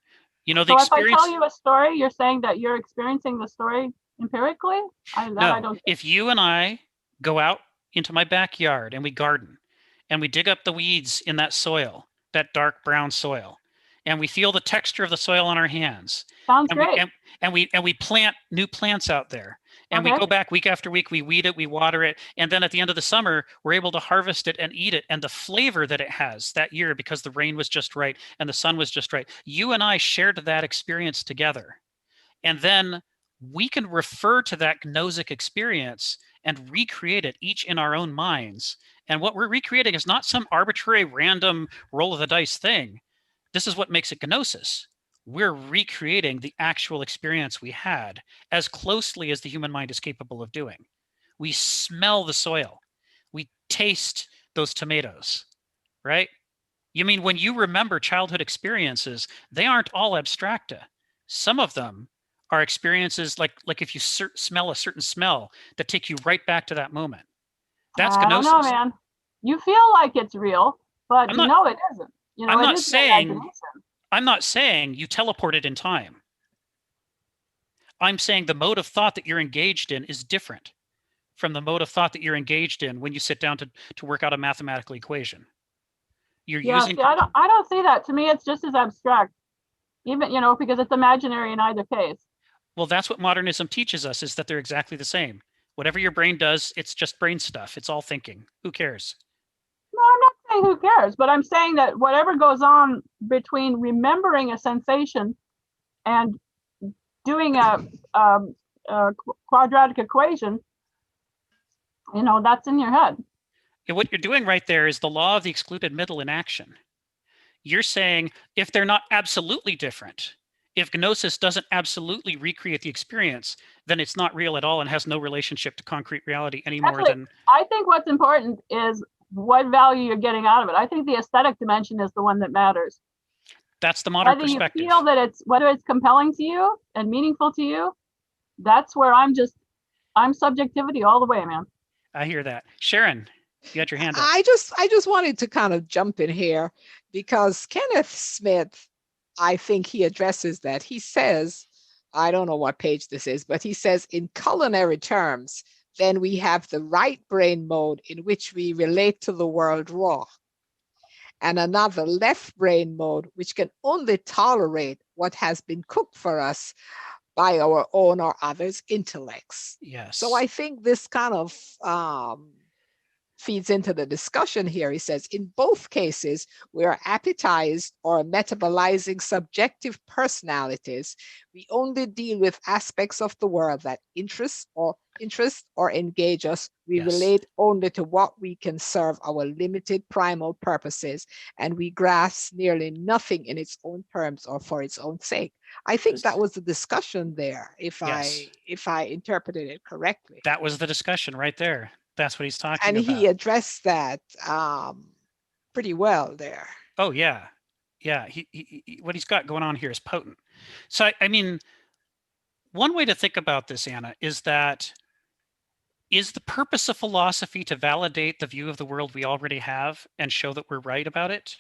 You know, the So experience. if I tell you a story, you're saying that you're experiencing the story empirically? I don't. If you and I go out into my backyard and we garden and we dig up the weeds in that soil, that dark brown soil, and we feel the texture of the soil on our hands. Sounds and great. We plant new plants out there. And Okay. we go back week after week, we weed it, we water it, and then at the end of the summer, we're able to harvest it and eat it. And the flavor that it has that year, because the rain was just right and the sun was just right, you and I shared that experience together. And then we can refer to that gnosic experience and recreate it each in our own minds. And what we're recreating is not some arbitrary random roll of the dice thing. This is what makes it gnosis. We're recreating the actual experience we had as closely as the human mind is capable of doing. We smell the soil. We taste those tomatoes, right? You mean when you remember childhood experiences, they aren't all abstracta. Some of them are experiences like if you smell a certain smell that take you right back to that moment. That's I don't gnosis. know, man. You feel like it's real, but you know it isn't. You know, I'm it not is saying I'm not saying you teleported in time. I'm saying the mode of thought that you're engaged in is different from the mode of thought that you're engaged in when you sit down to work out a mathematical equation. You're using. See, I don't see that. To me, it's just as abstract, even, you know, because it's imaginary in either case. Well, that's what modernism teaches us, is that they're exactly the same. Whatever your brain does, it's just brain stuff. It's all thinking. Who cares? No, I'm not saying who cares, but I'm saying that whatever goes on between remembering a sensation and doing a quadratic equation, you know, that's in your head. And what you're doing right there is the law of the excluded middle in action. You're saying if they're not absolutely different, if gnosis doesn't absolutely recreate the experience, then it's not real at all and has no relationship to concrete reality any more than. I think what's important is what value you're getting out of it. I think the aesthetic dimension is the one that matters. That's the modern whether perspective. You feel that whether it's compelling to you and meaningful to you, that's where I'm subjectivity all the way, man. I hear that. Sharon, you had your hand up. I just wanted to kind of jump in here because Kenneth Smith, I think he addresses that. He says, I don't know what page this is, but he says in culinary terms, then we have the right brain mode in which we relate to the world raw, and another left brain mode which can only tolerate what has been cooked for us by our own or others' intellects. Yes. So I think this kind of feeds into the discussion here. He says, in both cases, we are appetized or metabolizing subjective personalities. We only deal with aspects of the world that interest or engage us. We relate only to what we can serve our limited primal purposes, and we grasp nearly nothing in its own terms or for its own sake. I think that was the discussion there, if I interpreted it correctly. That was the discussion right there. That's what he's talking about. And he addressed that pretty well there. Oh, yeah. Yeah. He what he's got going on here is potent. So, I mean, one way to think about this, Anna, is that is the purpose of philosophy to validate the view of the world we already have and show that we're right about it?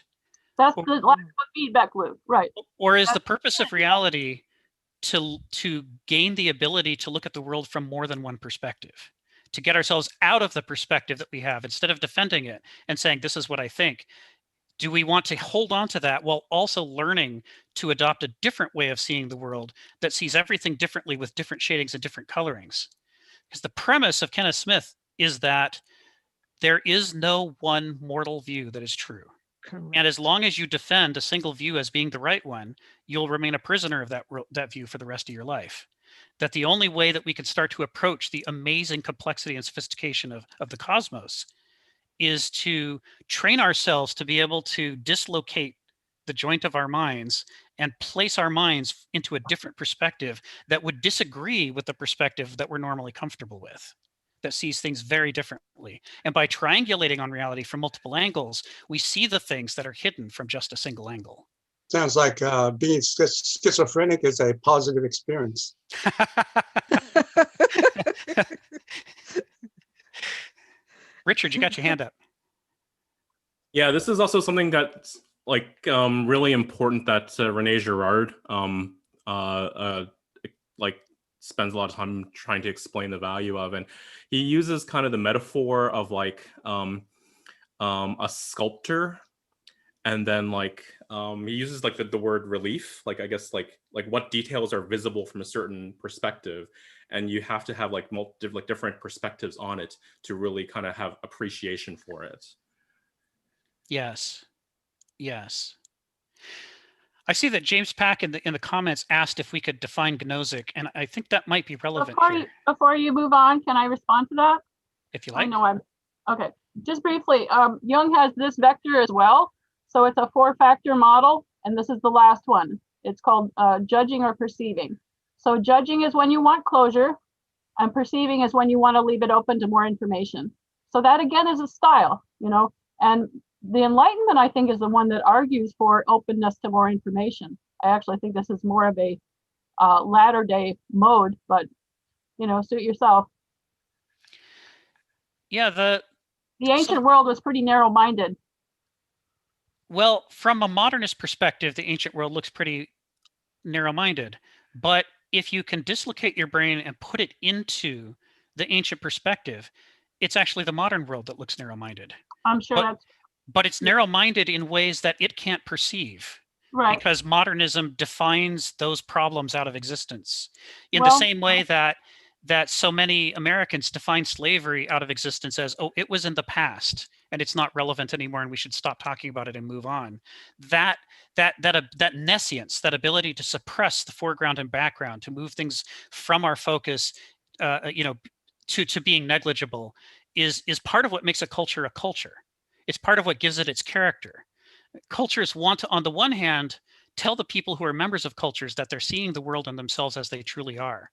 That's the lack of feedback loop, right? Or is the purpose of reality to gain the ability to look at the world from more than one perspective? To get ourselves out of the perspective that we have, instead of defending it and saying, this is what I think, do we want to hold on to that while also learning to adopt a different way of seeing the world that sees everything differently with different shadings and different colorings? Because the premise of Kenneth Smith is that there is no one mortal view that is true. And as long as you defend a single view as being the right one, you'll remain a prisoner of that view for the rest of your life. That the only way that we can start to approach the amazing complexity and sophistication of the cosmos is to train ourselves to be able to dislocate the joint of our minds and place our minds into a different perspective that would disagree with the perspective that we're normally comfortable with, that sees things very differently. And by triangulating on reality from multiple angles, we see the things that are hidden from just a single angle. Sounds like being schizophrenic is a positive experience. Richard, you got your hand up. Yeah, this is also something that's like really important that Renee Girard like spends a lot of time trying to explain the value of, and he uses kind of the metaphor of like a sculptor, and then like he uses like the word relief, like I guess like what details are visible from a certain perspective, and you have to have like different perspectives on it to really kind of have appreciation for it. Yes. Yes. I see that James Pack in the comments asked if we could define Gnosic, and I think that might be relevant here. Before you move on, can I respond to that? If you like. I know okay. Just briefly, Jung has this vector as well. So it's a 4-factor model, and this is the last one. It's called judging or perceiving. So judging is when you want closure, and perceiving is when you want to leave it open to more information. So that again is a style, and the Enlightenment, I think, is the one that argues for openness to more information. I actually think this is more of a latter day mode, but suit yourself. Yeah, the ancient world was pretty narrow-minded. Well, from a modernist perspective, the ancient world looks pretty narrow-minded. But if you can dislocate your brain and put it into the ancient perspective, it's actually the modern world that looks narrow-minded. I'm sure but it's narrow-minded in ways that it can't perceive. Right. Because modernism defines those problems out of existence. In the same way that so many Americans define slavery out of existence as, oh, it was in the past and it's not relevant anymore and we should stop talking about it and move on. That nescience, that ability to suppress the foreground and background, to move things from our focus, to being negligible, is part of what makes a culture a culture. It's part of what gives it its character. Cultures want to, on the one hand, tell the people who are members of cultures that they're seeing the world and themselves as they truly are.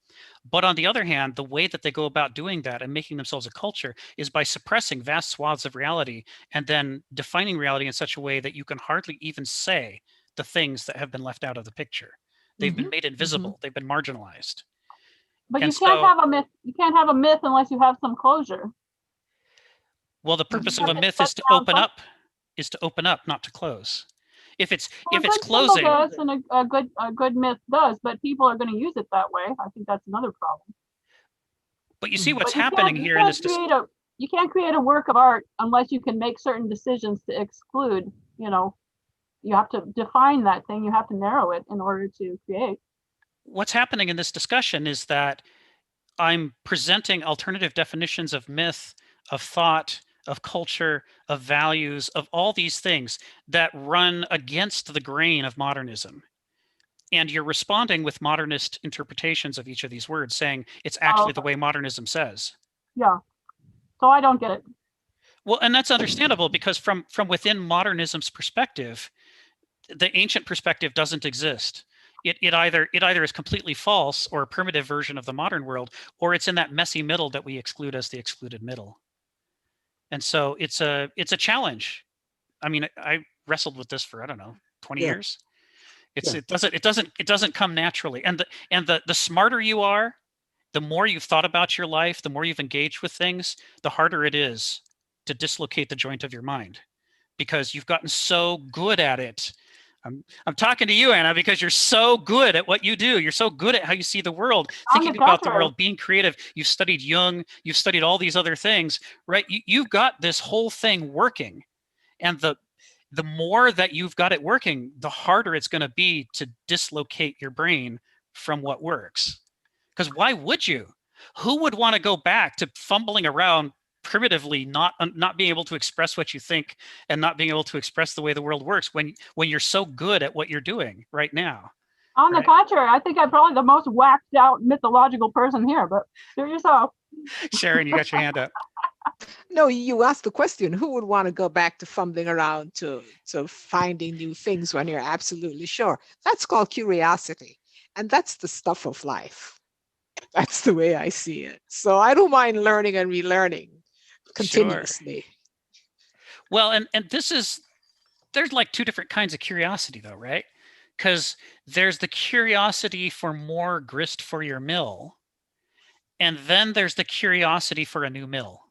But on the other hand, the way that they go about doing that and making themselves a culture is by suppressing vast swaths of reality and then defining reality in such a way that you can hardly even say the things that have been left out of the picture. They've been made invisible. They've been marginalized. But you can't have a myth. You can't have a myth unless you have some closure. Well, the purpose of a myth is to open up, not to close. If it's closing, does, and a good myth does, but people are going to use it that way. I think that's another problem. But you see what's happening here in this. You can't create a work of art unless you can make certain decisions to exclude. You have to define that thing. You have to narrow it in order to create. What's happening in this discussion is that I'm presenting alternative definitions of myth, of thought, of culture, of values, of all these things that run against the grain of modernism. And you're responding with modernist interpretations of each of these words, saying it's actually the way modernism says. Yeah. So I don't get it. Well, and that's understandable because from within modernism's perspective, the ancient perspective doesn't exist. It either is completely false or a primitive version of the modern world, or it's in that messy middle that we exclude as the excluded middle. And so it's a challenge. I mean, I wrestled with this for, 20 years. It doesn't come naturally. And the smarter you are, the more you've thought about your life, the more you've engaged with things, the harder it is to dislocate the joint of your mind, because you've gotten so good at it. I'm talking to you, Anna, because you're so good at what you do. You're so good at how you see the world, thinking about the world, being creative. You've studied Jung, you've studied all these other things, right? You've got this whole thing working. And the more that you've got it working, the harder it's going to be to dislocate your brain from what works. Because why would you? Who would want to go back to fumbling around primitively not being able to express what you think and not being able to express the way the world works when you're so good at what you're doing right now. On the contrary, I think I'm probably the most whacked out mythological person here, but do yourself. Sharon, you got your hand up. No, you asked the question, who would want to go back to fumbling around to finding new things when you're absolutely sure? That's called curiosity. And that's the stuff of life. That's the way I see it. So I don't mind learning and relearning continuously. Sure. Well, and there's like two different kinds of curiosity though, right? Because there's the curiosity for more grist for your mill, and then there's the curiosity for a new mill.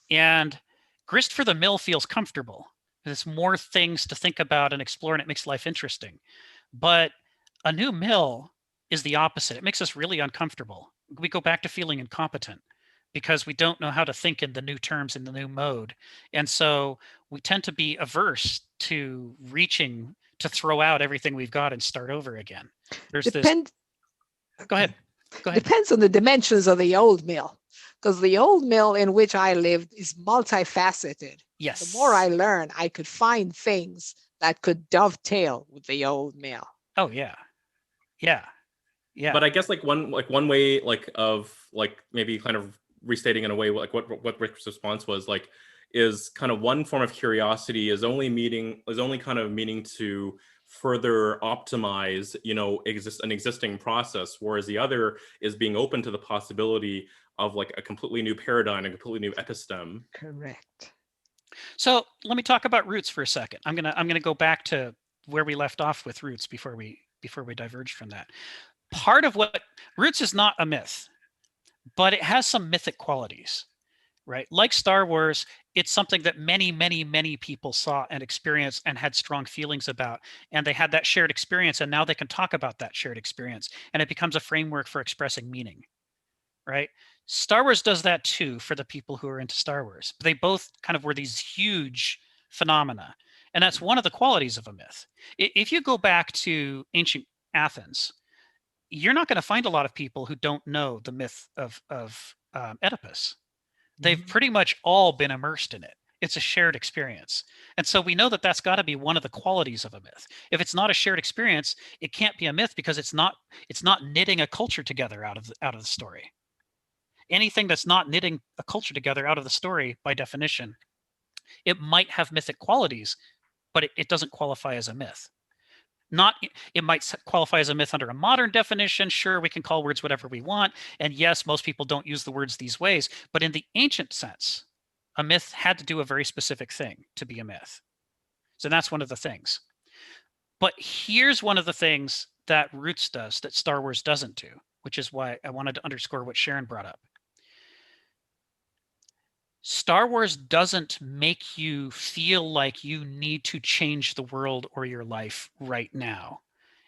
And grist for the mill feels comfortable. There's more things to think about and explore, and it makes life interesting. But a new mill is the opposite. It makes us really uncomfortable. We go back to feeling incompetent because we don't know how to think in the new terms, in the new mode. And so we tend to be averse to reaching to throw out everything we've got and start over again. There's Go ahead. Depends on the dimensions of the old mill, because the old mill in which I lived is multifaceted. Yes. The more I learn, I could find things that could dovetail with the old mill. Oh yeah. Yeah. Yeah. But I guess one way of maybe kind of restating in a way what Rick's response was is kind of one form of curiosity is only kind of meaning to further optimize an existing process, whereas the other is being open to the possibility of a completely new paradigm, a completely new episteme. Correct. So let me talk about roots for a second. I'm gonna go back to where we left off with roots before we diverged from that. Part of what roots is not a myth, but it has some mythic qualities, right? Like Star Wars, it's something that many, many, many people saw and experienced and had strong feelings about. And they had that shared experience, and now they can talk about that shared experience. And it becomes a framework for expressing meaning, right? Star Wars does that too for the people who are into Star Wars. They both kind of were these huge phenomena. And that's one of the qualities of a myth. If you go back to ancient Athens, you're not going to find a lot of people who don't know the myth of Oedipus. They've pretty much all been immersed in it. It's a shared experience. And so we know that that's got to be one of the qualities of a myth. If it's not a shared experience, it can't be a myth because it's not knitting a culture together out of the story. Anything that's not knitting a culture together out of the story, by definition, it might have mythic qualities, but it doesn't qualify as a myth. It might qualify as a myth under a modern definition. Sure, we can call words whatever we want. And yes, most people don't use the words these ways. But in the ancient sense, a myth had to do a very specific thing to be a myth. So that's one of the things. But here's one of the things that Roots does that Star Wars doesn't do, which is why I wanted to underscore what Sharon brought up. Star Wars doesn't make you feel like you need to change the world or your life right now.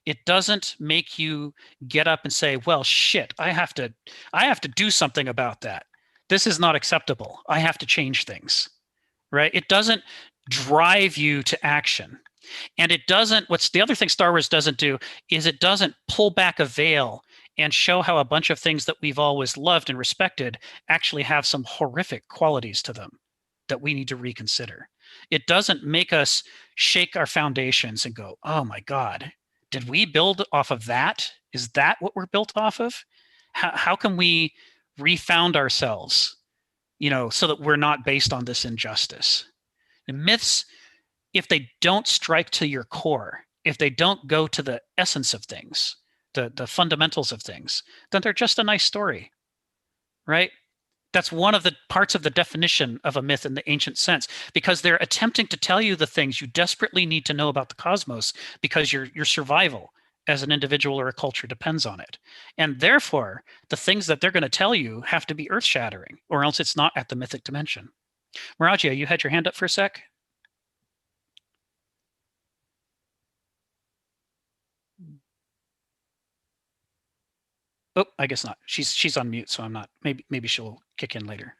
It doesn't make you get up and say, well, shit, I have to do something about that. This is not acceptable. I have to change things, right? It doesn't drive you to action. And what's the other thing Star Wars doesn't do is it doesn't pull back a veil and show how a bunch of things that we've always loved and respected actually have some horrific qualities to them that we need to reconsider. It doesn't make us shake our foundations and go, oh my God, did we build off of that? Is that what we're built off of? How can we refound ourselves, so that we're not based on this injustice? The myths, if they don't strike to your core, if they don't go to the essence of things, the fundamentals of things, then they're just a nice story, right? That's one of the parts of the definition of a myth in the ancient sense, because they're attempting to tell you the things you desperately need to know about the cosmos because your survival as an individual or a culture depends on it. And therefore, the things that they're going to tell you have to be earth-shattering, or else it's not at the mythic dimension. Marajia, you had your hand up for a sec? Oh, I guess not. She's on mute, so I'm not. Maybe she'll kick in later.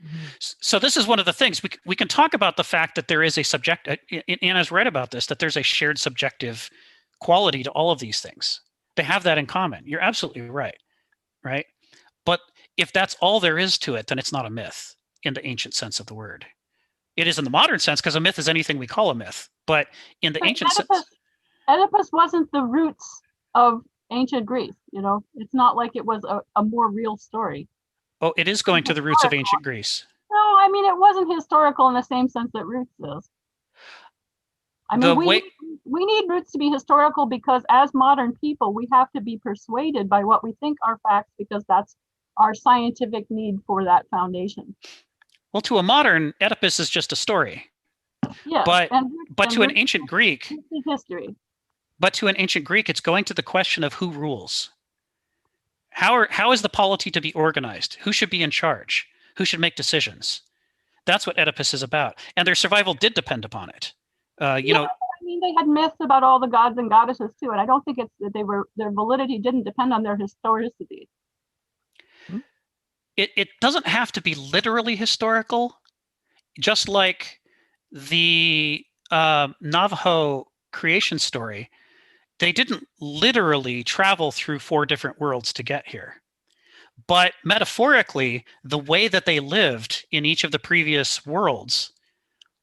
Mm-hmm. So this is one of the things we can talk about, the fact that there is a subject. Anna's right about this, that there's a shared subjective quality to all of these things. They have that in common. You're absolutely right, right? But if that's all there is to it, then it's not a myth. in the ancient sense of the word. It is in the modern sense because a myth is anything we call a myth. But in the ancient sense, Oedipus wasn't the roots of ancient Greece. It's not like it was a more real story. Oh, it is going to the roots of ancient Greece. No, I mean, it wasn't historical in the same sense that Roots is. I mean, we need Roots to be historical because as modern people, we have to be persuaded by what we think are facts because that's our scientific need for that foundation. Well, to a modern, Oedipus is just a story. Yeah, but to an ancient Greek, history. But to an ancient Greek, it's going to the question of who rules. How is the polity to be organized? Who should be in charge? Who should make decisions? That's what Oedipus is about, and their survival did depend upon it. I mean, they had myths about all the gods and goddesses too, and I don't think it's that their validity didn't depend on their historicity. It doesn't have to be literally historical, just like the Navajo creation story. They didn't literally travel through 4 different worlds to get here. But metaphorically, the way that they lived in each of the previous worlds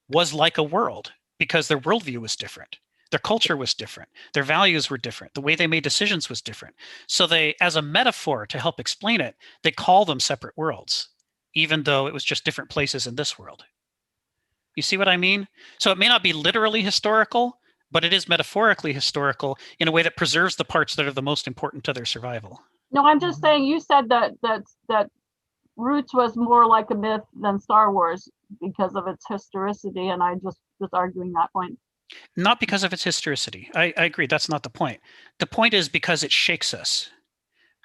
was like a world because their worldview was different. Their culture was different. Their values were different. The way they made decisions was different. So they, as a metaphor to help explain it, they call them separate worlds, even though it was just different places in this world. You see what I mean? So it may not be literally historical, but it is metaphorically historical in a way that preserves the parts that are the most important to their survival. No, I'm just saying you said that Roots was more like a myth than Star Wars because of its historicity, and I just was arguing that point. Not because of its historicity. I agree. That's not the point. The point is because it shakes us,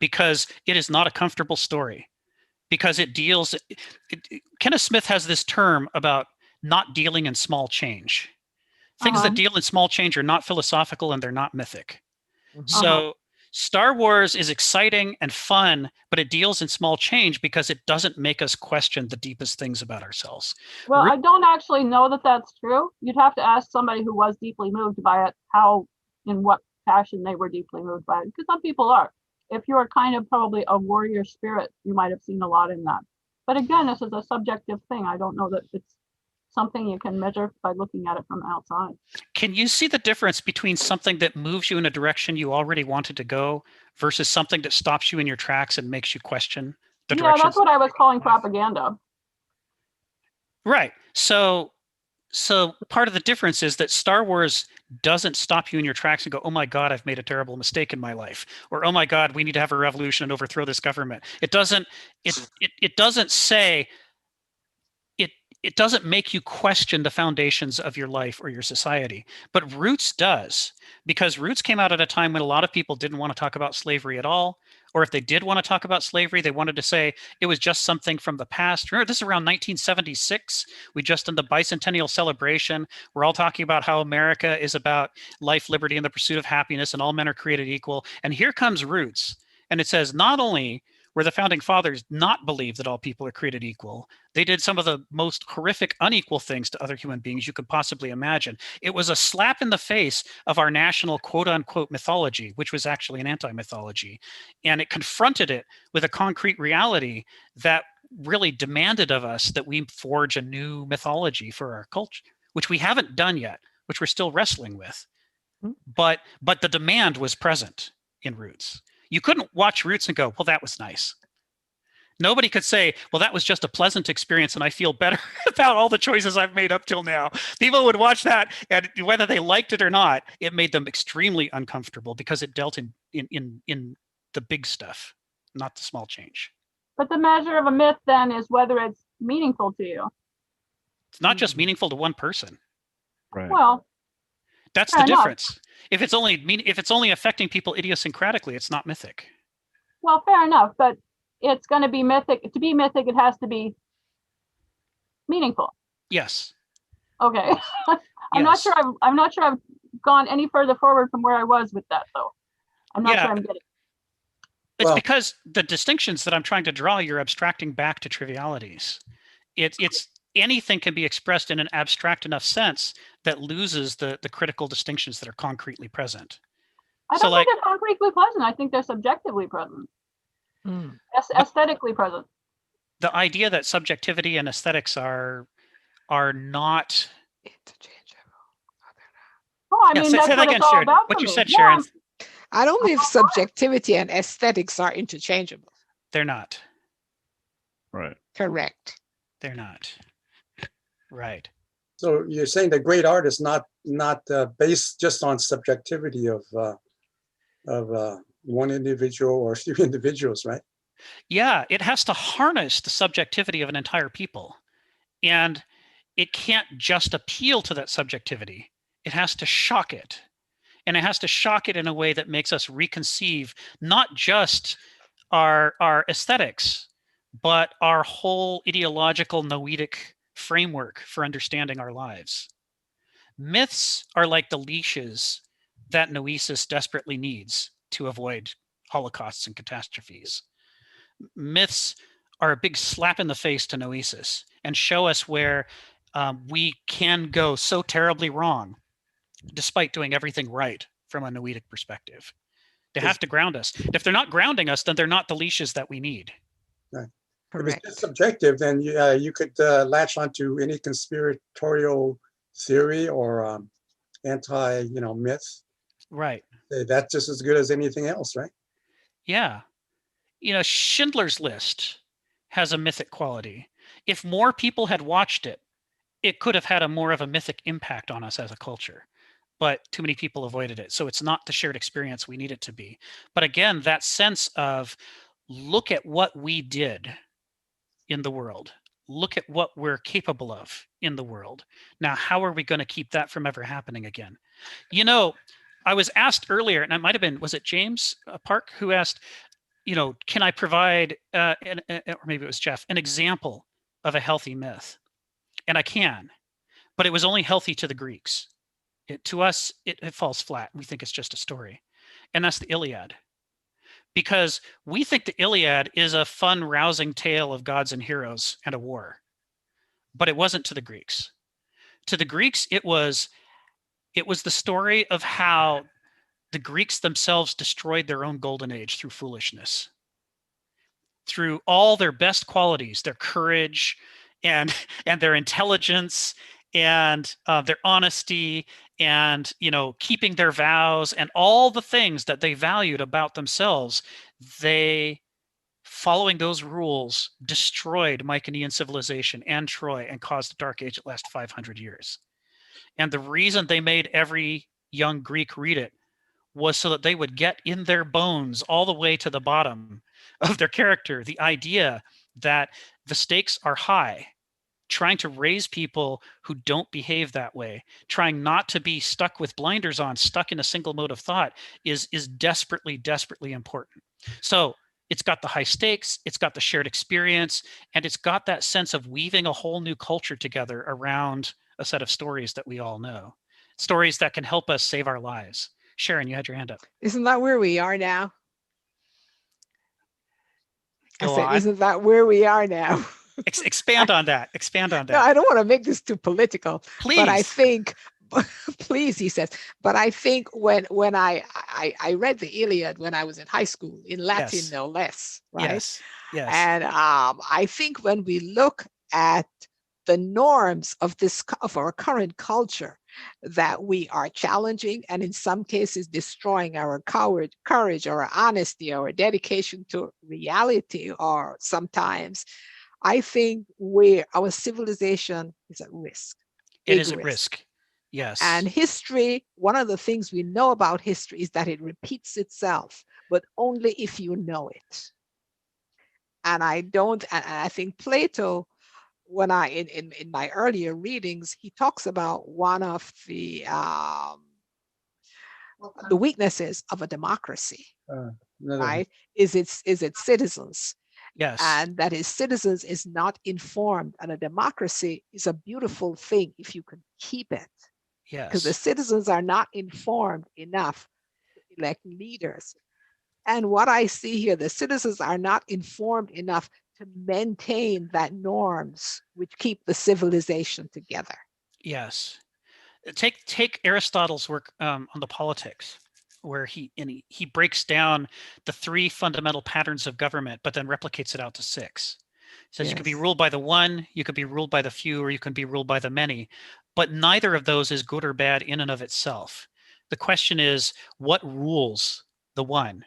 because it is not a comfortable story, because it deals. Kenneth Smith has this term about not dealing in small change. Things that deal in small change are not philosophical and they're not mythic. So Star Wars is exciting and fun, but it deals in small change because it doesn't make us question the deepest things about ourselves. Well, I don't actually know that that's true. You'd have to ask somebody who was deeply moved by it, in what fashion they were deeply moved by it, because some people are. If you're kind of probably a warrior spirit, you might have seen a lot in that. But again, this is a subjective thing. I don't know that it's something you can measure by looking at it from outside. Can you see the difference between something that moves you in a direction you already wanted to go versus something that stops you in your tracks and makes you question the direction? Yeah, that's what I was calling propaganda. Right. So part of the difference is that Star Wars doesn't stop you in your tracks and go, oh my God, I've made a terrible mistake in my life. Or, oh my God, we need to have a revolution and overthrow this government. It doesn't say, it doesn't make you question the foundations of your life or your society. But Roots does, because Roots came out at a time when a lot of people didn't want to talk about slavery at all. Or if they did want to talk about slavery, they wanted to say it was just something from the past. Remember, this is around 1976. We just done the bicentennial celebration. We're all talking about how America is about life, liberty, and the pursuit of happiness, and all men are created equal. And here comes Roots. And it says, not only where the founding fathers not believe that all people are created equal, they did some of the most horrific, unequal things to other human beings you could possibly imagine. It was a slap in the face of our national quote unquote mythology, which was actually an anti-mythology. And it confronted it with a concrete reality that really demanded of us that we forge a new mythology for our culture, which we haven't done yet, which we're still wrestling with. But the demand was present in Roots. You couldn't watch Roots and go, well, that was nice. Nobody could say, well, that was just a pleasant experience and I feel better about all the choices I've made up till now. People would watch that, and whether they liked it or not, it made them extremely uncomfortable because it dealt in the big stuff, not the small change. But the measure of a myth then is whether it's meaningful to you. It's not just meaningful to one person. Right. Well, that's the difference. If it's only affecting people idiosyncratically, it's not mythic. Well, fair enough, but it's going to be mythic. To be mythic, it has to be meaningful. Yes. Okay. I'm not sure I've gone any further forward from where I was with that, though. I'm not sure I'm getting. It's because the distinctions that I'm trying to draw, you're abstracting back to trivialities. It's anything can be expressed in an abstract enough sense that loses the critical distinctions that are concretely present. I don't think they're concretely present. I think they're subjectively present. Aesthetically present. the idea that subjectivity and aesthetics are not. Interchangeable. Oh, I Yeah, mean, say that's that what again, it's all Sharon. about What to you me. said, Yeah, Sharon. I don't believe subjectivity and aesthetics are interchangeable. They're not. Right. Correct. They're not. Right. So you're saying the great art is not based just on subjectivity of one individual or few individuals, right? Yeah, it has to harness the subjectivity of an entire people. And it can't just appeal to that subjectivity. It has to shock it. And it has to shock it in a way that makes us reconceive not just our aesthetics, but our whole ideological noetic framework for understanding our lives. Myths are like the leashes that Noesis desperately needs to avoid holocausts and catastrophes. Myths are a big slap in the face to Noesis and show us where we can go so terribly wrong despite doing everything right from a noetic perspective. They have to ground us. If they're not grounding us, then they're not the leashes that we need. Right. Correct. If it's just subjective, then you could latch onto any conspiratorial theory or anti, myth. Right. That's just as good as anything else, right? Yeah. Schindler's List has a mythic quality. If more people had watched it, it could have had more of a mythic impact on us as a culture. But too many people avoided it. So it's not the shared experience we need it to be. But again, that sense of look at what we did in the world. Look at what we're capable of in the world. Now, how are we going to keep that from ever happening again? I was asked earlier, and it might have been, was it James Park who asked, can I provide, or maybe it was Jeff, an example of a healthy myth? And I can, but it was only healthy to the Greeks. To us, it falls flat. We think it's just a story. And that's the Iliad. Because we think the Iliad is a fun, rousing tale of gods and heroes and a war. But it wasn't to the Greeks. To the Greeks, it was the story of how the Greeks themselves destroyed their own golden age through foolishness. Through all their best qualities, their courage and their intelligence and their honesty and keeping their vows and all the things that they valued about themselves, they, following those rules, destroyed Mycenaean civilization and Troy and caused the Dark Age that lasted 500 years. And the reason they made every young Greek read it was so that they would get in their bones all the way to the bottom of their character the idea that the stakes are high. Trying to raise people who don't behave that way, trying not to be stuck with blinders on, stuck in a single mode of thought is desperately, desperately important. So it's got the high stakes, it's got the shared experience, and it's got that sense of weaving a whole new culture together around a set of stories that we all know. Stories that can help us save our lives. Sharon, you had your hand up. Isn't that where we are now? Go on. Isn't that where we are now? Expand on that. Expand on that. No, I don't want to make this too political. Please. But I think, please, he says. But I think when I read the Iliad when I was in high school, in Latin, Yes. no less, right? Yes. Yes. And I think when we look at the norms of our current culture, that we are challenging and in some cases destroying our courage or our honesty or our dedication to reality, or sometimes I think our civilization is at risk. It is at risk. Yes. And history, one of the things we know about history is that it repeats itself, but only if you know it. And I think Plato, when in my earlier readings, he talks about one of the weaknesses of a democracy, right? Is its citizens. Yes. And that its citizens is not informed. And a democracy is a beautiful thing if you can keep it. Yes. Because the citizens are not informed enough to elect leaders. And what I see here, the citizens are not informed enough to maintain that norms which keep the civilization together. Yes. Take Aristotle's work on the Politics, where he breaks down the 3 fundamental patterns of government, but then replicates it out to 6. It says you can be Yes. ruled by the one, you could be ruled by the few, or you can be ruled by the many. But neither of those is good or bad in and of itself. The question is, what rules the one?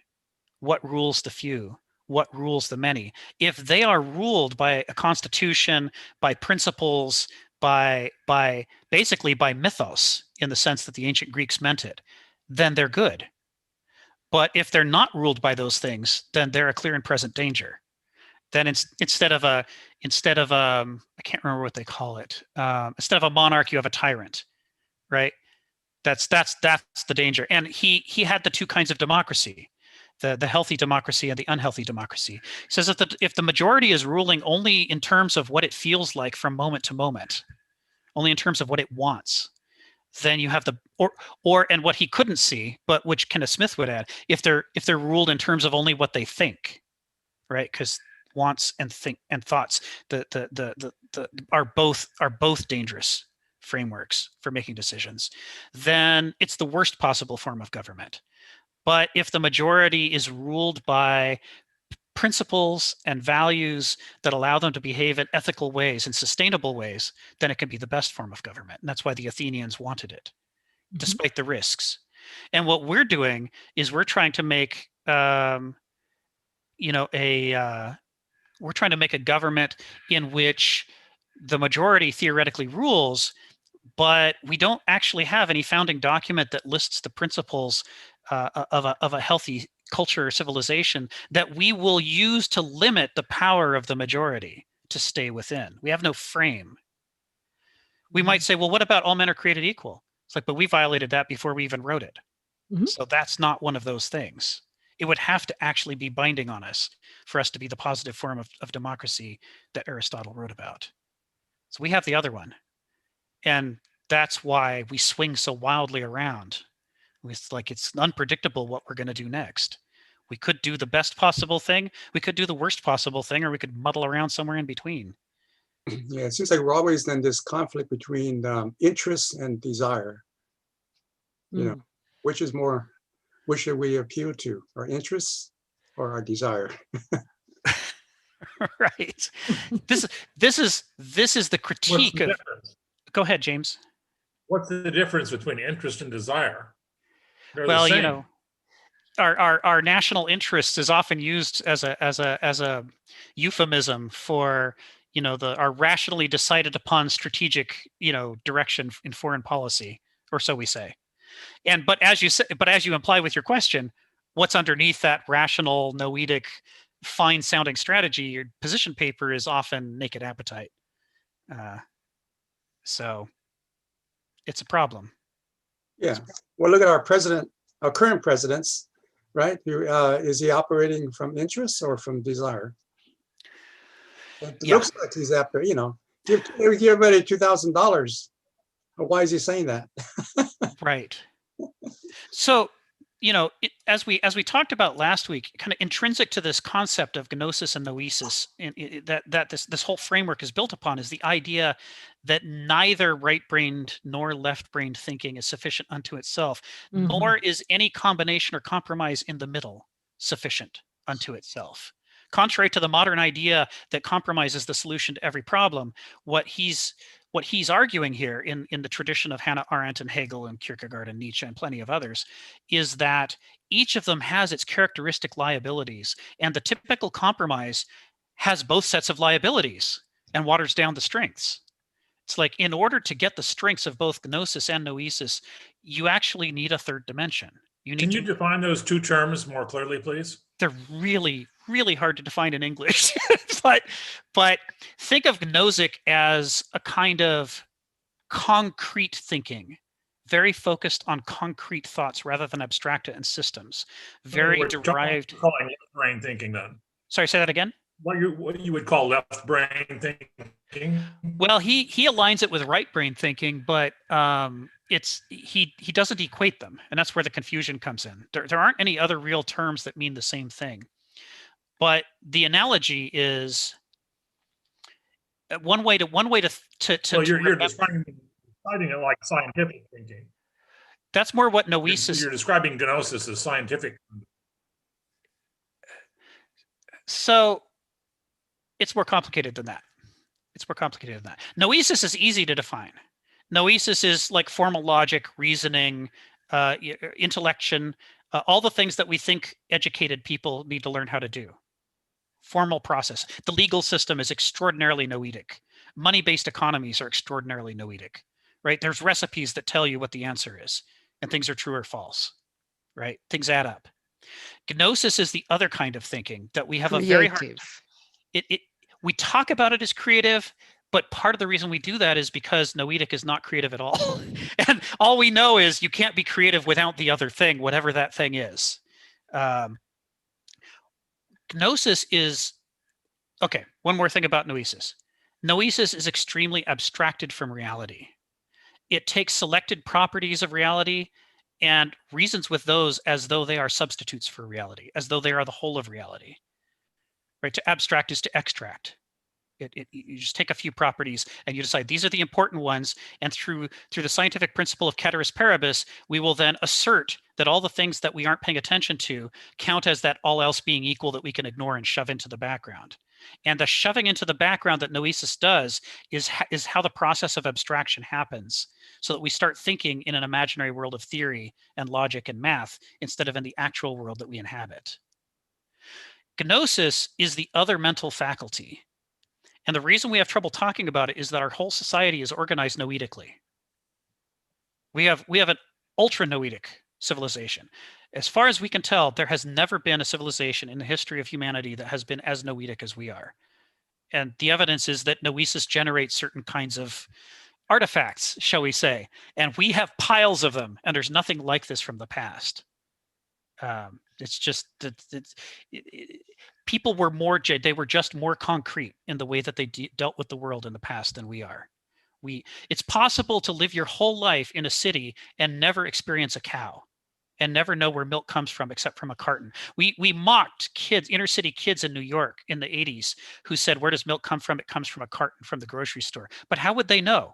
What rules the few? What rules the many? If they are ruled by a constitution, by principles, by basically by mythos, in the sense that the ancient Greeks meant it, then they're good. But if they're not ruled by those things, then they're a clear and present danger. Then instead of I can't remember what they call it. Instead of a monarch, you have a tyrant, right? That's the danger. And he had the two kinds of democracy, the healthy democracy and the unhealthy democracy. He says that if the majority is ruling only in terms of what it feels like from moment to moment, only in terms of what it wants, then you have and what he couldn't see, but which Kenneth Smith would add, if they're ruled in terms of only what they think, right? Because wants and thoughts are both dangerous frameworks for making decisions, then it's the worst possible form of government. But if the majority is ruled by principles and values that allow them to behave in ethical ways and sustainable ways, then it can be the best form of government. And that's why the Athenians wanted it, despite the risks. And what we're doing is we're trying to make we're trying to make a government in which the majority theoretically rules, but we don't actually have any founding document that lists the principles of a healthy culture or civilization that we will use to limit the power of the majority to stay within. We have no frame. We might say, well, what about all men are created equal? It's like, but we violated that before we even wrote it. So that's not one of those things. It would have to actually be binding on us for us to be the positive form of democracy that Aristotle wrote about. So we have the other one. And that's why we swing so wildly around. It's like it's unpredictable what we're going to do next. We could do the best possible thing, we could do the worst possible thing, or we could muddle around somewhere in between. Yeah, it seems like we're always in this conflict between interest and desire. You know, which should we appeal to, our interests or our desire? Right. This is the critique of. Go ahead, James. What's the difference between interest and desire? Well, you know, our national interest is often used as a euphemism for, you know, our rationally decided upon strategic, you know, direction in foreign policy, or so we say. But as you imply with your question, what's underneath that rational, noetic, fine sounding strategy, your position paper is often naked appetite. So it's a problem. Yeah. Well, look at our president, our current presidents, right? Is he operating from interest or from desire? It looks like he's after, you know, give everybody $2,000. Why is he saying that? Right. So, you know, as we talked about last week, kind of intrinsic to this concept of Gnosis and Noesis, that this whole framework is built upon, is the idea that neither right-brained nor left-brained thinking is sufficient unto itself, nor is any combination or compromise in the middle sufficient unto itself. Contrary to the modern idea that compromise is the solution to every problem, what he's arguing here in the tradition of Hannah Arendt and Hegel and Kierkegaard and Nietzsche and plenty of others is that each of them has its characteristic liabilities, and the typical compromise has both sets of liabilities and waters down the strengths. It's like, in order to get the strengths of both Gnosis and Noesis, you actually need a third dimension. Can you define those two terms more clearly, please? They're really, really hard to define in English, but think of Gnostic as a kind of concrete thinking, very focused on concrete thoughts rather than abstracta and systems. Very derived. Calling left brain thinking, then. Sorry, say that again. What you would call left brain thinking? Well, he aligns it with right brain thinking, but he doesn't equate them, and that's where the confusion comes in. There aren't any other real terms that mean the same thing. But the analogy is one way to. So you're describing it like scientific thinking. That's more what Noesis. You're describing Gnosis as scientific. So It's more complicated than that. It's more complicated than that. Noesis is easy to define. Noesis is like formal logic, reasoning, intellection, all the things that we think educated people need to learn how to do. Formal process. The legal system is extraordinarily noetic. Money-based economies are extraordinarily noetic, right? There's recipes that tell you what the answer is, and things are true or false, right? Things add up. Gnosis is the other kind of thinking that we have a very hard. We talk about it as creative, but part of the reason we do that is because Noetic is not creative at all. And all we know is you can't be creative without the other thing, whatever that thing is. Gnosis is, okay, one more thing about Noesis. Noesis is extremely abstracted from reality. It takes selected properties of reality and reasons with those as though they are substitutes for reality, as though they are the whole of reality. Right? To abstract is to extract. You just take a few properties and you decide these are the important ones, and through the scientific principle of Ceteris Paribus, we will then assert that all the things that we aren't paying attention to count as that all else being equal that we can ignore and shove into the background. And the shoving into the background that Noesis does is how the process of abstraction happens, so that we start thinking in an imaginary world of theory and logic and math instead of in the actual world that we inhabit. Gnosis is the other mental faculty. And the reason we have trouble talking about it is that our whole society is organized noetically. We have an ultra-noetic civilization. As far as we can tell, there has never been a civilization in the history of humanity that has been as noetic as we are. And the evidence is that Noesis generates certain kinds of artifacts, shall we say, and we have piles of them, and there's nothing like this from the past. It's just people were just more concrete in the way that they dealt with the world in the past than we are. It's possible to live your whole life in a city and never experience a cow and never know where milk comes from except from a carton. We mocked kids, inner city kids in New York in the 80s who said, where does milk come from? It comes from a carton from the grocery store. But how would they know?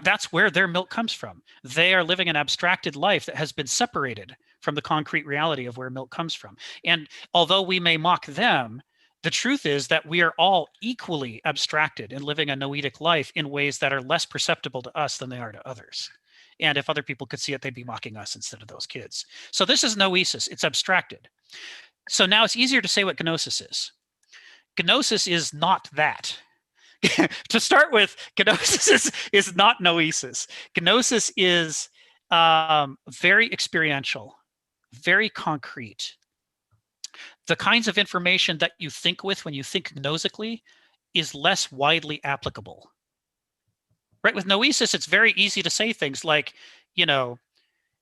That's where their milk comes from. They are living an abstracted life that has been separated from the concrete reality of where milk comes from. And although we may mock them, the truth is that we are all equally abstracted and living a noetic life in ways that are less perceptible to us than they are to others. And if other people could see it, they'd be mocking us instead of those kids. So this is Noesis. It's abstracted. So now it's easier to say what Gnosis is. Gnosis is not that. To start with, Gnosis is not Noesis. Gnosis is very experiential, very concrete. The kinds of information that you think with when you think gnosically is less widely applicable. Right? With Noesis, it's very easy to say things like, the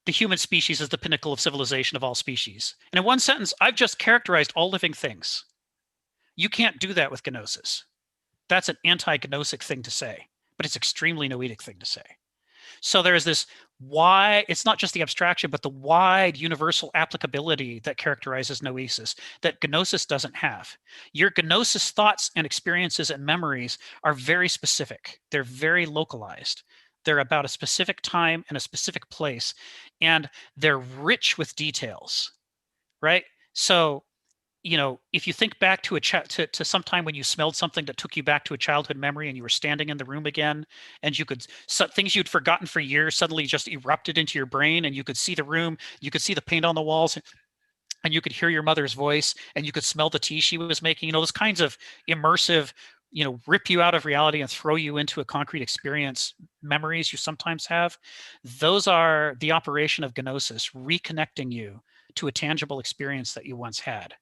human species is the pinnacle of civilization of all species. And in one sentence, I've just characterized all living things. You can't do that with Gnosis. That's an anti-gnosic thing to say, but it's extremely noetic thing to say. So there is this wide, it's not just the abstraction, but the wide universal applicability that characterizes Noesis that Gnosis doesn't have. Your Gnosis thoughts and experiences and memories are very specific. They're very localized. They're about a specific time and a specific place, and they're rich with details, right? So if you think back to to some time when you smelled something that took you back to a childhood memory and you were standing in the room again, and things you'd forgotten for years suddenly just erupted into your brain, and you could see the room, you could see the paint on the walls, and you could hear your mother's voice, and you could smell the tea she was making, those kinds of immersive, rip you out of reality and throw you into a concrete experience memories you sometimes have. Those are the operation of Gnosis, reconnecting you to a tangible experience that you once had.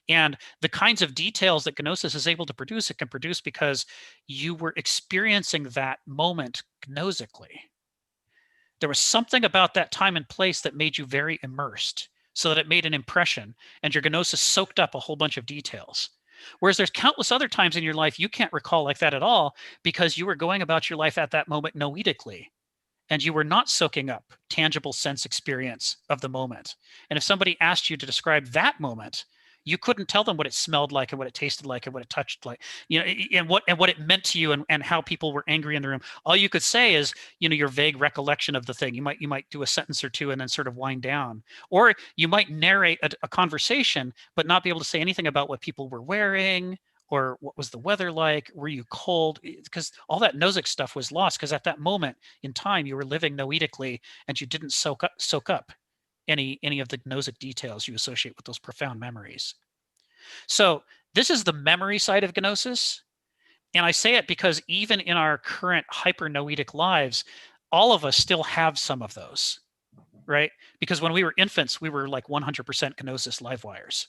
And the kinds of details that Gnosis is able to produce, it can produce because you were experiencing that moment gnosically. There was something about that time and place that made you very immersed, so that it made an impression, and your Gnosis soaked up a whole bunch of details. Whereas there's countless other times in your life you can't recall like that at all, because you were going about your life at that moment noetically, and you were not soaking up tangible sense experience of the moment. And if somebody asked you to describe that moment, you couldn't tell them what it smelled like and what it tasted like and what it touched like, and what it meant to you, and how people were angry in the room. All you could say is, your vague recollection of the thing. You might do a sentence or two and then sort of wind down, or you might narrate a conversation, but not be able to say anything about what people were wearing or what was the weather like? Were you cold? Because all that Noetic stuff was lost, because at that moment in time you were living noetically and you didn't soak up any of the Noetic details you associate with those profound memories. So this is the memory side of Gnosis. And I say it because even in our current hyper-noetic lives, all of us still have some of those, right? Because when we were infants, we were like 100% Gnosis live wires.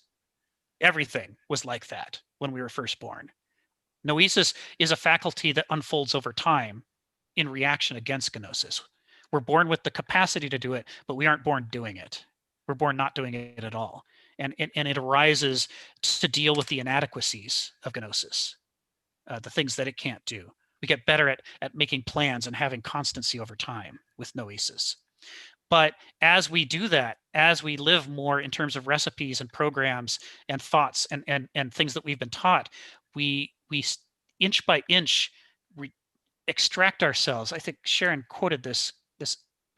Everything was like that when we were first born. Noesis is a faculty that unfolds over time in reaction against Gnosis. We're born with the capacity to do it, but we aren't born doing it. We're born not doing it at all. And it arises to deal with the inadequacies of Gnosis. The things that it can't do. We get better at making plans and having constancy over time with Noesis. But as we do that, as we live more in terms of recipes and programs and thoughts and things that we've been taught, we inch by inch extract ourselves. I think Sharon quoted this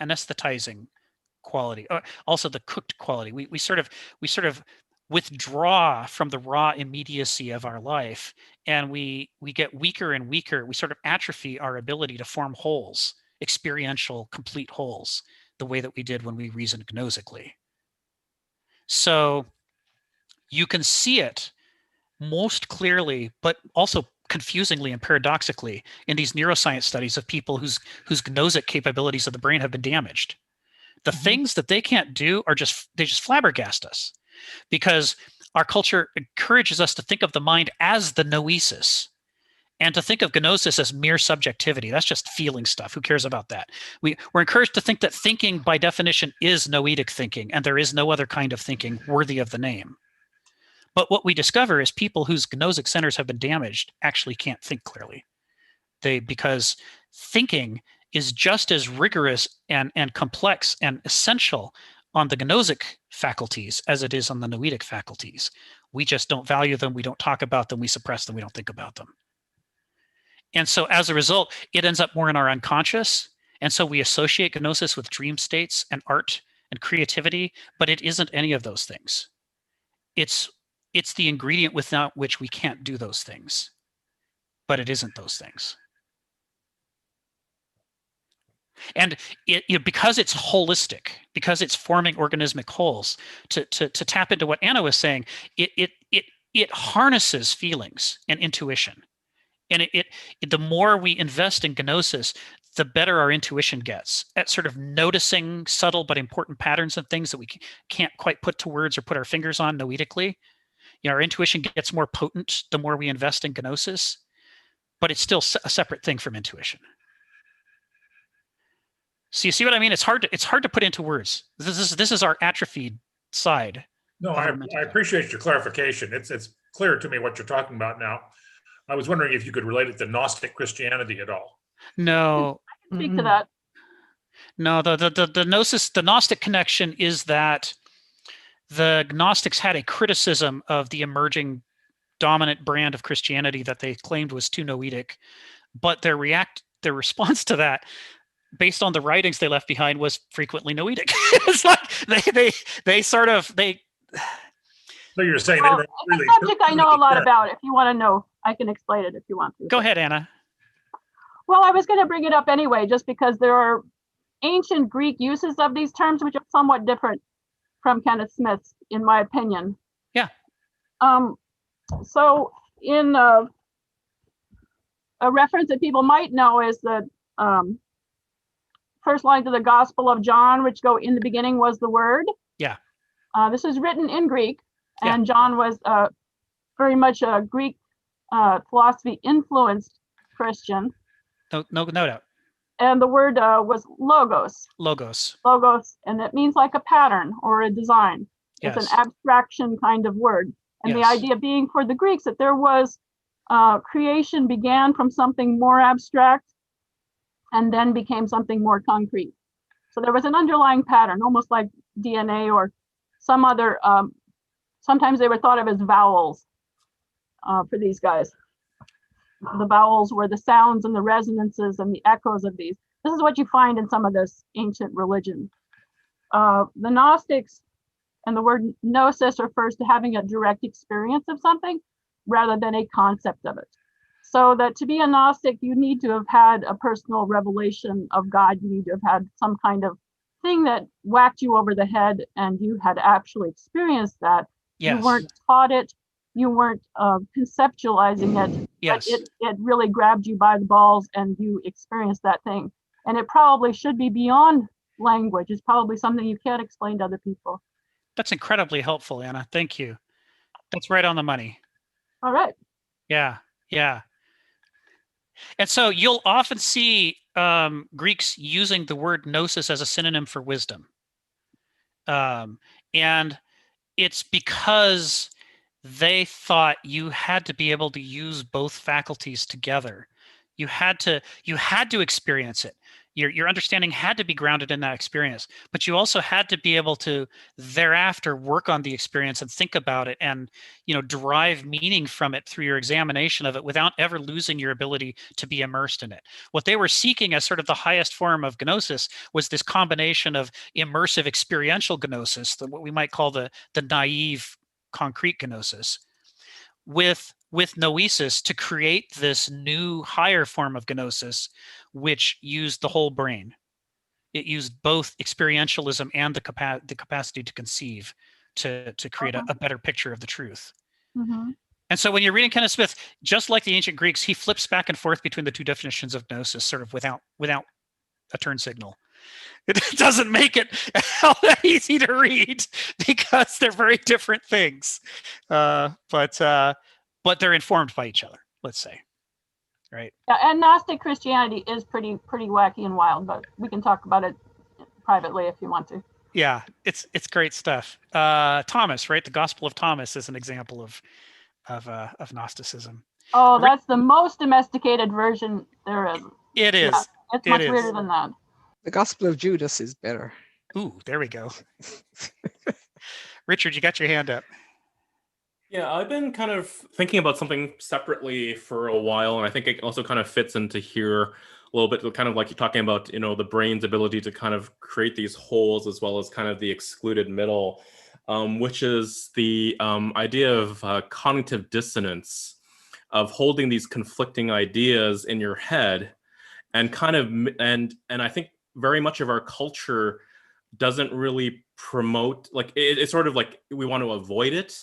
anesthetizing quality, also the cooked quality. We sort of withdraw from the raw immediacy of our life, and we get weaker and weaker. We sort of atrophy our ability to form wholes, experiential, complete wholes, the way that we did when we reasoned gnosically. So you can see it most clearly, but also confusingly and paradoxically, in these neuroscience studies of people whose gnosic capabilities of the brain have been damaged. The things that they can't do are they just flabbergast us, because our culture encourages us to think of the mind as the noesis, and to think of gnosis as mere subjectivity. That's just feeling stuff. Who cares about that? We're encouraged to think that thinking by definition is noetic thinking, and there is no other kind of thinking worthy of the name. But what we discover is people whose gnosic centers have been damaged actually can't think clearly. Because thinking is just as rigorous and complex and essential on the gnosic faculties as it is on the noetic faculties. We just don't value them. We don't talk about them. We suppress them. We don't think about them. And so as a result, it ends up more in our unconscious. And so we associate gnosis with dream states and art and creativity, but it isn't any of those things. It's the ingredient without which we can't do those things, but it isn't those things. And because it's holistic, because it's forming organismic wholes, to tap into what Anna was saying, it harnesses feelings and intuition. And the more we invest in gnosis, the better our intuition gets at sort of noticing subtle but important patterns and things that we can't quite put to words or put our fingers on noetically. Our intuition gets more potent the more we invest in gnosis, but it's still a separate thing from intuition. So you see what I mean? It's hard to put into words. This is our atrophied side. No, I appreciate your clarification. It's clear to me what you're talking about now. I was wondering if you could relate it to Gnostic Christianity at all. No. I can speak to that. No, the Gnosis, the Gnostic connection is that the Gnostics had a criticism of the emerging dominant brand of Christianity that they claimed was too noetic, but their response to that, based on the writings they left behind, was frequently noetic. It's like they sort of. So you're saying well, they it's really a subject I know a lot about. If you want to know, I can explain it if you want to. Go ahead, Anna. Well, I was going to bring it up anyway, just because there are ancient Greek uses of these terms which are somewhat different from Kenneth Smith's, in my opinion. Yeah. So in a reference that people might know is the first lines of the Gospel of John, which go, "In the beginning was the Word." Yeah. This is written in Greek, and Yeah. John was very much a Greek philosophy influenced Christian. No doubt. And the word was logos. Logos. Logos, and it means like a pattern or a design. Yes. It's an abstraction kind of word. And Yes. the idea being for the Greeks that there was creation began from something more abstract and then became something more concrete. So there was an underlying pattern, almost like DNA or some other, sometimes they were thought of as vowels for these guys. The vowels were the sounds and the resonances and the echoes of these. This is what you find in some of this ancient religion. The Gnostics, and the word gnosis refers to having a direct experience of something. rather than a concept of it. So that to be a Gnostic, you need to have had a personal revelation of God. You need to have had some kind of thing that whacked you over the head and you had actually experienced that. Yes. You weren't taught it. You weren't conceptualizing it. Yes. But it really grabbed you by the balls and you experienced that thing. And it probably should be beyond language. It's probably something you can't explain to other people. That's incredibly helpful, Anna. Thank you. That's right on the money. All right. Yeah. Yeah. And so you'll often see Greeks using the word gnosis as a synonym for wisdom. And it's because they thought you had to be able to use both faculties together. You had to experience it. Your understanding had to be grounded in that experience, but you also had to be able to thereafter work on the experience and think about it and, derive meaning from it through your examination of it without ever losing your ability to be immersed in it. What they were seeking as sort of the highest form of gnosis was this combination of immersive experiential gnosis, what we might call the naive concrete gnosis, with noesis to create this new higher form of gnosis, which used the whole brain. It used both experientialism and the capacity to conceive to create a better picture of the truth. Mm-hmm. And so when you're reading Kenneth Smith, just like the ancient Greeks, he flips back and forth between the two definitions of gnosis, sort of without a turn signal. It doesn't make it all that easy to read because they're very different things. But they're informed by each other, let's say. Right. Yeah, and Gnostic Christianity is pretty wacky and wild, but we can talk about it privately if you want to. Yeah, it's great stuff. Thomas, right? The Gospel of Thomas is an example of Gnosticism. Oh, that's the most domesticated version there is. It is. Yeah, it's much weirder than that. The Gospel of Judas is better. Ooh, there we go. Richard, you got your hand up. Yeah, I've been kind of thinking about something separately for a while, and I think it also kind of fits into here a little bit, kind of like you're talking about, the brain's ability to kind of create these holes, as well as kind of the excluded middle, which is the idea of cognitive dissonance, of holding these conflicting ideas in your head, and kind of, and I think very much of our culture doesn't really promote, like it's sort of like we want to avoid it.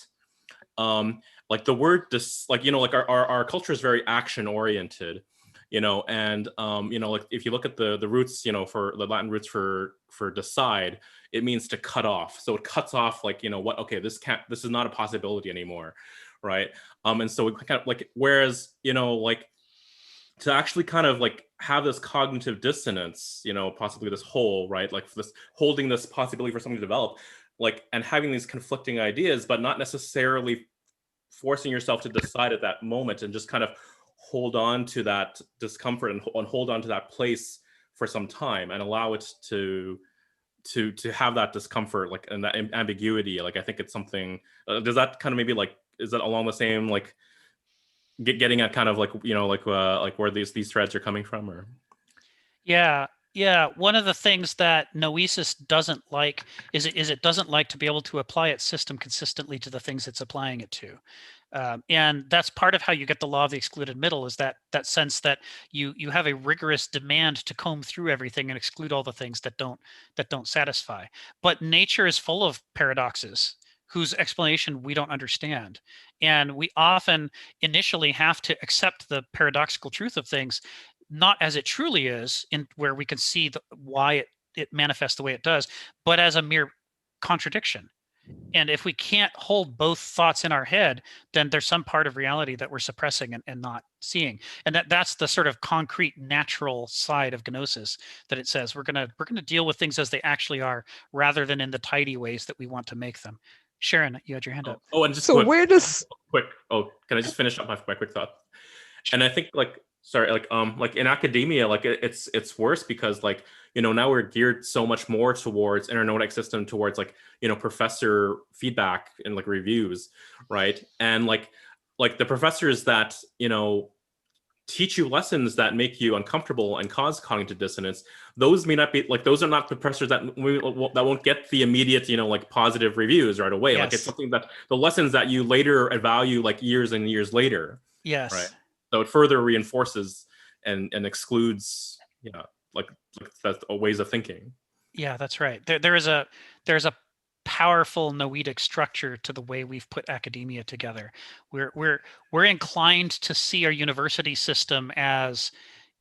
Like the word, like our culture is very action oriented, and like if you look at the roots, for the Latin roots for decide, it means to cut off. So it cuts off, like, okay, this is not a possibility anymore, right? And so we kind of like, whereas, like to actually kind of like have this cognitive dissonance, possibly this whole, right, like this holding this possibility for something to develop, like, and having these conflicting ideas, but not necessarily forcing yourself to decide at that moment, and just kind of hold on to that discomfort and hold on to that place for some time and allow it to have that discomfort, like, and that ambiguity. Like, I think it's something, does that kind of maybe like, is that along the same, like getting at kind of like, like where these threads are coming from? Or Yeah, one of the things that Noesis doesn't like is it doesn't like to be able to apply its system consistently to the things it's applying it to. And that's part of how you get the law of the excluded middle, is that sense that you have a rigorous demand to comb through everything and exclude all the things that don't satisfy. But nature is full of paradoxes whose explanation we don't understand. And we often initially have to accept the paradoxical truth of things, not as it truly is, in where we can see why it manifests the way it does, but as a mere contradiction. And if we can't hold both thoughts in our head, then there's some part of reality that we're suppressing and not seeing. And that's the sort of concrete, natural side of gnosis, that it says we're gonna deal with things as they actually are, rather than in the tidy ways that we want to make them. Sharon, you had your hand up. Oh, and just So where does quick? Oh, can I just finish up my quick thought? And I think like in academia, like it's worse because like, now we're geared so much more towards in our Noetic system towards like, professor feedback and like reviews, right? And like the professors that, teach you lessons that make you uncomfortable and cause cognitive dissonance, those may not be like, those are not the professors that won't get the immediate, like positive reviews right away. Yes. Like, it's something that the lessons that you later value like years and years later. Yes. Right. So it further reinforces and excludes, like that's ways of thinking. Yeah, that's right. There's a powerful noetic structure to the way we've put academia together. We're inclined to see our university system as,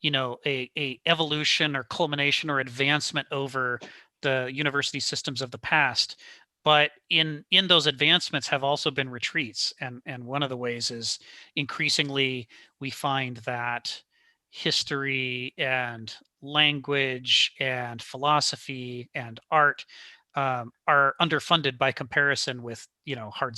a evolution or culmination or advancement over the university systems of the past. But in those advancements have also been retreats. And one of the ways is increasingly we find that history and language and philosophy and art are underfunded by comparison with hard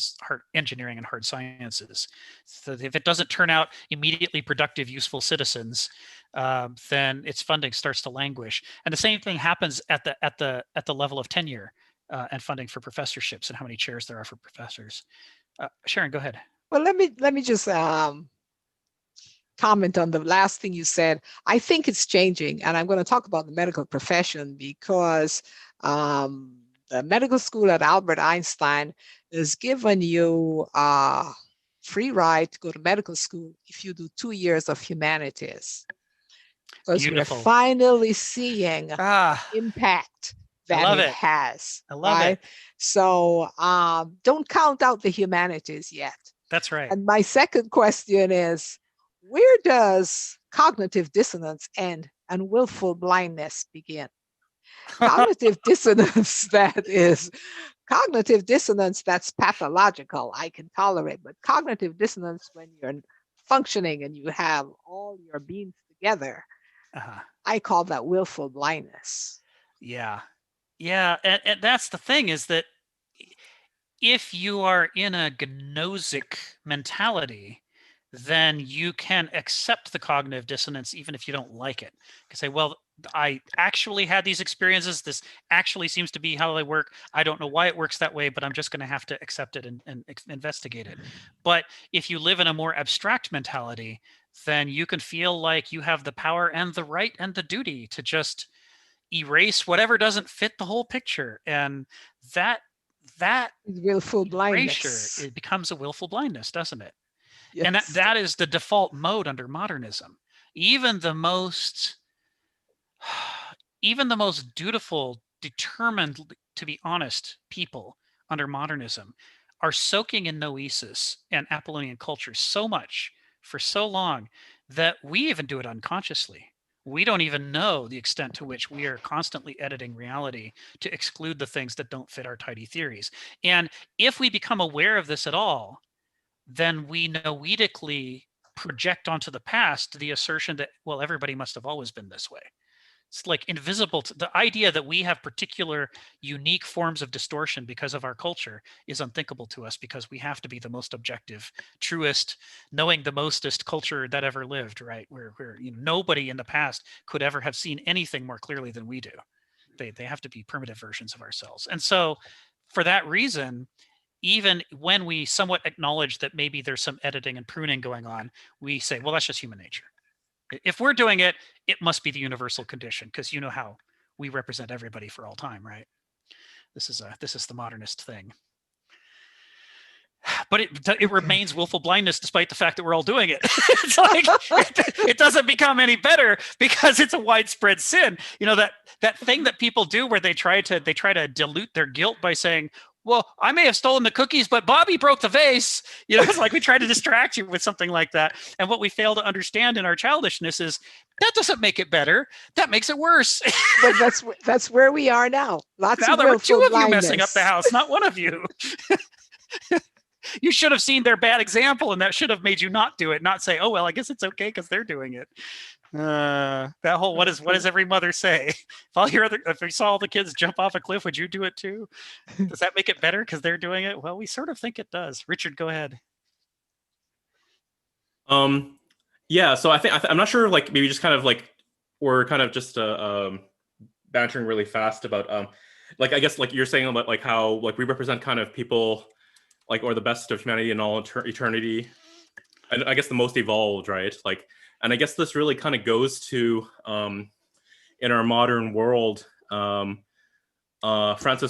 engineering and hard sciences. So if it doesn't turn out immediately productive, useful citizens, then its funding starts to languish. And the same thing happens at the level of tenure and funding for professorships and how many chairs there are for professors. Sharon, go ahead. Well, let me just comment on the last thing you said. I think it's changing, and I'm going to talk about the medical profession because the medical school at Albert Einstein has given you a free ride to go to medical school if you do 2 years of humanities. Because we're finally seeing impact that it has. I love it. So don't count out the humanities yet. That's right. And my second question is, where does cognitive dissonance end and willful blindness begin? Cognitive dissonance that's pathological, I can tolerate, but cognitive dissonance when you're functioning and you have all your beings together, I call that willful blindness. Yeah. And that's the thing, is that if you are in a gnosic mentality, then you can accept the cognitive dissonance even if you don't like it. You can say, well, I actually had these experiences. This actually seems to be how they work. I don't know why it works that way, but I'm just going to have to accept it and investigate it. But if you live in a more abstract mentality, then you can feel like you have the power and the right and the duty to just erase whatever doesn't fit the whole picture. And that willful blindness. It becomes a willful blindness, doesn't it? Yes. And that is the default mode under modernism. Even the most dutiful, determined, to be honest, people under modernism are soaking in Noesis and Apollonian culture so much for so long that we even do it unconsciously. We don't even know the extent to which we are constantly editing reality to exclude the things that don't fit our tidy theories. And if we become aware of this at all, then we noetically project onto the past the assertion that, well, everybody must have always been this way. It's like invisible to the idea that we have particular unique forms of distortion because of our culture is unthinkable to us, because we have to be the most objective, truest, knowing the mostest culture that ever lived, right? Where nobody in the past could ever have seen anything more clearly than we do. They have to be primitive versions of ourselves. And so for that reason, even when we somewhat acknowledge that maybe there's some editing and pruning going on, we say, well, that's just human nature. If we're doing it, it must be the universal condition, because you know how we represent everybody for all time, right? This is the modernist thing. But it remains willful blindness despite the fact that we're all doing it. It's like it doesn't become any better because it's a widespread sin. That thing that people do where they try to dilute their guilt by saying, well, I may have stolen the cookies, but Bobby broke the vase. It's like we try to distract you with something like that. And what we fail to understand in our childishness is that doesn't make it better. That makes it worse. But that's where we are now. Now there were two of you messing up the house, not one of you. You should have seen their bad example, and that should have made you not do it, not say, oh, well, I guess it's okay because they're doing it. That whole what does every mother say? If you saw all the kids jump off a cliff, would you do it too? Does that make it better because they're doing it? Well, we sort of think it does. Richard, go ahead. Yeah. So I'm not sure. Like maybe just kind of like we're kind of just bantering really fast about like I guess like you're saying about like how like we represent kind of people like or the best of humanity in all eternity. I guess the most evolved, right? Like, and I guess this really kind of goes to in our modern world, Francis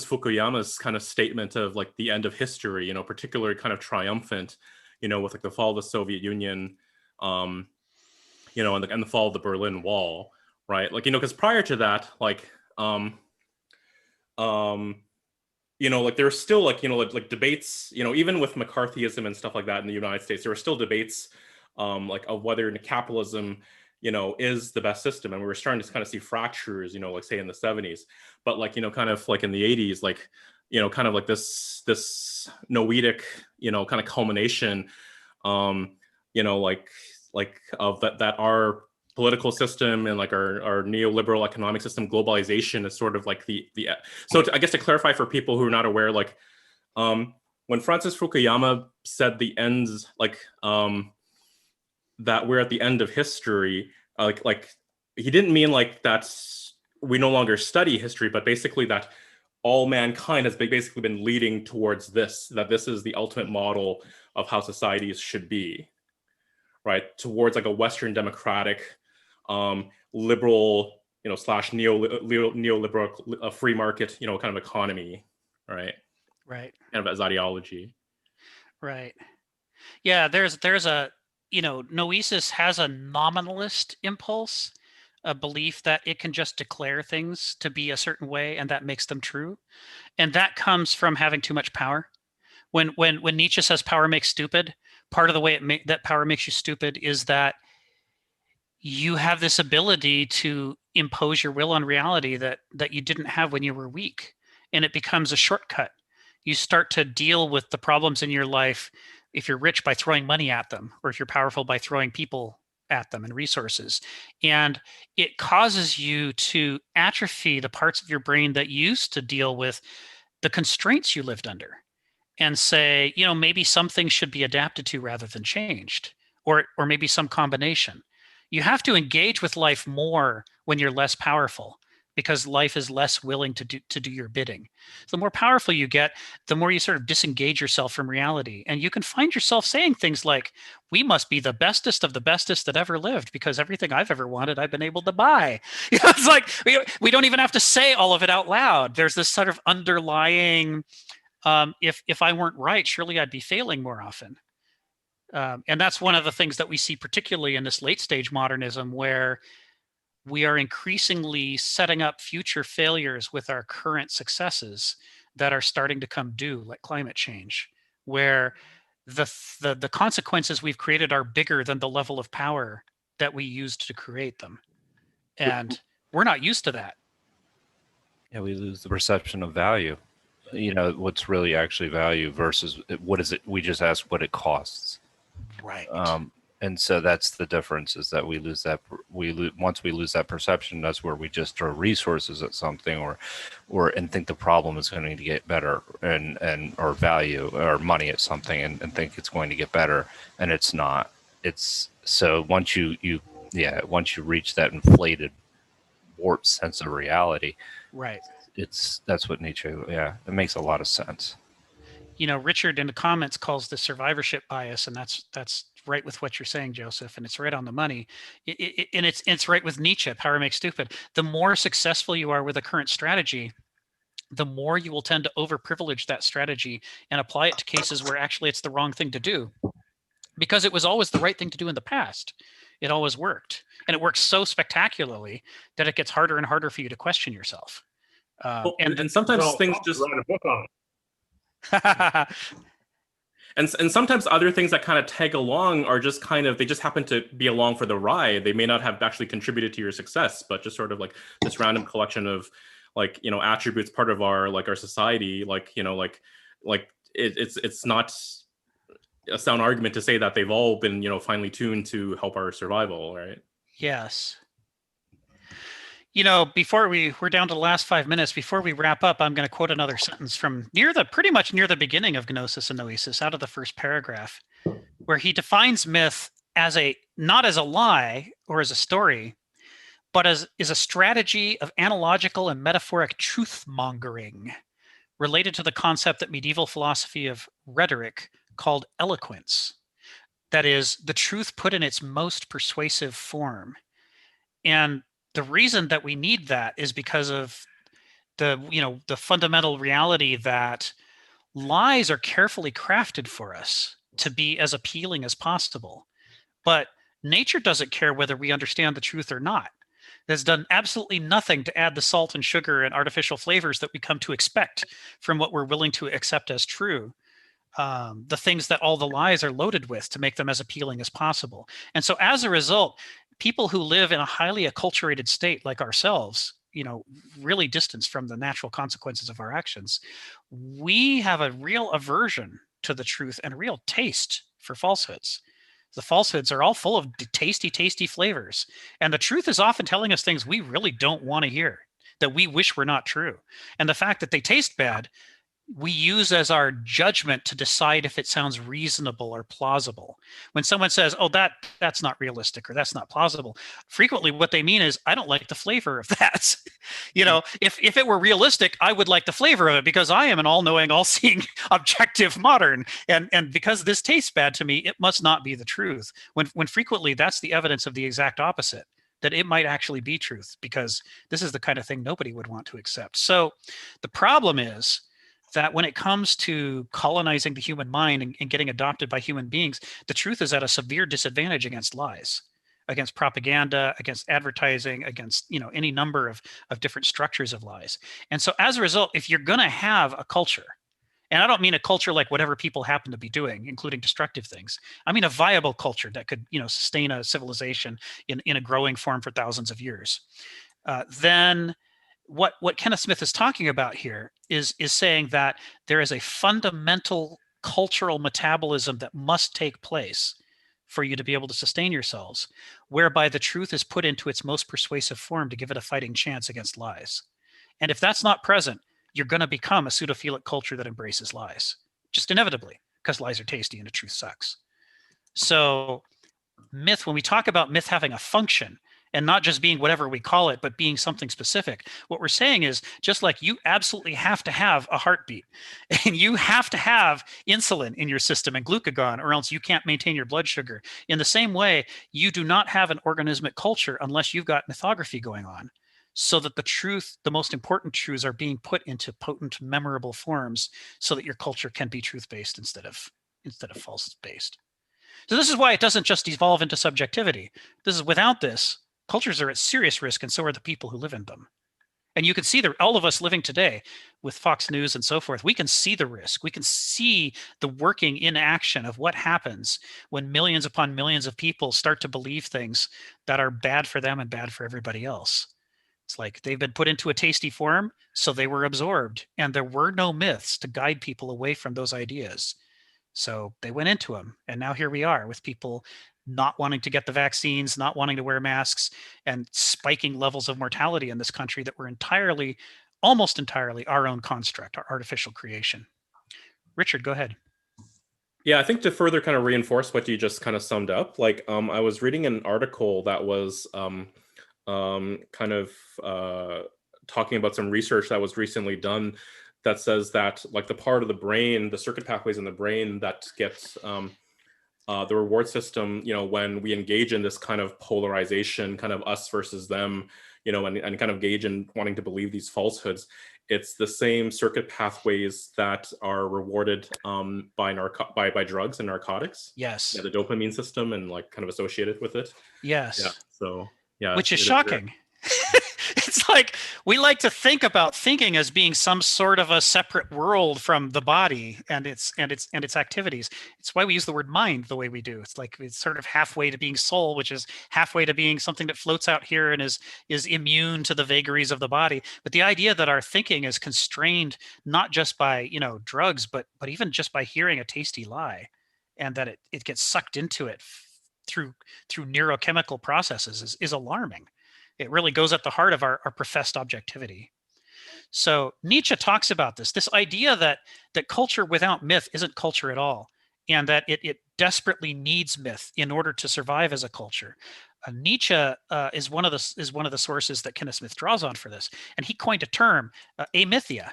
Fukuyama's kind of statement of like the end of history, particularly kind of triumphant, with like the fall of the Soviet Union, and the fall of the Berlin Wall, right? Like, because prior to that, like, like there were still like debates, even with McCarthyism and stuff like that in the United States, there were still debates like of whether capitalism, is the best system. And we were starting to kind of see fractures, like say in the 70s, but like, kind of like in the 80s, like, kind of like this Noetic, kind of culmination, like of that our political system and like our neoliberal economic system, globalization is sort of like I guess to clarify for people who are not aware, like when Francis Fukuyama said the ends, like that we're at the end of history, like he didn't mean like that we no longer study history, but basically that all mankind has basically been leading towards that this is the ultimate model of how societies should be, right? Towards like a Western democratic, liberal, slash neoliberal free market, kind of economy, right? Right. Kind of as ideology. Right. Yeah, there's a, Noesis has a nominalist impulse, a belief that it can just declare things to be a certain way and that makes them true. And that comes from having too much power. When Nietzsche says power makes stupid, part of the way that power makes you stupid is that you have this ability to impose your will on reality that you didn't have when you were weak. And it becomes a shortcut. You start to deal with the problems in your life, if you're rich, by throwing money at them, or if you're powerful, by throwing people at them and resources. And it causes you to atrophy the parts of your brain that used to deal with the constraints you lived under and say, maybe some things should be adapted to rather than changed, or maybe some combination. You have to engage with life more when you're less powerful, because life is less willing to do your bidding. So the more powerful you get, the more you sort of disengage yourself from reality. And you can find yourself saying things like, we must be the bestest of the bestest that ever lived, because everything I've ever wanted, I've been able to buy. It's like, we don't even have to say all of it out loud. There's this sort of underlying, if I weren't right, surely I'd be failing more often. And that's one of the things that we see particularly in this late stage modernism, where we are increasingly setting up future failures with our current successes that are starting to come due, like climate change, where the consequences we've created are bigger than the level of power that we used to create them. And we're not used to that. Yeah, we lose the perception of value. What's really actually value versus what is it? We just ask what it costs. Right. And so that's the difference, is that we lose that. Once we lose that perception, that's where we just throw resources at something, and think the problem is going to get better, or value or money at something, and think it's going to get better, and it's not. It's so once you reach that inflated, warped sense of reality, right? That's what Nietzsche. Yeah, it makes a lot of sense. Richard in the comments calls this survivorship bias, and that's right with what you're saying, Joseph, and it's right on the money. And it's right with Nietzsche, power makes stupid. The more successful you are with a current strategy, the more you will tend to overprivilege that strategy and apply it to cases where actually it's the wrong thing to do, because it was always the right thing to do in the past. It always worked, and it works so spectacularly that it gets harder and harder for you to question yourself. And sometimes things just write a book on it. And sometimes other things that kind of tag along are just they just happen to be along for the ride. They may not have actually contributed to your success, but just sort of like this random collection of attributes, part of our society, it's not a sound argument to say that they've all been, finely tuned to help our survival, right? Yes. Before we're down to the last 5 minutes, before we wrap up, I'm going to quote another sentence from pretty much near the beginning of Gnosis and Noesis, out of the first paragraph, where he defines myth as not as a lie or as a story, but as a strategy of analogical and metaphoric truth mongering, related to the concept that medieval philosophy of rhetoric called eloquence. that is the truth put in its most persuasive form. And the reason that we need that is because of the fundamental reality that lies are carefully crafted for us to be as appealing as possible. But nature doesn't care whether we understand the truth or not. It has done absolutely nothing to add the salt and sugar and artificial flavors that we come to expect from what we're willing to accept as true. The things that all the lies are loaded with to make them as appealing as possible. And so as a result, people who live in a highly acculturated state like ourselves, really distanced from the natural consequences of our actions, we have a real aversion to the truth and a real taste for falsehoods. The falsehoods are all full of tasty, tasty flavors. And the truth is often telling us things we really don't want to hear, that we wish were not true. And the fact that they taste bad, we use as our judgment to decide if it sounds reasonable or plausible. When someone says, oh, that's not realistic or that's not plausible, frequently what they mean is, I don't like the flavor of that. If it were realistic, I would like the flavor of it because I am an all-knowing, all-seeing, objective modern. And because this tastes bad to me, it must not be the truth. When frequently that's the evidence of the exact opposite, that it might actually be truth, because this is the kind of thing nobody would want to accept. So the problem is that when it comes to colonizing the human mind and getting adopted by human beings, the truth is at a severe disadvantage against lies, against propaganda, against advertising, against any number of different structures of lies. And so as a result, if you're going to have a culture, and I don't mean a culture like whatever people happen to be doing, including destructive things, I mean a viable culture that could sustain a civilization in a growing form for thousands of years, then what Kenneth Smith is talking about here is saying that there is a fundamental cultural metabolism that must take place for you to be able to sustain yourselves, whereby the truth is put into its most persuasive form to give it a fighting chance against lies. And if that's not present, you're going to become a pseudophilic culture that embraces lies, just inevitably, because lies are tasty and the truth sucks. So myth, when we talk about myth having a function, and not just being whatever we call it, but being something specific, what we're saying is, just like you absolutely have to have a heartbeat and you have to have insulin in your system and glucagon, or else you can't maintain your blood sugar. In the same way, you do not have an organismic culture unless you've got mythography going on, so that the truth, the most important truths, are being put into potent, memorable forms so that your culture can be truth-based instead of false-based. So this is why it doesn't just evolve into subjectivity. This is, without this, cultures are at serious risk, and so are the people who live in them. And you can see all of us living today with Fox News and so forth, we can see the risk. We can see the working in action of what happens when millions upon millions of people start to believe things that are bad for them and bad for everybody else. It's like they've been put into a tasty form, so they were absorbed, and there were no myths to guide people away from those ideas. So they went into them, and now here we are with people not wanting to get the vaccines, not wanting to wear masks, and spiking levels of mortality in this country that were almost entirely our own construct, our artificial creation. Richard, go ahead. Yeah, I think to further kind of reinforce what you just kind of summed up, I was reading an article that was talking about some research that was recently done that says that the part of the brain, the circuit pathways in the brain that gets the reward system, when we engage in this kind of polarization, kind of us versus them, and kind of engage in wanting to believe these falsehoods, it's the same circuit pathways that are rewarded by drugs and narcotics. Yes. Yeah, the dopamine system and kind of associated with it. Yes. Yeah. So yeah. Which is shocking. It's like we like to think about thinking as being some sort of a separate world from the body and its activities. It's why we use the word mind the way we do. It's like it's sort of halfway to being soul, which is halfway to being something that floats out here and is immune to the vagaries of the body. But the idea that our thinking is constrained not just by drugs, but even just by hearing a tasty lie, and that it gets sucked into it through neurochemical processes is alarming. It really goes at the heart of our professed objectivity. So Nietzsche talks about this idea that culture without myth isn't culture at all, and that it desperately needs myth in order to survive as a culture. Nietzsche is one of the sources that Kenneth Smith draws on for this, and he coined a term, amythia,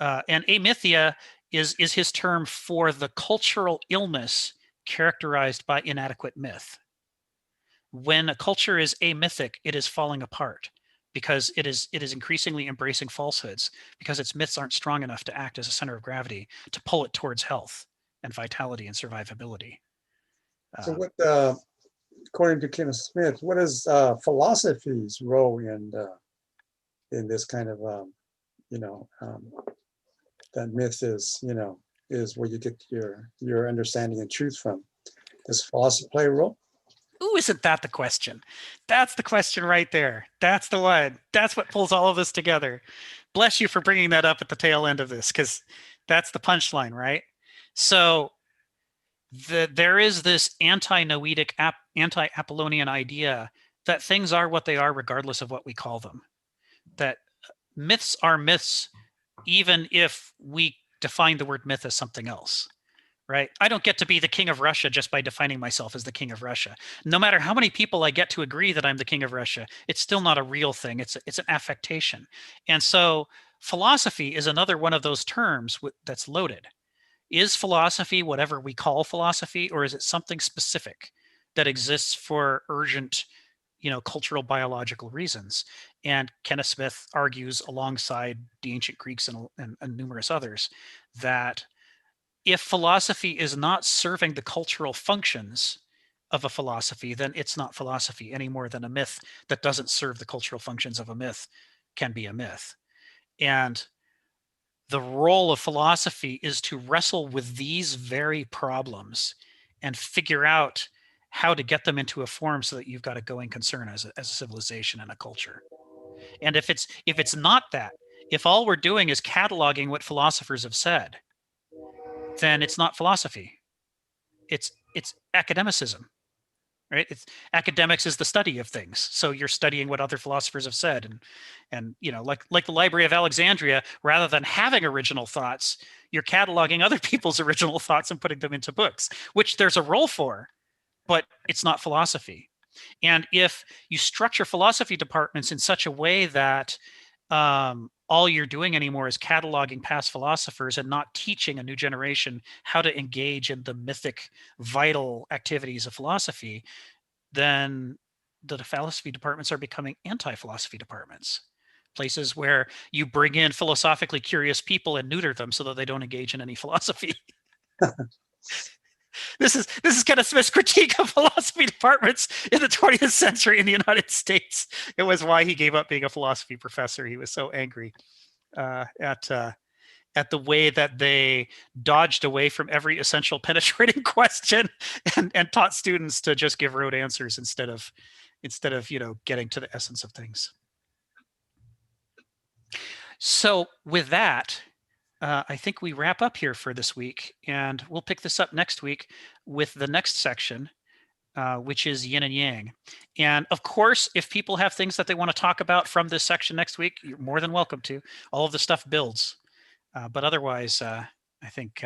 and amythia is his term for the cultural illness characterized by inadequate myth. When a culture is amythic, it is falling apart because it is increasingly embracing falsehoods because its myths aren't strong enough to act as a center of gravity to pull it towards health and vitality and survivability. So what, according to Kenneth Smith, what is philosophy's role in this kind of, that myth is, is where you get your understanding and truth from? Does philosophy play a role? Ooh, isn't that the question? That's the question right there. That's the one. That's what pulls all of this together. Bless you for bringing that up at the tail end of this, because that's the punchline, right? So there is this anti-Noetic, anti-Apollonian idea that things are what they are regardless of what we call them. That myths are myths even if we define the word myth as something else. Right? I don't get to be the king of Russia just by defining myself as the king of Russia. No matter how many people I get to agree that I'm the king of Russia, it's still not a real thing. It's an affectation. And so philosophy is another one of those terms that's loaded. Is philosophy whatever we call philosophy, or is it something specific that exists for urgent, cultural biological reasons? And Kenneth Smith argues alongside the ancient Greeks and numerous others that if philosophy is not serving the cultural functions of a philosophy, then it's not philosophy any more than a myth that doesn't serve the cultural functions of a myth can be a myth. And the role of philosophy is to wrestle with these very problems and figure out how to get them into a form so that you've got a going concern as a civilization and a culture. And if it's not that, if all we're doing is cataloging what philosophers have said, then it's not philosophy. It's academicism, right? Academics is the study of things. So you're studying what other philosophers have said, and like the Library of Alexandria, rather than having original thoughts, you're cataloging other people's original thoughts and putting them into books, which there's a role for, but it's not philosophy. And if you structure philosophy departments in such a way that all you're doing anymore is cataloging past philosophers and not teaching a new generation how to engage in the mythic, vital activities of philosophy, then the philosophy departments are becoming anti-philosophy departments. Places where you bring in philosophically curious people and neuter them so that they don't engage in any philosophy. This is Kenneth Smith's critique of philosophy departments in the 20th century in the United States. It was why he gave up being a philosophy professor. He was so angry at the way that they dodged away from every essential penetrating question and taught students to just give rote answers instead of getting to the essence of things. So with that, I think we wrap up here for this week, and we'll pick this up next week with the next section, which is yin and yang. And of course, if people have things that they want to talk about from this section next week, you're more than welcome to. All of the stuff builds. But otherwise, I think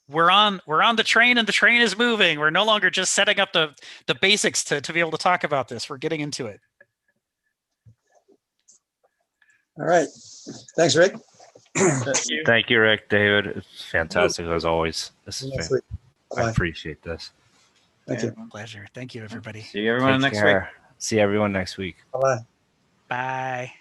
we're on the train, and the train is moving. We're no longer just setting up the basics to be able to talk about this. We're getting into it. All right. Thanks, Rick. Thank you, Rick, David. It's fantastic as always. I appreciate this. Thank you. Pleasure. Thank you, everybody. See everyone next week. See everyone next week. Bye-bye. Bye.